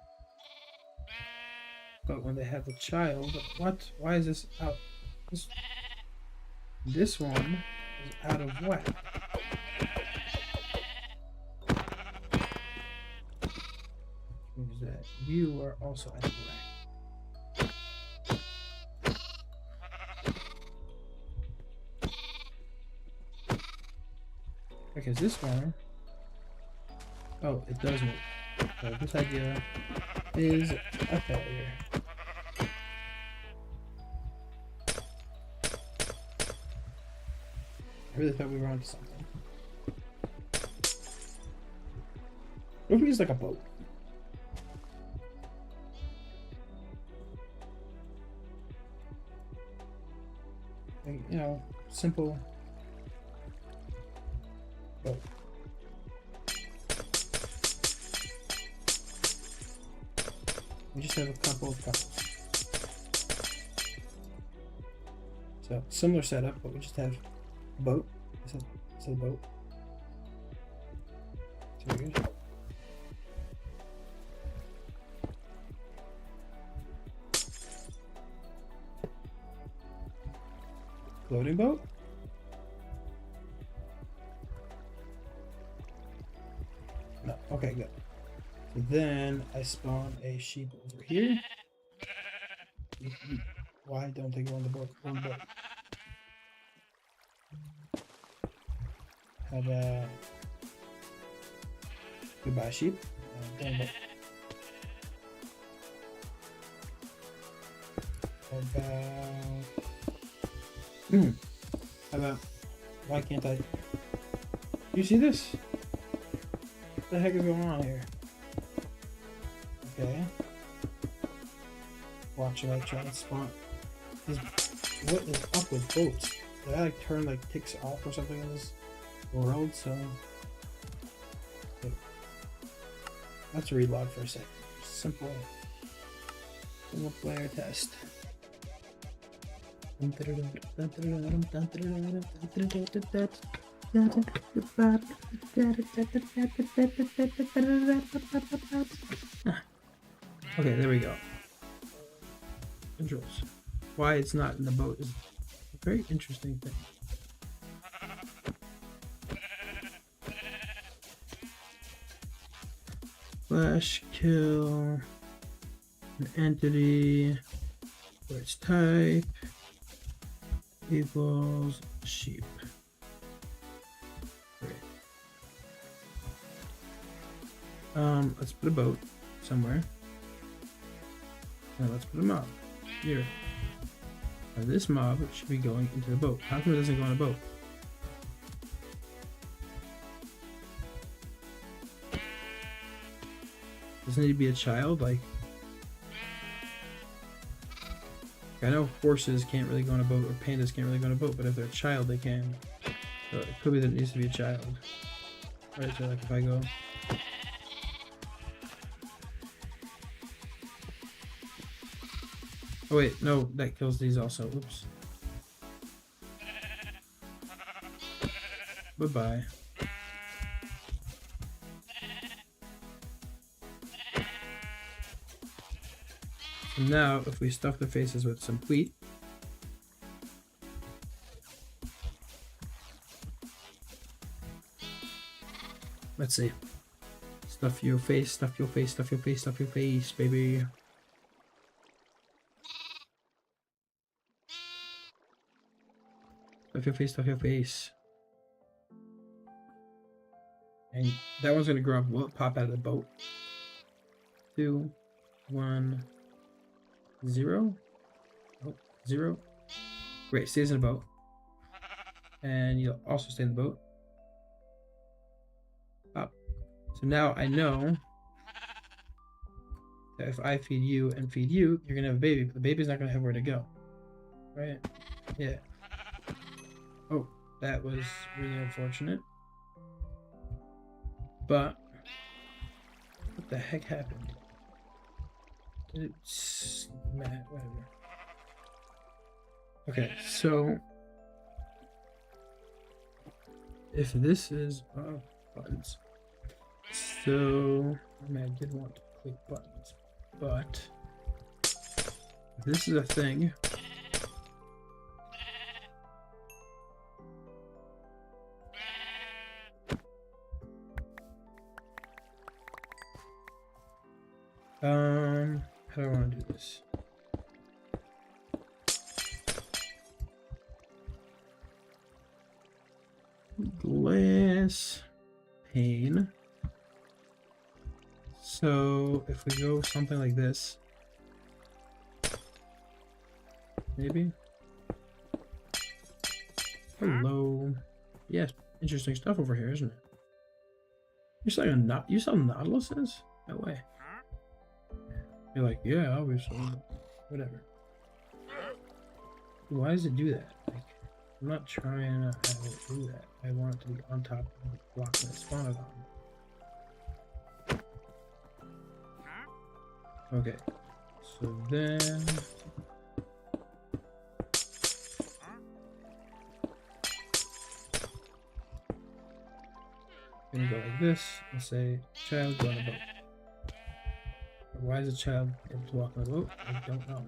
But when they have the child, what? Why is this out? This one is out of whack. Which means that you are also out of whack. Because this one, oh, it does move. So this idea is a failure. I really thought we were onto something. What if we use like a boat? Like, you know, simple boat. We just have a couple of couples. So similar setup, but we just have a boat. It's a boat. So we're good. Floating boat? No. Okay, good. So then I spawn a sheep over here. Why don't they go on the boat? On the boat. How about goodbye sheep? How about why can't I? You see this? What the heck is going on here? Okay. Watching I try and spawn. What is up with boats? Did I like turn like ticks off or something in this world? So okay. Let's relog for a second. Simple player test. Okay, there we go. Controls. why it's not in the boat is a very interesting thing. Flash kill an entity for its type equals sheep. Great. Let's put a boat somewhere. Now let's put a mob here. Now this mob should be going into the boat. How come it doesn't go on a boat? Doesn't it need to be a child? Like, I know horses can't really go on a boat, or pandas can't really go on a boat, but if they're a child, they can. So it could be that it needs to be a child. Right, so like if I go... Oh wait, no, that kills these also. Oops. Bye-bye. And now, if we stuff their faces with some wheat, let's see. Stuff your face, stuff your face, stuff your face, stuff your face, baby. Stuff your face, stuff your face. And that one's gonna grow up, will pop out of the boat. 2, 1, 0. Oh, 0. Great, stays in the boat. And you'll also stay in the boat. Up. So now I know that if I feed you and feed you, you're gonna have a baby, but the baby's not gonna have where to go. Right? Yeah. Oh, that was really unfortunate. But what the heck happened? Did it whatever. Okay, so if this is buttons. So I mean I did want to click buttons, but if this is a thing. How do I want to do this? Glass pane. So if we go something like this, maybe. Hello. Yes, interesting stuff over here, isn't it? You're selling you sell Nautiluses? No way. You're like, yeah, obviously. Whatever. Why does it do that? Like, I'm not trying to have it do that. I want it to be on top of the block that it spawned on. Okay. So then... I'm gonna go like this and say, child, go on a boat. Why is a child able to walk on a boat? I don't know.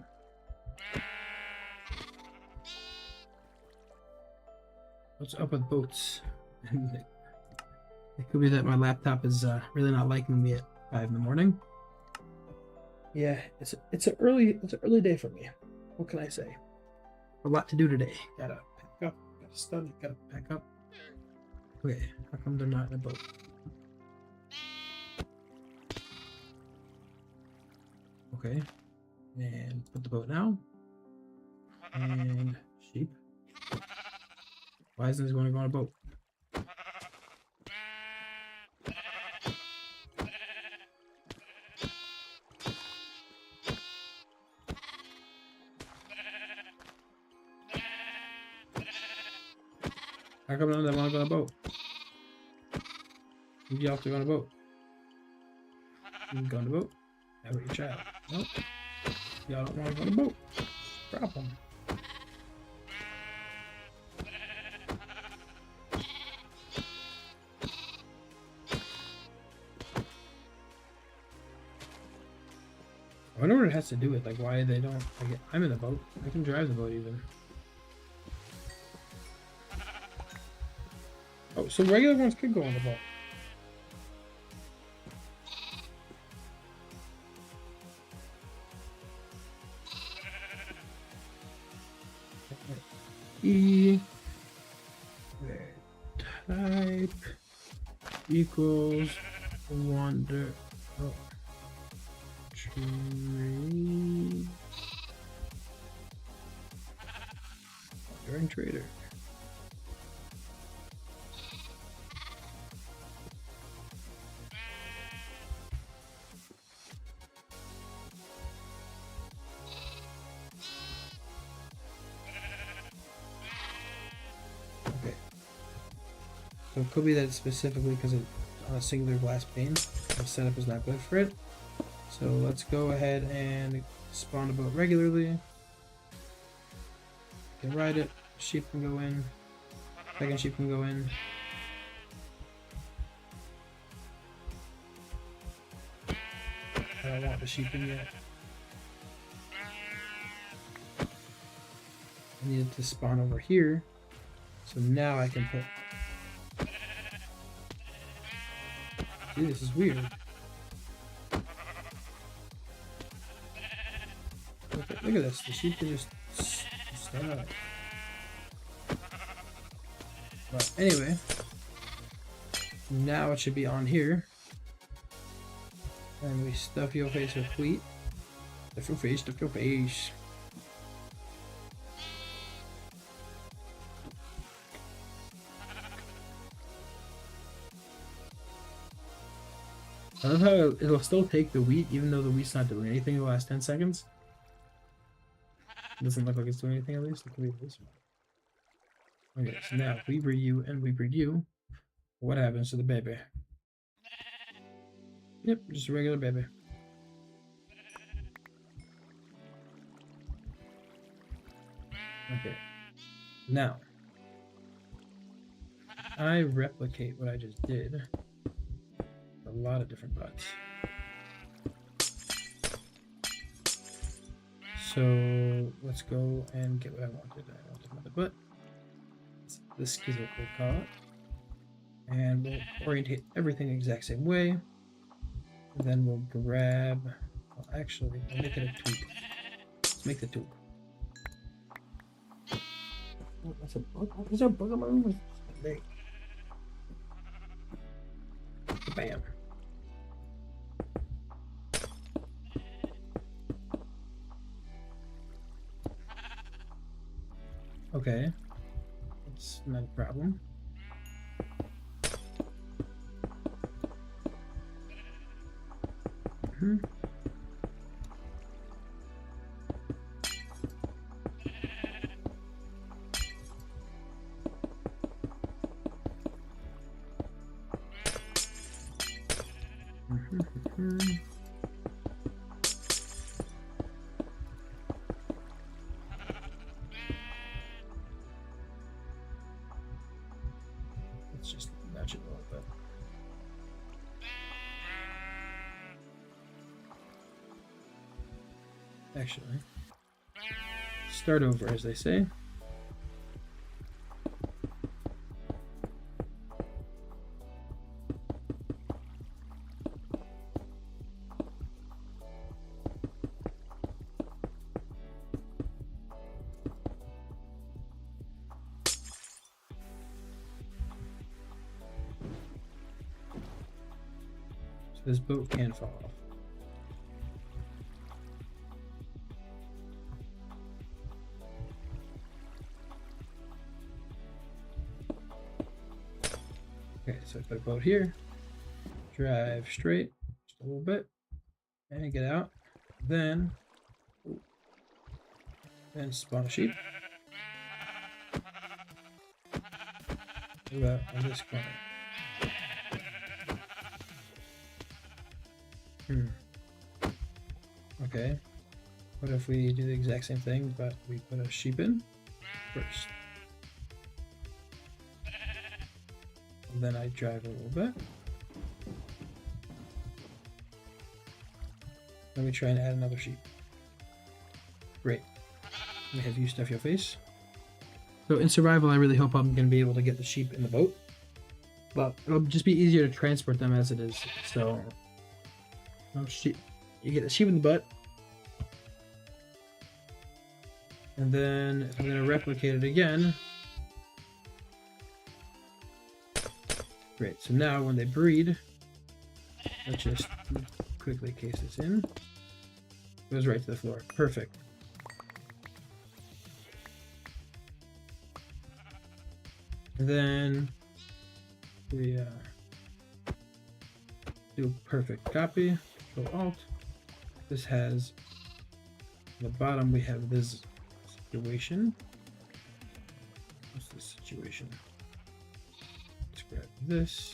What's up with boats? It could be that my laptop is really not liking me at 5 in the morning. Yeah, it's an early day for me. What can I say? A lot to do today. Gotta pack up. Gotta study. Gotta pack up. Okay, how come they're not in a boat? Okay, and put the boat now. And sheep. Why isn't this going to go on a boat? How come none of them want to go on a boat? You have to go on a boat. You can go on the boat. Have your child. Nope. Y'all don't want to go on a boat. Problem. I wonder what it has to do with, like, why they don't. Like, I'm in the boat. I can drive the boat even. Oh, so regular ones could go on the boat. E type equals wander. Oh, trade. Wandering trader. Okay. So it could be that it's specifically because it's on a singular glass pane. The setup is not good for it. So let's go ahead and spawn a boat regularly. Can ride it. Sheep can go in. Second sheep can go in. I don't want the sheep in yet. I need it to spawn over here. So now I can put... See, this is weird. Look at this. The sheep can just start. But anyway, now it should be on here. And we stuff your face with wheat. Stuff your face, stuff your face. I love how it'll still take the wheat even though the wheat's not doing anything in the last 10 seconds. It doesn't look like it's doing anything at least. It could be this one. Okay, so now we breed you and we breed you. What happens to the baby? Yep, just a regular baby. Okay. Now, I replicate what I just did. A lot of different butts. So let's go and get what I wanted. I wanted another butt. This is what we'll call it. And we'll orientate everything the exact same way. And then we'll grab, well, actually, we'll make it a tube. Let's make the tube. Oh, that's a bug. Is there a bug on my room? Bam. Okay. That's not a problem. Mm-hmm. Let's just nudge it a little bit. Actually, start over, as they say. So this boat can fall off. Okay, so I put a boat here, drive straight just a little bit, and get out. Then spawn a sheep. What about on this corner? Okay. What if we do the exact same thing, but we put a sheep in first? And then I drive a little bit. Let me try and add another sheep. Great. We have you stuff your face. So in survival, I really hope I'm going to be able to get the sheep in the boat. But it'll just be easier to transport them as it is. So, sheep. You get the sheep in the butt. And then if I'm going to replicate it again. Great. So now when they breed, let's just quickly case this in. Goes right to the floor. Perfect. And then we do perfect copy, Control Alt. This has the bottom. We have this situation. What's the situation? Let's grab this.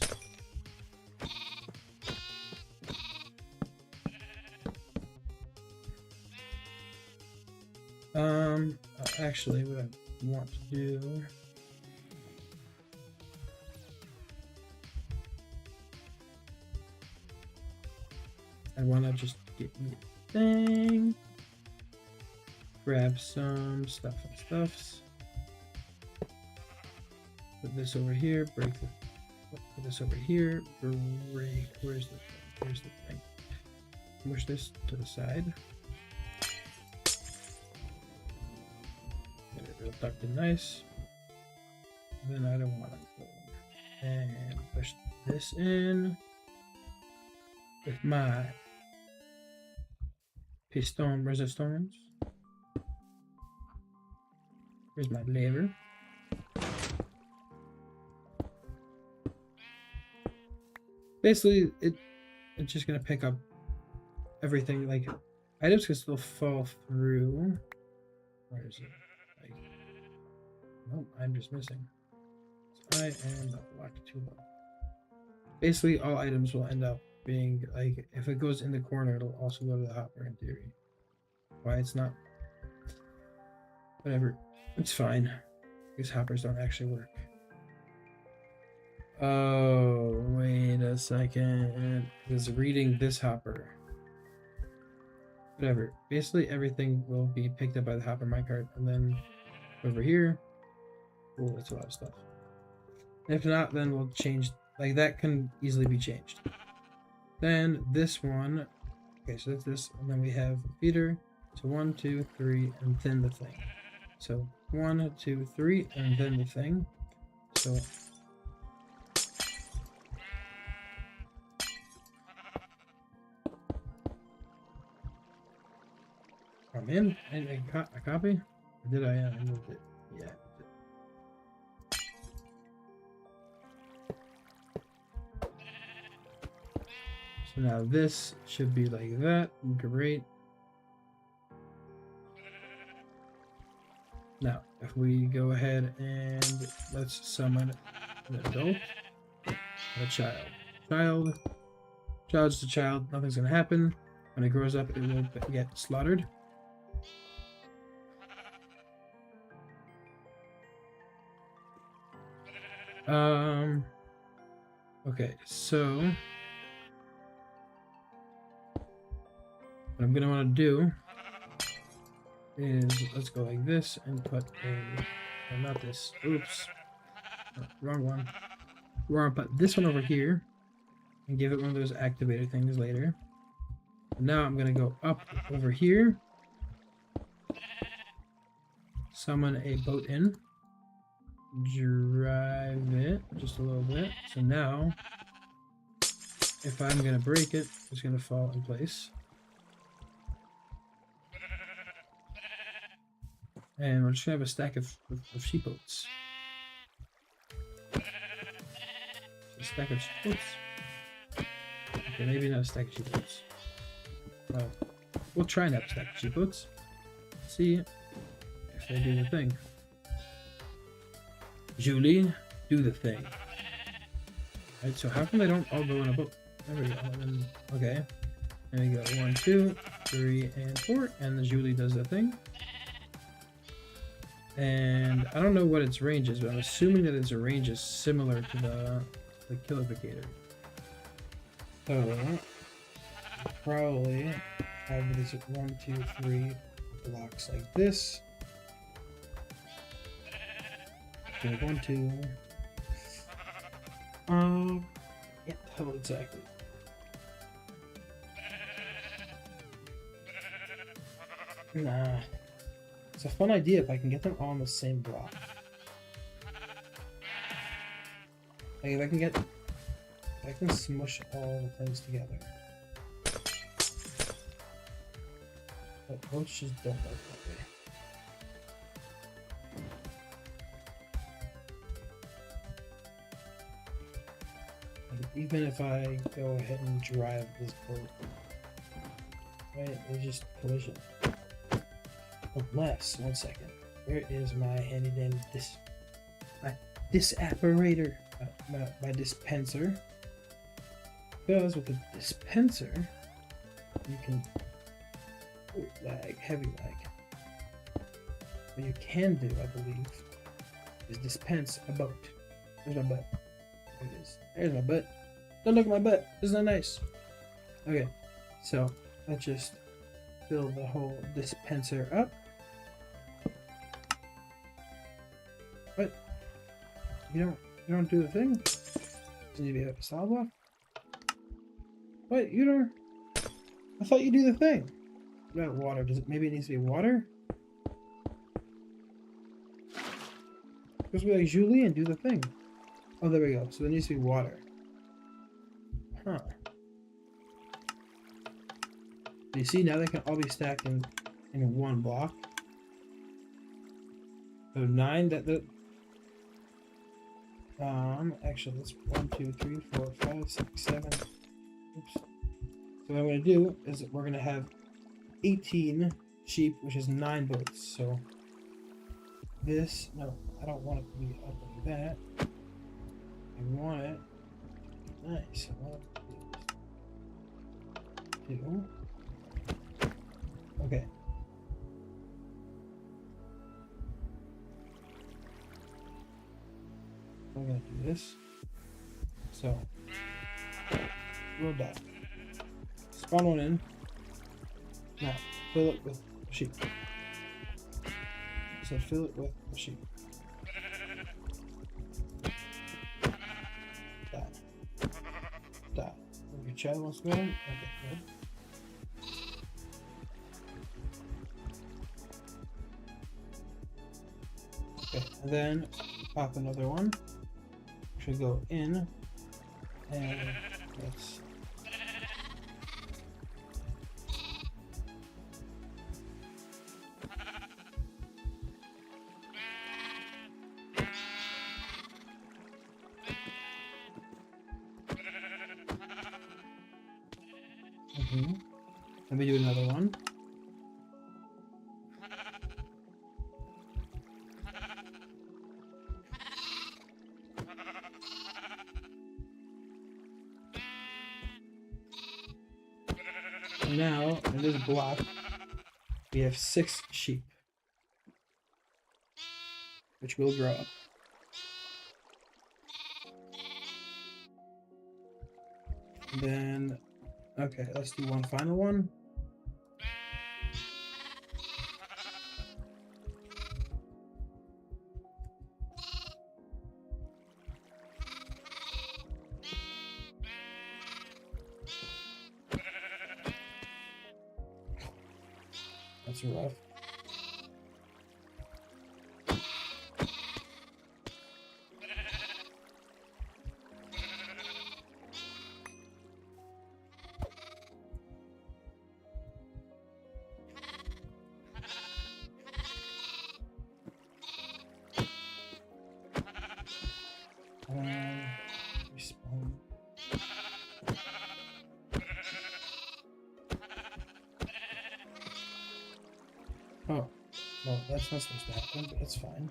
Actually, what I want to do. I want to just get me a thing, grab some stuff and stuffs, put this over here, break the, put this over here, break, where's the thing, here's the thing, push this to the side, get it real tucked in nice, then I don't want to go, and push this in with my piston resistance. Here's my lever. Basically, it's just gonna pick up everything. Like items can still fall through. Where is it? Like, nope, I'm just missing. So I am locked too low. Basically, all items will end up being like, if it goes in the corner, it'll also go to the hopper in theory. Why it's not, whatever, it's fine. These hoppers don't actually work. Oh, wait a second. It's reading this hopper. Whatever. Basically, everything will be picked up by the hopper minecart, and then over here, oh, that's a lot of stuff. If not, then we'll change. Like that can easily be changed. Then this one, okay, so that's this, and then we have feeder. So 1, 2, 3, and then the thing. So 1, 2, 3, and then the thing. So I'm in. A copy? Or did I moved it? Yeah. So now this should be like that. Great. Now, if we go ahead and let's summon an adult, a child. Child's a child, nothing's gonna happen. When it grows up, it will get slaughtered. Okay, so what I'm gonna want to do is let's go like this and put a, not this, oops, no, wrong one. We're gonna put this one over here and give it one of those activator things later. Now I'm gonna go up over here, summon a boat in, drive it just a little bit. So now, if I'm gonna break it, it's gonna fall in place. And we're just gonna have a stack of sheep boats. A stack of sheep boats. Okay, maybe not a stack of sheep boats. Well, we'll try and have a stack of sheep boats. See if they do the thing. Julie, do the thing. Right, so how come they don't all go in a boat? There we go. And, okay. There we go. 1, 2, 3, and 4. And then Julie does the thing. And I don't know what its range is, but I'm assuming that its range is similar to the killificator. So probably have these 1, 2, 3 blocks like this. So 1, 2. Yeah, how exactly? Nah. It's a fun idea if I can get them all on the same block. Like if I can smush all the things together. But those just don't work that way. Like even if I go ahead and drive this boat, right, it's just collision. Unless, one second, where is my handy dandy disapparator, my dispenser? Because with the dispenser, you can heavy lag. What you can do, I believe, is dispense a boat. There's my butt. There it is. There's my butt. Don't look at my butt. Isn't that nice? Okay, so let's just fill the whole dispenser up. What? You don't do the thing? Does it need to be a solid block? What? You don't? I thought you do the thing. What about water? Maybe it needs to be water? Supposed to be like Julie and do the thing. Oh, there we go. So there needs to be water. Huh. You see, now they can all be stacked in one block. So 9. Actually, that's 1, 2, 3, 4, 5, 6, 7. Oops. So what I'm going to do is we're going to have 18 sheep, which is 9 boats. So this, no, I don't want it to be up like that. I want it nice. I want it to be 2. Okay. I'm gonna do this. So we'll die. Spawn one in. Now fill it with sheep. So fill it with sheep. Die. Die. Your child wants to go in? Okay, good. Okay, and then pop another one. Should go in, and let's let me do another one. Now, in this block, we have 6 sheep, which will grow up. And then, okay, let's do one final one. That's rough. Respawn. Oh, no, that's not supposed to happen, but it's fine.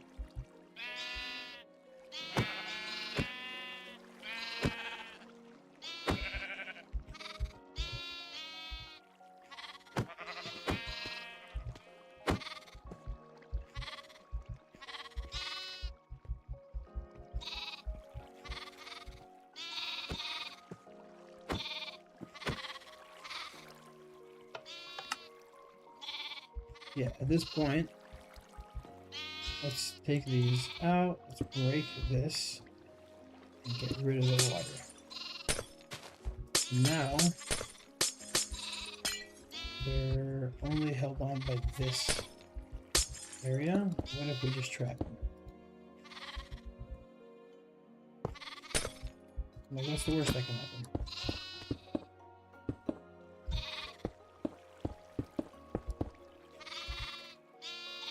Yeah, at this point, let's take these out. Let's break this and get rid of the water. Now, they're only held on by this area. What if we just trap them? Like, what's the worst that can happen?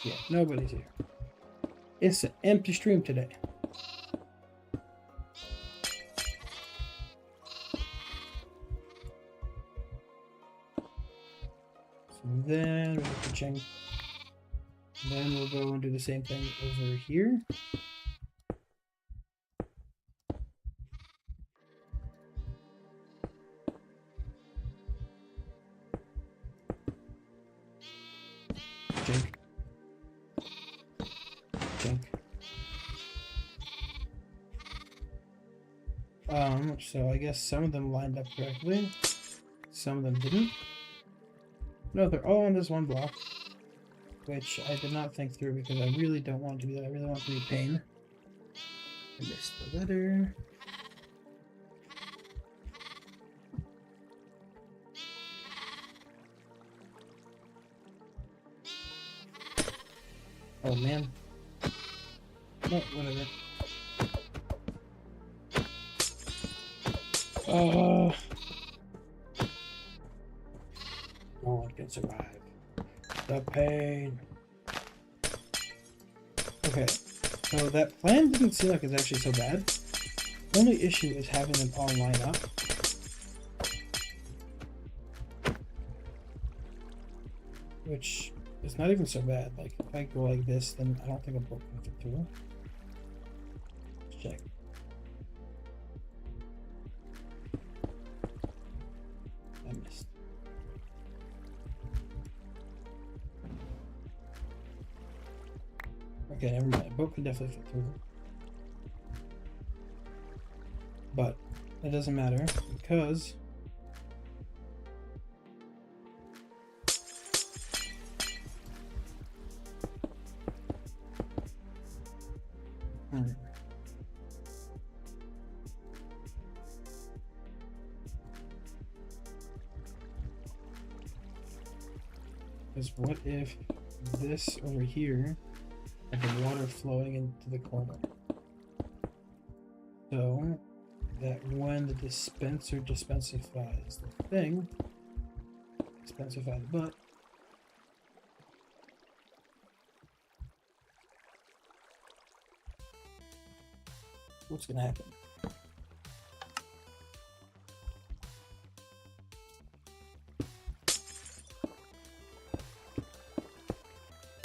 Yeah, nobody's here. It's an empty stream today. So then we'll pitching. Then we'll go and do the same thing over here. Jink. Jink. So I guess some of them lined up correctly. Some of them didn't. No, they're all on this one block, which I did not think through because I really don't want to do that. I really want to be a pain. I missed the letter. Oh man. No, whatever. No one can survive the pain. Okay, so that plan didn't seem like it's actually so bad. The only issue is having them all line up. Which is not even so bad. Like, if I go like this, then I don't think I'm broken with it through. Let's check. I missed. Okay, never mind. Boat can definitely fit through. But it doesn't matter because because what if this over here had the water flowing into the corner? So that when the dispenser dispensifies the thing, dispensify the butt, what's gonna happen?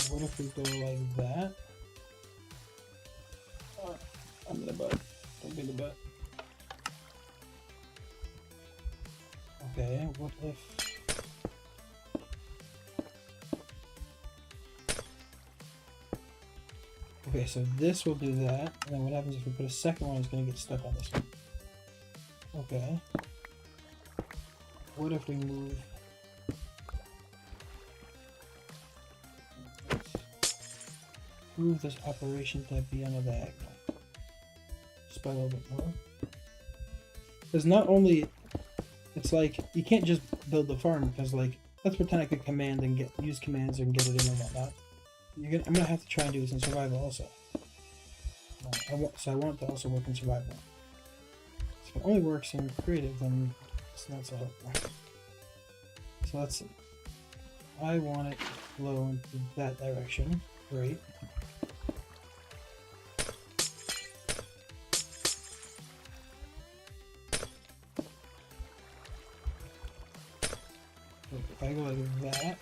What if we go like that? I'm in the butt. Don't be in the butt. Okay, what if... Okay, so this will do that, and then what happens if we put a second one, it's going to get stuck on this one. Okay. What if we move... Move this operation to be on a diagonal. Just by a little bit more. Because not only... It's like, you can't just build the farm, because like, let's pretend I could command and use commands and get it in and whatnot. I'm gonna have to try and do this in survival also. So I want to also work in survival. So if it only works in creative, then it's not so helpful. So let's see. I want it to flow into that direction. Great. If I go like that,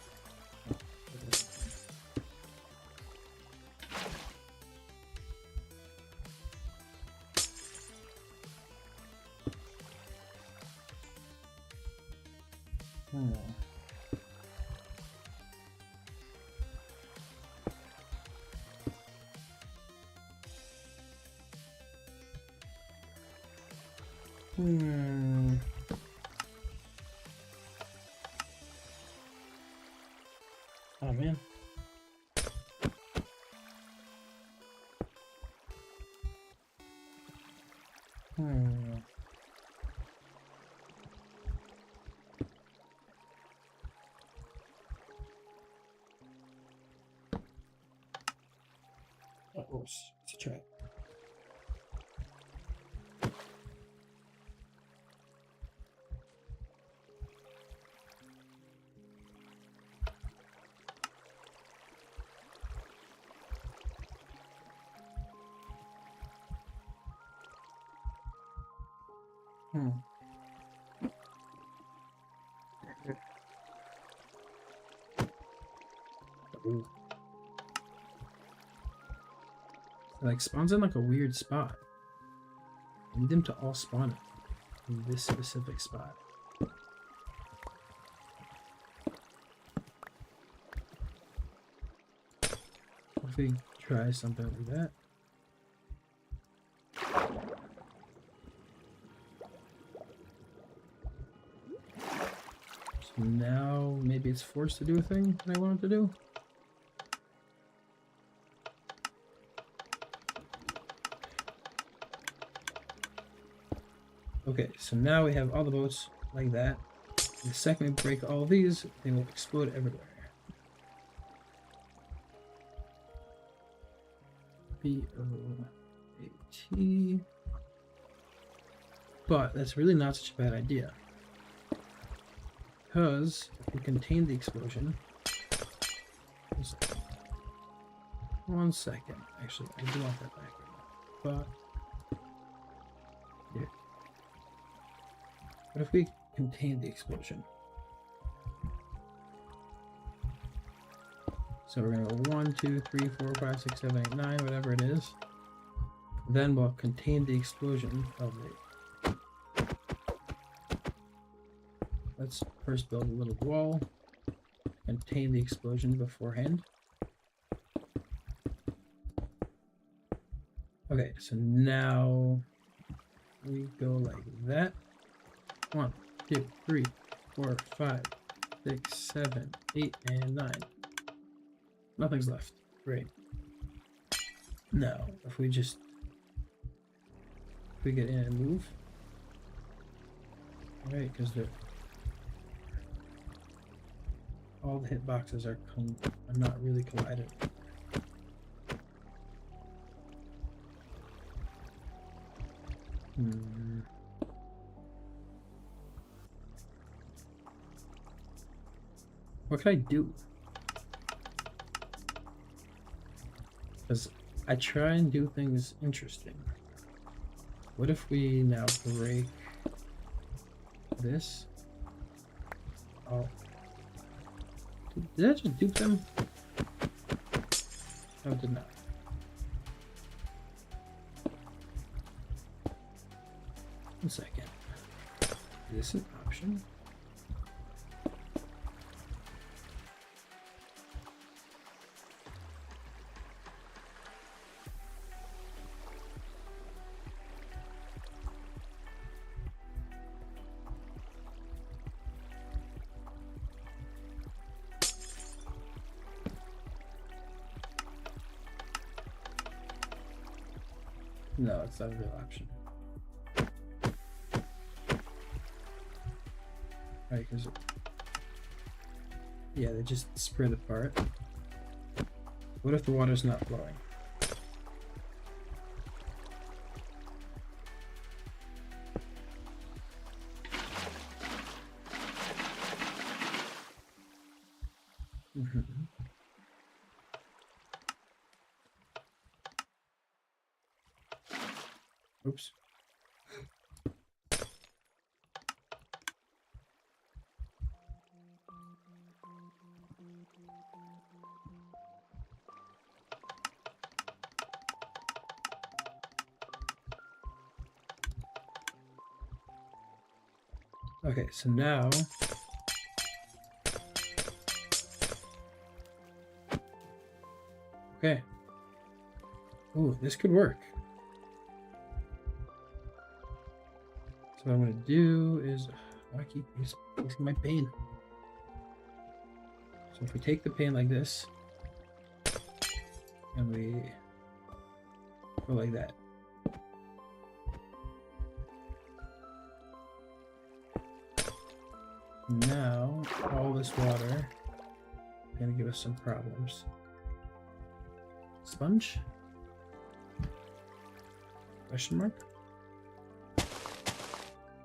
Oh man. Let's try it. Ooh. It like spawns in like a weird spot. I need them to all spawn in this specific spot. If we try something like that. So now maybe it's forced to do a thing that I want it to do. Okay, so now we have all the boats like that. And the second we break all these, they will explode everywhere. B-O-A-T. But that's really not such a bad idea. Because if we contain the explosion... One second. Actually, I do want that back. But... yeah. What if we contain the explosion? So we're going to go 1, 2, 3, 4, 5, 6, 7, 8, 9, whatever it is. Then we'll contain the explosion. Oh, wait. Let's first build a little wall. Contain the explosion beforehand. Okay, so now we go like that. 1, 2, 3, 4, 5, 6, 7, 8, and 9. Nothing's left. Great. Now, if we get in and move. Right, because all the hitboxes are not really collided. What can I do? Because I try and do things interesting. What if we now break this? Oh. Did I just dupe them? No, it did not. One second. Is this an option? No, it's not a real option. Right, because yeah, they just spread apart. What if the water's not flowing? Oops. Okay, so now okay. Ooh, this could work. So what I'm gonna do is I keep using my pane. So if we take the pane like this and we go like that. Now all this water is gonna give us some problems. Sponge? Question mark?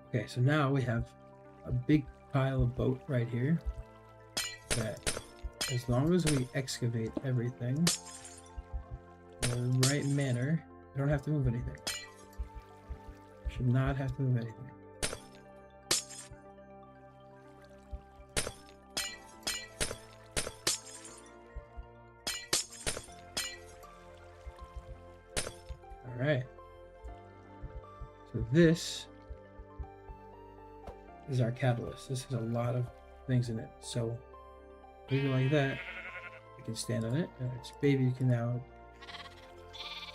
Okay, so now we have a big pile of boat right here that as long as we excavate everything in the right manner, we don't have to move anything. Should not have to move anything. Alright. So this is our catalyst. This has a lot of things in it. So leave it like that. We can stand on it. And its baby can now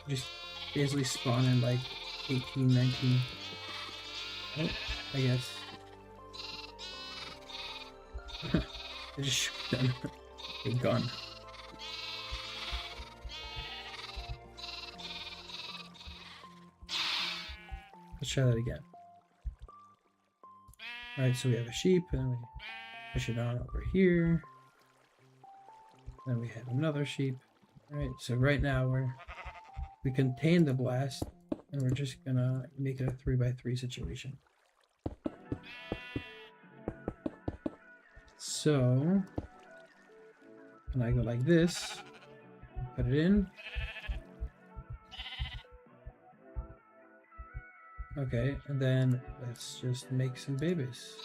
just basically spawn in like 18, 19. Oh, I guess. I just shoot them. A gun. Let's try that again. Alright, so we have a sheep, and we push it on over here. Then we have another sheep. Alright, so right now we contain the blast, and we're just gonna make it a 3x3 situation. So, and I go like this, put it in. Okay, and then let's just make some babies.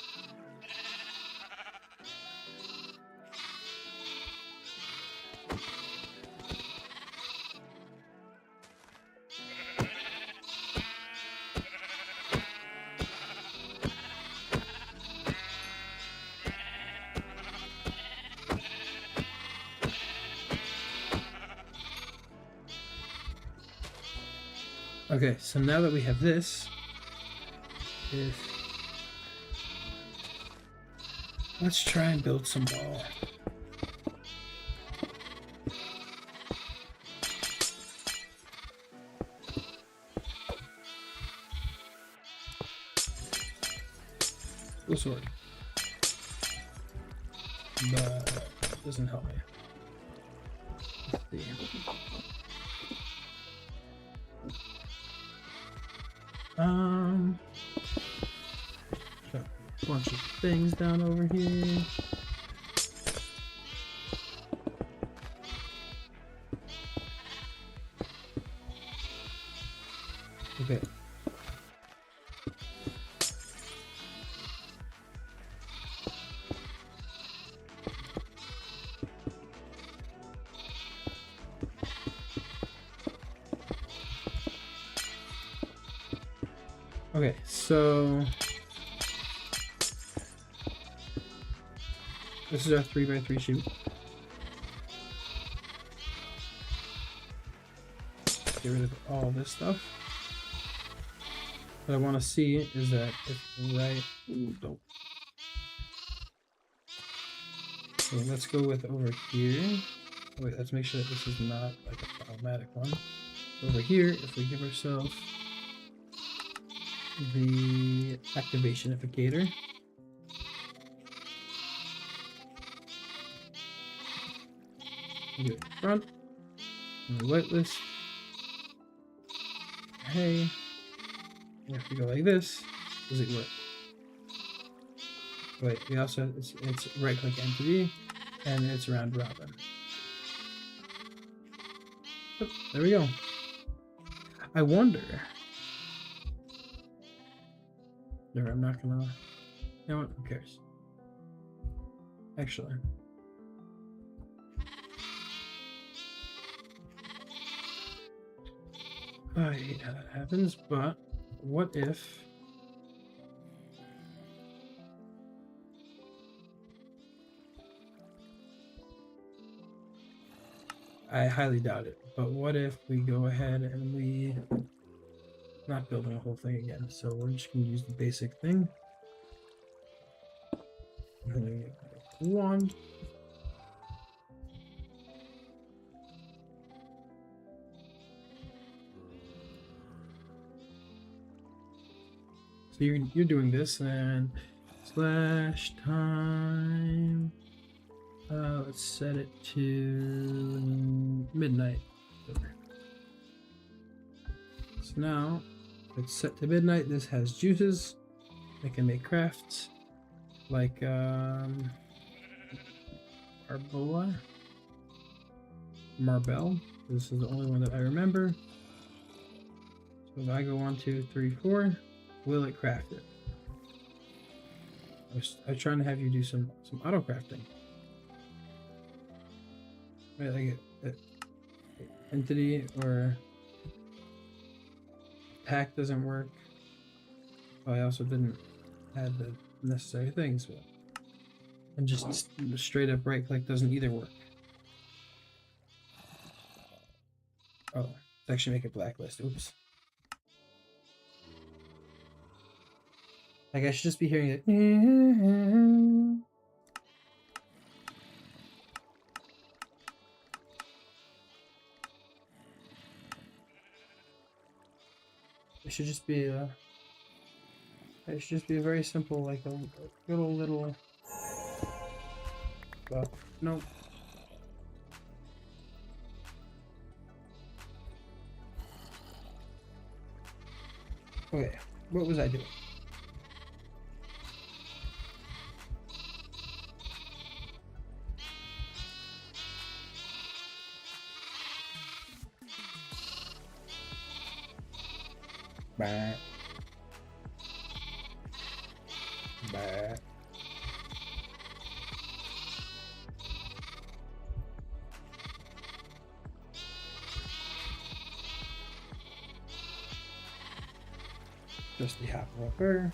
Okay, so now that we have this, let's try and build some wall. Full sword. But it doesn't help me. Let's see. Got a bunch of things down over here. Okay. Okay, so this is our 3x3 sheep. Get rid of all this stuff. What I want to see is that if right. Ooh, don't. So let's go with over here. Wait, let's make sure that this is not like a problematic one. Over here, if we give ourselves the activationificator. Do it front. And the whitelist. Hey. And if we go like this, does it work? Wait, we also it's right click entity and it's round robin. Oh, there we go. I wonder. No, I'm not gonna. You know what? Who cares? Actually. I hate how that happens, but what if. I highly doubt it, but what if we go ahead and we. Not building a whole thing again, so we're just going to use the basic thing. And then we make one. So you're doing this and slash time. Let's set it to midnight. So now It's set to midnight. This has juices. I can make crafts like Arbola, Marbell. This is the only one that I remember. So if I go 1, 2, 3, 4, will it craft it? I was trying to have you do some auto crafting. Wait, like entity or pack doesn't work. Oh, I also didn't add the necessary things. But and just straight up right click doesn't either work. Oh, let's actually make a blacklist. Oops. Like I should just be hearing it. It should just be it should just be a very simple, like a little. Well, no. Okay, what was I doing? Bah. Bah. Just the half of a burr.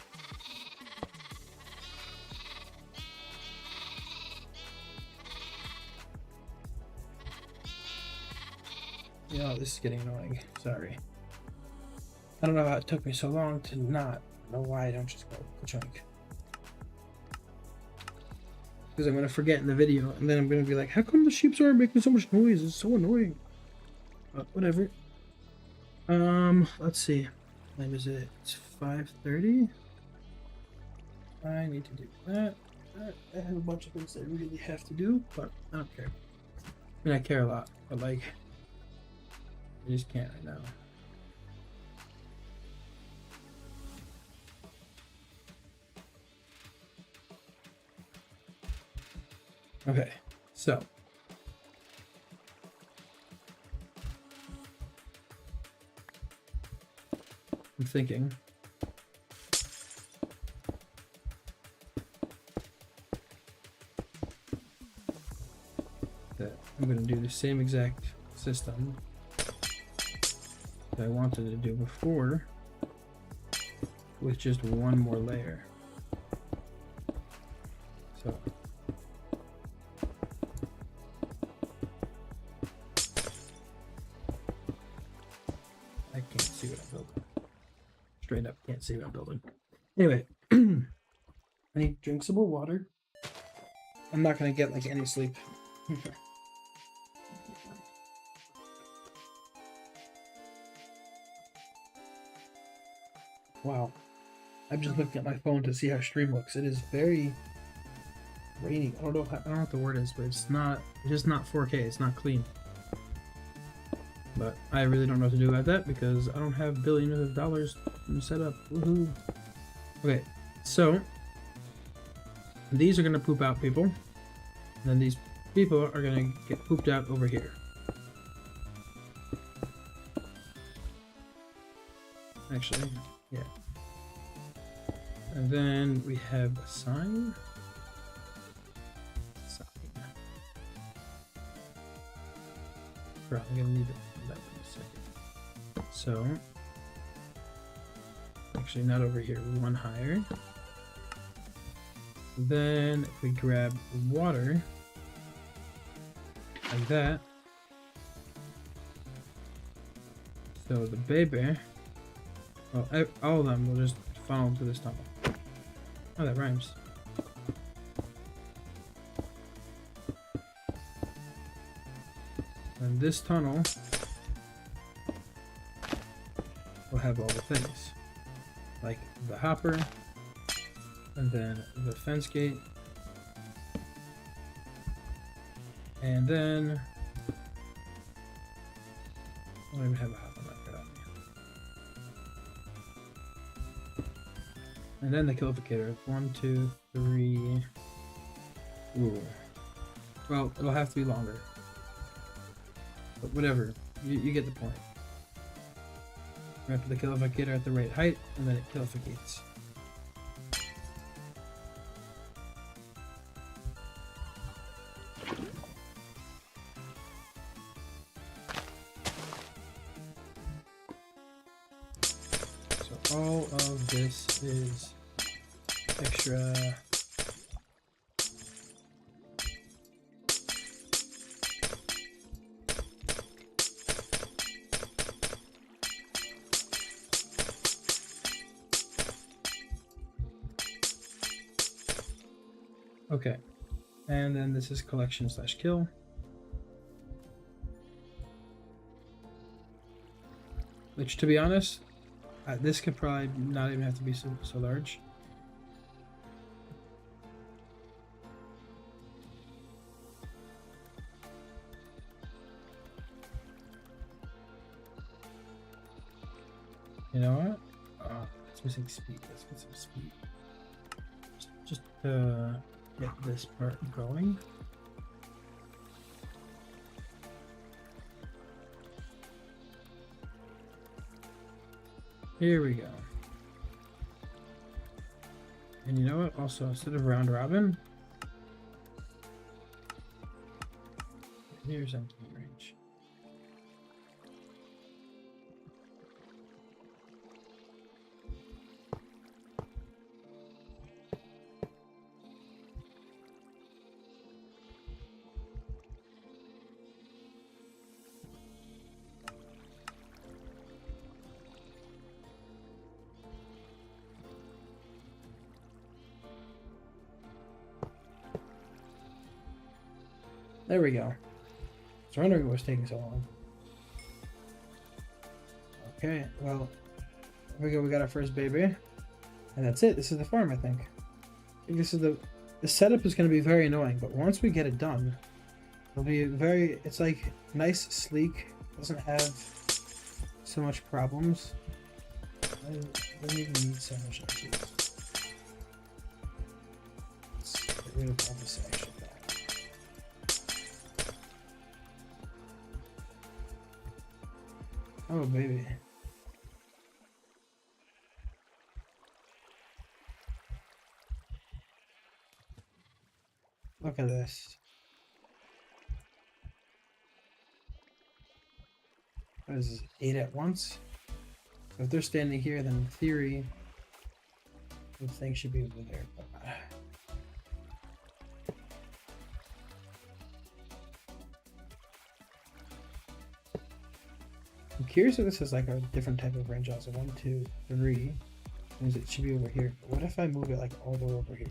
Yeah, this is getting annoying. Sorry. I don't know how it took me so long to not know why I don't just go ka-chunk. Because I'm going to forget in the video, and then I'm going to be like, how come the sheep are making so much noise? It's so annoying. But whatever. Let's see. What time is it? It's 5:30. I need to do that. I have a bunch of things that I really have to do, but I don't care. I mean, I care a lot, but like, I just can't right now. Okay, so I'm thinking that I'm going to do the same exact system that I wanted to do before with just one more layer. So I can't see what I'm building. Straight up can't see what I'm building. Anyway, I need drinkable water. I'm not going to get like any sleep. Wow. I'm just looking at my phone to see how stream looks. It is very rainy. I don't know what the word is, but it's just not 4K. It's not clean. But I really don't know what to do about that because I don't have billions of dollars set up. Woohoo. Okay, so these are gonna poop out people. And then these people are gonna get pooped out over here. Actually, yeah. And then we have a sign. Probably gonna need that in a second. So, actually not over here, one higher. Then if we grab water, like that. So the baby, well, all of them will just funnel to this tunnel. Oh, that rhymes. And this tunnel will have all the things, like the hopper, and then the fence gate, and then I don't even have a hopper like that on me. And then the killificator. 1, 2, 3. Ooh. Well, it'll have to be longer. But whatever. You get the point. We're going to put the killificator at the right height, and then it killificates. So all of this is extra. Okay, and then this is collection/kill. Which, to be honest, this could probably not even have to be so large. You know what? Oh, it's missing speed. Let's get some speed. Just get this part going. Here we go. And you know what? Also, instead of round robin, here's empty range. There we go. I was wondering what was taking so long. Okay, well, here we go. We got our first baby, and that's it. This is the farm, I think. This is the setup is going to be very annoying, but once we get it done, it'll be very. It's like nice, sleek. Doesn't have so much problems. I don't even need so much energy. Let's get rid of all this extra. Oh, baby. Look at this. What is this, 8 at once? So if they're standing here, then in theory, the thing should be over there. But, I'm curious if this is like a different type of range also. 1, 2, 3. Means it should be over here. But what if I move it like all the way over here?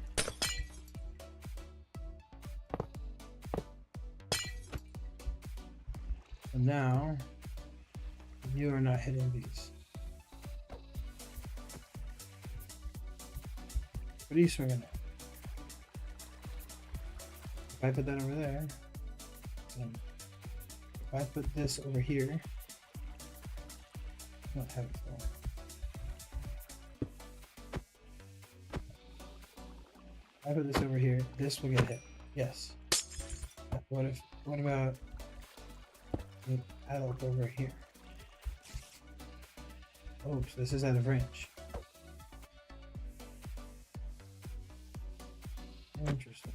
So now you are not hitting these. What are you swinging at? If I put that over there, then if I put this over here, I don't have it for. If I put this over here, this will get hit. Yes. What about the adult over here? Oops, this is out of range. Interesting.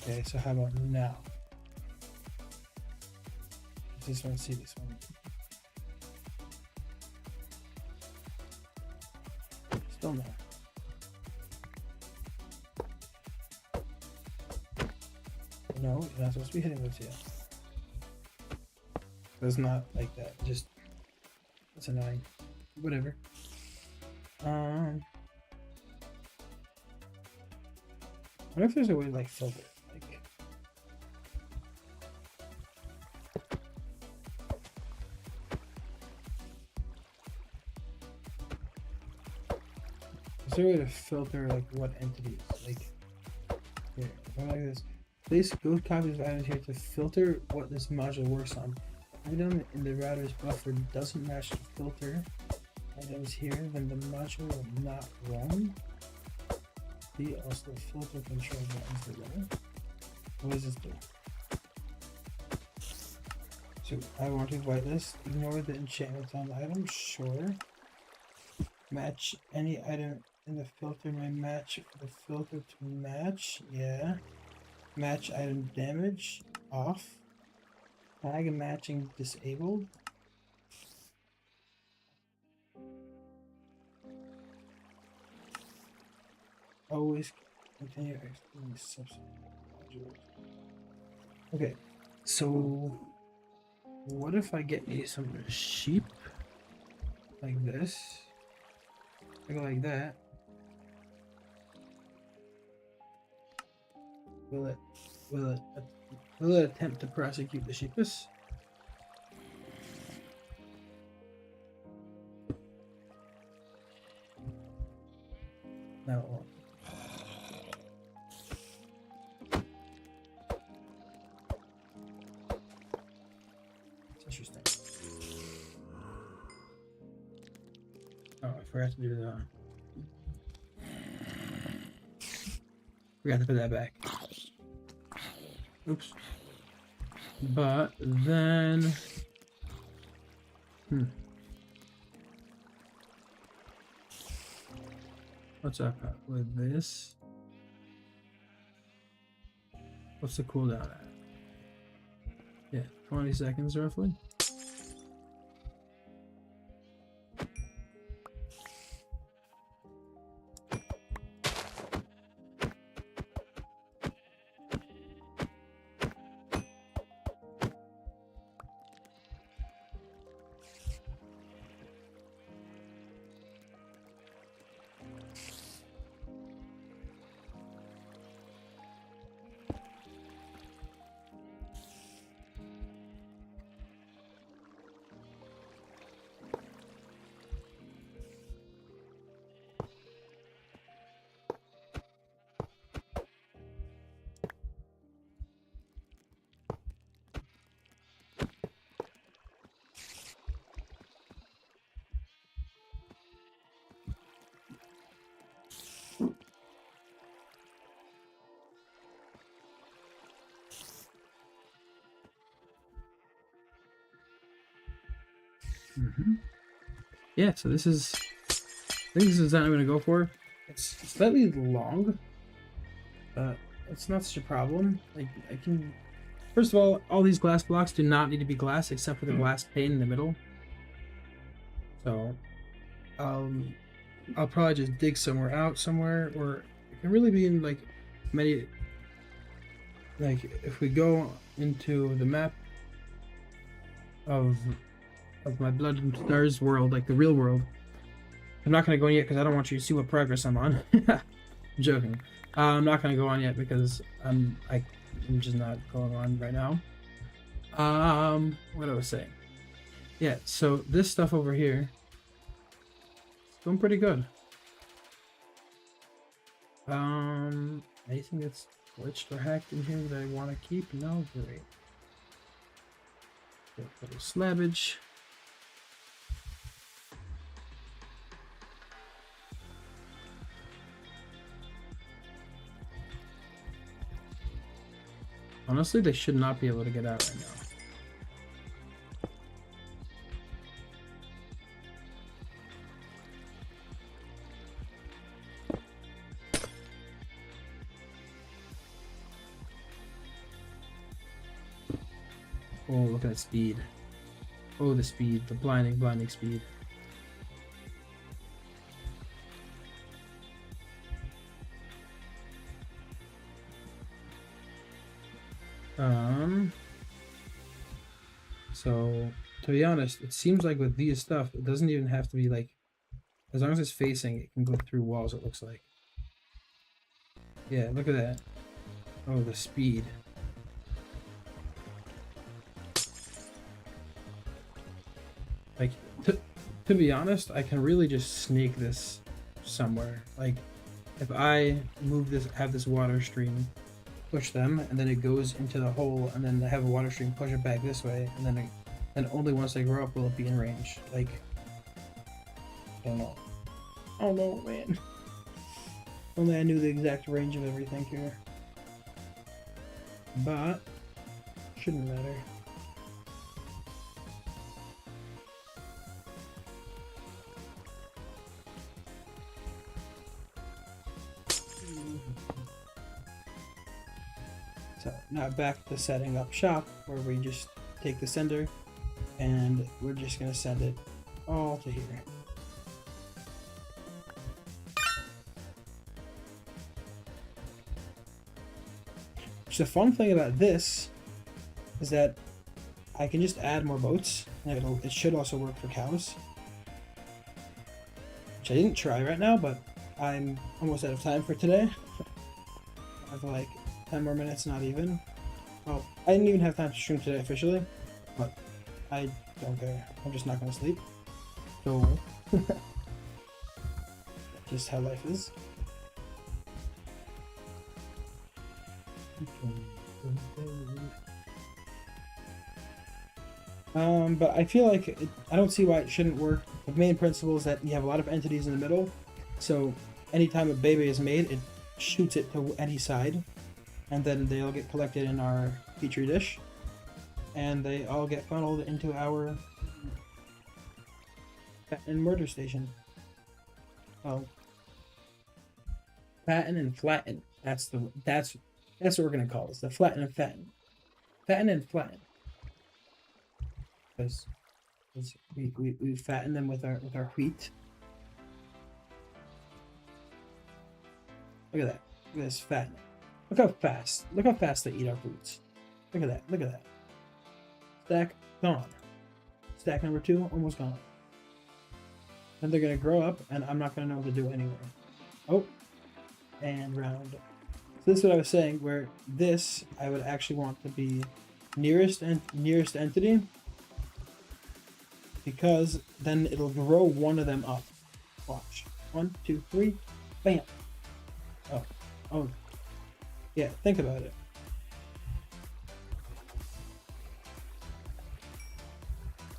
Okay, so how about now? I just want to see this one. Still no. No, you're not supposed to be hitting those yet. It's not like that. Just it's annoying. Whatever. I wonder if there's a way to like filter it. Like is there a way to filter like what entities? Like here, go like this. Place good copies of items here to filter what this module works on. Item in the router's buffer doesn't match the filter items here, then the module will not run. See also the filter control buttons below. What does this do? So I want to whitelist. Ignore the enchantments on the item. Sure. Match any item in the filter may match the filter to match. Yeah. Match item damage off. Tag matching disabled. Always continue executing subsequent modules. Okay, so what if I get me some sheep like this? I go like that. Will it attempt to prosecute the sheepus? No, it won't. Interesting. Oh, I forgot to do that. Forgot to put that back. Oops. But then... What's up with this? What's the cooldown at? Yeah, 20 seconds roughly. Yeah, so this is, I think this is what I'm going to go for. It's slightly long, but it's not such a problem. Like, I can, first of all these glass blocks do not need to be glass except for the glass pane in the middle. So, I'll probably just dig somewhere out somewhere, or it can really be in like many, like if we go into the map of my Blood and Stars world, like the real world. I'm not going to go on yet because I don't want you to see what progress I'm on. I'm joking. I'm not going to go on yet because I'm just not going on right now. What I was saying. Yeah, so this stuff over here is doing pretty good. Anything that's glitched or hacked in here that I want to keep? No, great. Get a little slabbage. Honestly, they should not be able to get out right now. Oh, look at that speed. Oh, the speed. The blinding speed. So to be honest, it seems like with these stuff, it doesn't even have to be like, as long as it's facing, it can go through walls, it looks like. Yeah, look at that. Oh, the speed. Like, to be honest, I can really just sneak this somewhere. Like, if I move this, have this water stream push them, and then it goes into the hole, and then they have a water stream push it back this way, and then only once they grow up will it be in range. Like, I don't know. I don't know, man. Only I knew the exact range of everything here. But shouldn't matter. So now back to setting up shop, where we just take the sender and we're just gonna send it all to here. So the fun thing about this is that I can just add more boats, and it should also work for cows. Which I didn't try right now, but I'm almost out of time for today. I have like 10 more minutes, not even. Well, I didn't even have time to stream today officially, but I don't care. I'm just not gonna sleep. So, just how life is. But I feel like I don't see why it shouldn't work. The main principle is that you have a lot of entities in the middle, so anytime a baby is made, it shoots it to any side, and then they all get collected in our petri dish, and they all get funneled into our fatten murder station. Oh, fatten and flatten. That's what we're gonna call this. The flatten and fatten. Fatten and flatten. Because we fatten them with our wheat. Look at that. Look at this fattening. Look how fast they eat our foods. Look at that. Look at that. Stack gone. Stack number 2 almost gone. And they're gonna grow up, and I'm not gonna know what to do anyway. Oh, and round. So this is what I was saying. Where this I would actually want to be nearest entity, because then it'll grow one of them up. Watch. 1, 2, 3, bam. Oh, yeah. Think about it.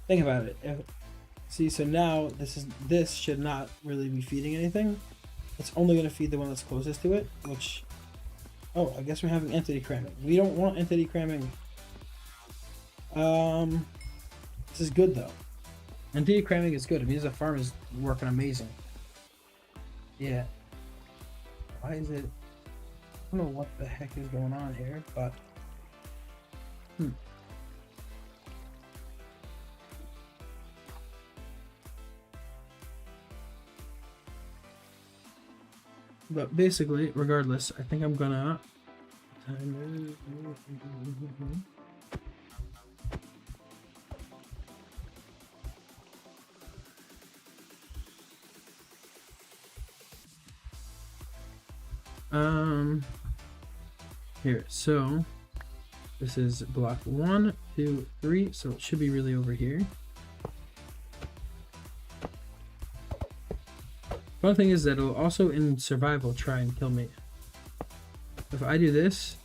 Think about it. See, so now this should not really be feeding anything. It's only going to feed the one that's closest to it, which... Oh, I guess we're having entity cramming. We don't want entity cramming. This is good, though. Entity cramming is good. It means the farm is working amazing. Yeah. Why is it... I don't know what the heck is going on here, but... But basically, regardless, I think I'm gonna... Here, so this is block 1, 2, 3, so it should be really over here. Fun thing is that it'll also in survival try and kill me. If I do this,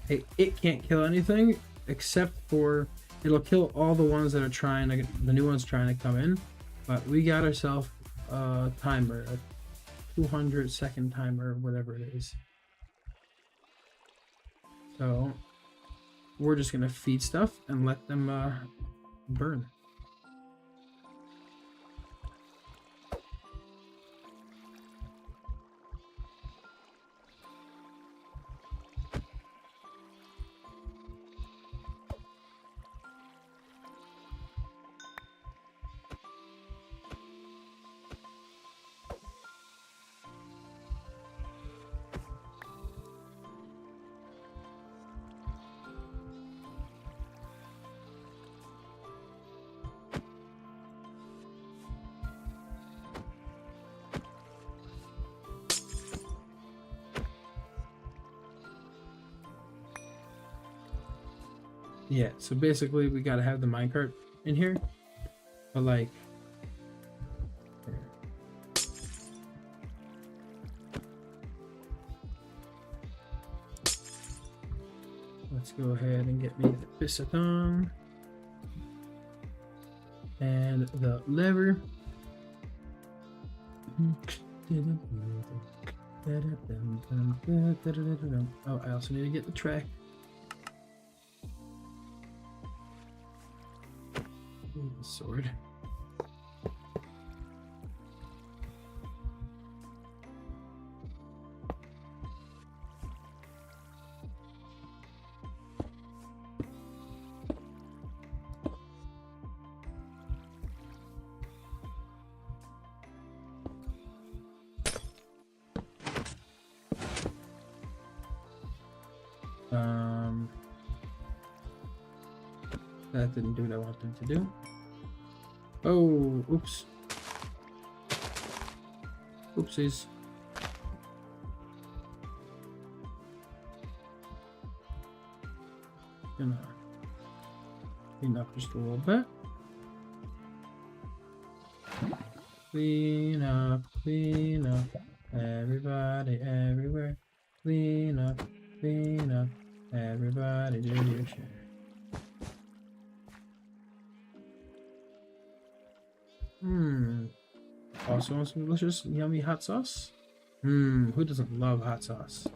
it can't kill anything except for it'll kill all the ones that are trying to get, the new ones trying to come in. But we got ourselves a timer, a 200-second timer, whatever it is. So we're just gonna feed stuff and let them burn. Yeah, so basically we gotta have the minecart in here, but like, Let's go ahead and get me the piston and the lever. Oh, I also need to get the track. Ooh, the sword. That didn't do what I wanted to do. Oh, oops. Oopsies. Gonna clean up just a little bit. Clean up, everybody, everywhere. Clean up, everybody, do your share. Also want some delicious, yummy hot sauce? Who doesn't love hot sauce?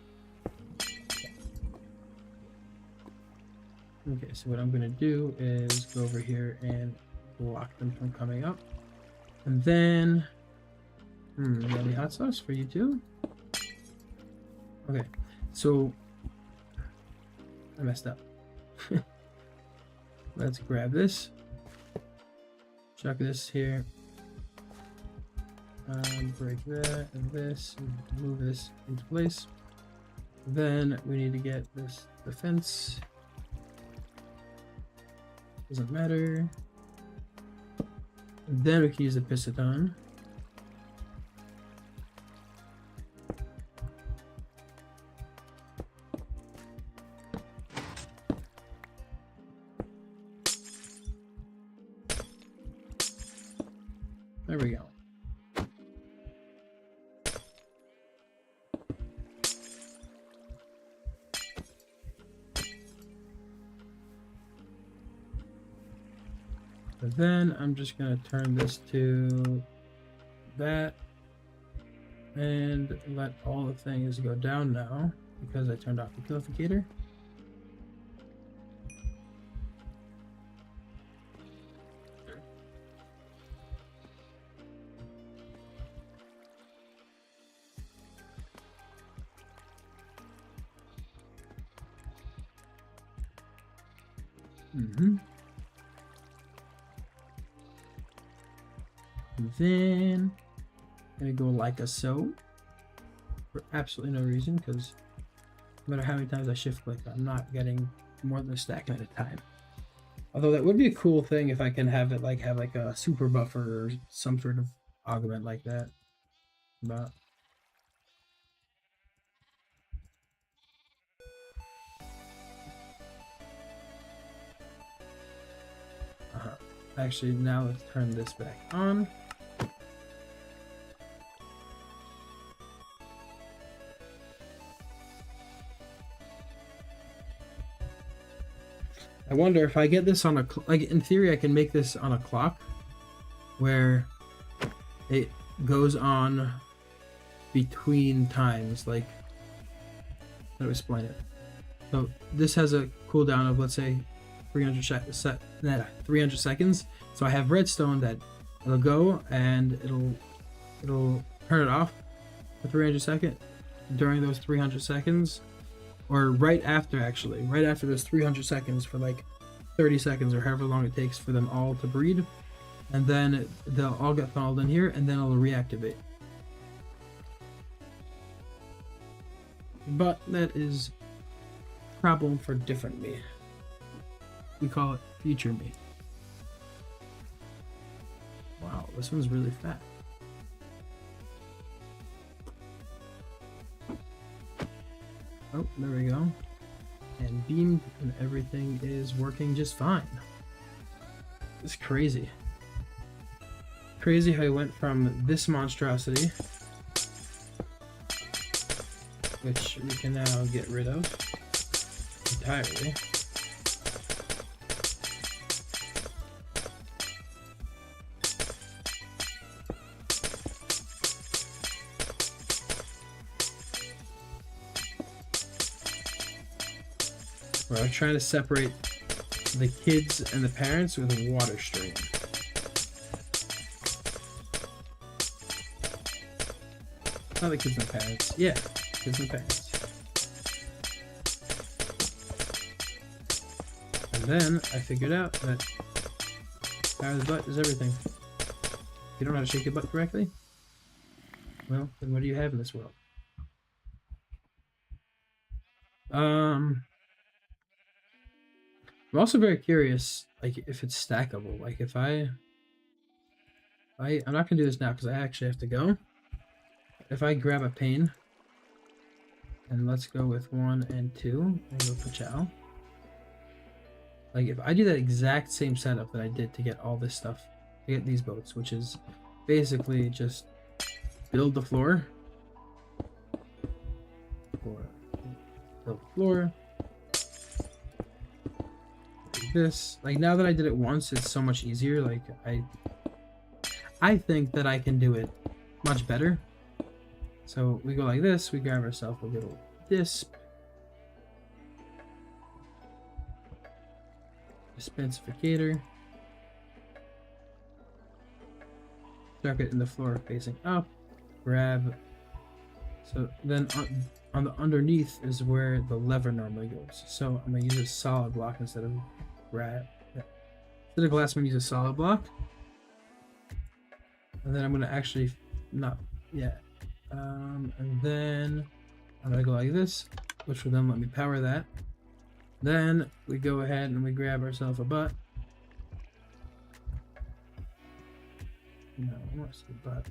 Okay, so what I'm gonna do is go over here and block them from coming up. And then, yummy hot sauce for you too. Okay, so I messed up. Let's grab this, chuck this here, break that and this, and move this into place. Then we need to get this defense. Doesn't matter. Then we can use the piston. There we go. Then I'm just going to turn this to that and let all the things go down now because I turned off the purificator. Then I'm gonna go like a so for absolutely no reason because no matter how many times I shift click, I'm not getting more than a stack at a time. Although that would be a cool thing if I can have it like have like a super buffer or some sort of augment like that. But actually now let's turn this back on. I wonder if I get this on a, like in theory I can make this on a clock where it goes on between times, like, how do I explain it? So this has a cooldown of, let's say, 300 seconds. So I have redstone that it'll go and it'll turn it off for 300 seconds during those 300 seconds. Or right after, actually, right after those 300 seconds for like 30 seconds or however long it takes for them all to breed. And then they'll all get funneled in here and then it'll reactivate. But that is a problem for different me. We call it future me. Wow, this one's really fat. Oh, there we go. And beamed and everything is working just fine. It's crazy. Crazy how I went from this monstrosity, which we can now get rid of, entirely. We're trying to separate the kids and the parents with a water stream. Not the kids and the parents. Yeah, kids and the parents. And then I figured out that power of the butt is everything. If you don't know how to shake your butt correctly, well, then what do you have in this world? I'm also very curious, like, if it's stackable. Like, if I'm not gonna do this now because I actually have to go. If I grab a pane, and let's go with 1 and 2, and go for chow. Like, if I do that exact same setup that I did to get all this stuff, to get these boats, which is basically just build the floor, build the floor, like this. Like, now that I did it once, it's so much easier. Like, I think that I can do it much better. So we go like this, we grab ourselves a little disp. Dispensificator. Stuck it in the floor facing up. Grab. So then on the underneath is where the lever normally goes. So I'm going to use a solid block instead of glass. Instead of glass, I'm going to use a solid block. And then I'm going to actually not, yeah. And then I'm going to go like this, which will then let me power that. Then we go ahead and we grab ourselves a butt. No, I want to see the butt.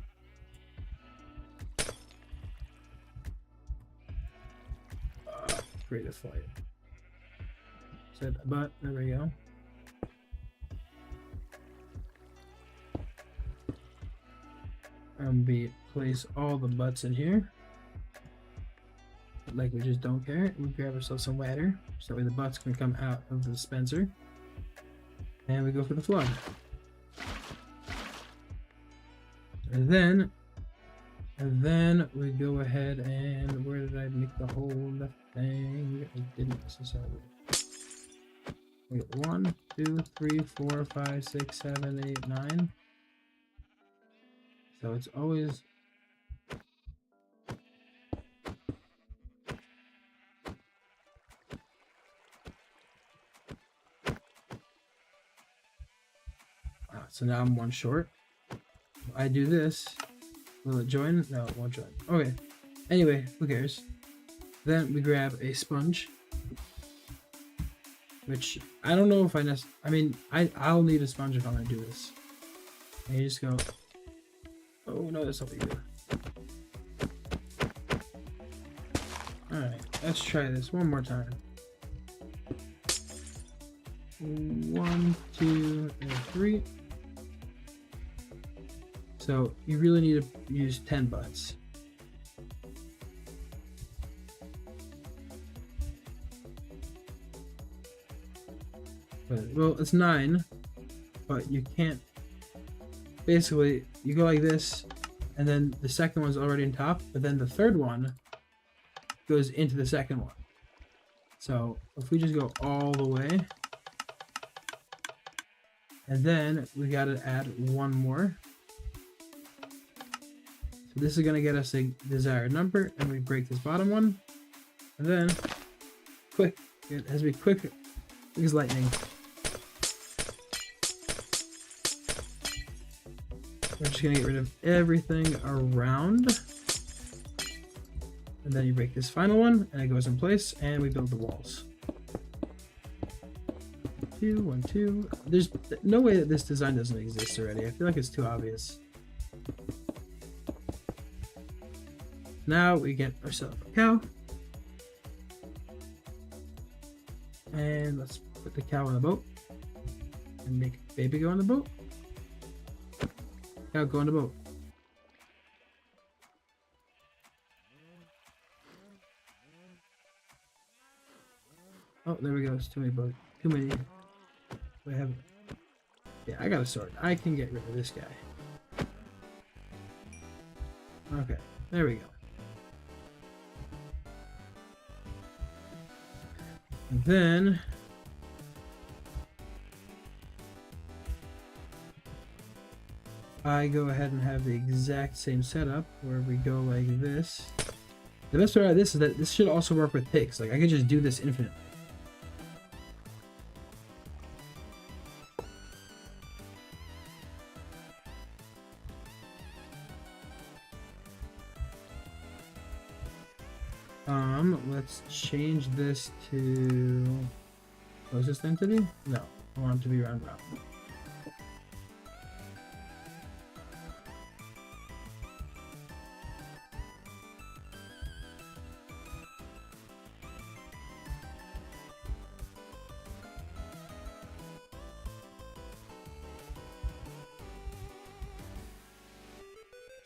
Create a flight. Set a butt. There we go. Place all the butts in here. Like we just don't care. We grab ourselves some ladder so that way the butts can come out of the dispenser. And we go for the flood. And then we go ahead and where did I make the hole in the thing? I didn't necessarily. We got 1, 2, 3, 4, 5, 6, 7, 8, 9. So it's always so now I'm 1 short. I do this. Will it join? No, it won't join. Okay. Anyway, who cares? Then we grab a sponge. Which, I don't know if I mean, I'll need a sponge if I'm going to do this. And you just go, oh no, that's not what you do. Alright, let's try this one more time. 1, 2, and 3. So you really need to use 10 butts. Well, it's 9, but you can't. Basically, you go like this, and then the second one's already on top, but then the third one goes into the second one. So if we just go all the way, and then we got to add 1 more. So this is going to get us a desired number, and we break this bottom one, and then quick. It has to be quick as lightning. We're just going to get rid of everything around. And then you break this final one, and it goes in place, and we build the walls. 2, 1, 2. There's no way that this design doesn't exist already. I feel like it's too obvious. Now we get ourselves a cow. And let's put the cow on the boat. And make baby go on the boat. Cow go on the boat. Oh, there we go. It's too many bugs. Too many. I have. Yeah, I got a sword. I can get rid of this guy. Okay, there we go. And then I go ahead and have the exact same setup where we go like this. The best part of this is that this should also work with pigs. Like I could just do this infinitely. Let's change this to closest entity. No, I want it to be round round.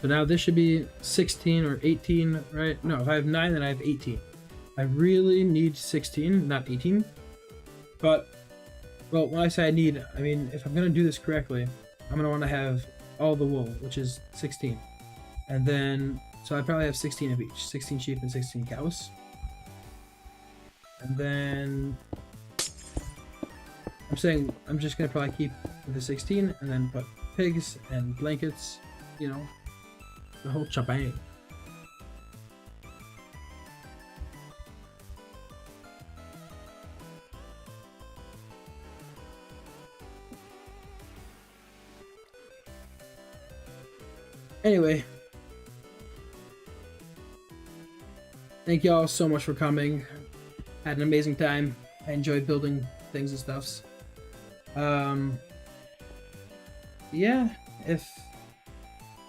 So now this should be 16 or 18, right? No, if I have 9, then I have 18. I really need 16, not 18. But, well, when I say I need, I mean, if I'm going to do this correctly, I'm going to want to have all the wool, which is 16. And then, so I probably have 16 of each. 16 sheep and 16 cows. And then, I'm saying I'm just going to probably keep the 16 and then put pigs and blankets, you know, the whole shebang. Anyway, thank y'all so much for coming. Had an amazing time. I enjoyed building things and stuffs. Yeah, if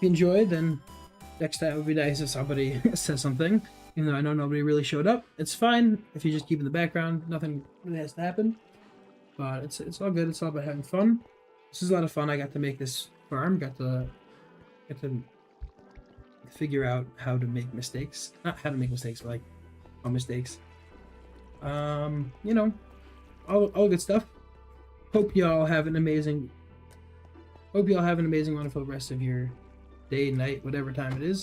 you enjoyed, then next time it would be nice if somebody says something. Even though I know nobody really showed up, it's fine if you just keep in the background. Nothing really has to happen, but it's all good. It's all about having fun. This is a lot of fun. I got to make this farm. Got to figure out how to make mistakes. Not how to make mistakes, but like mistakes. You know, all good stuff. Hope y'all have an amazing, wonderful rest of your day, night, whatever time it is.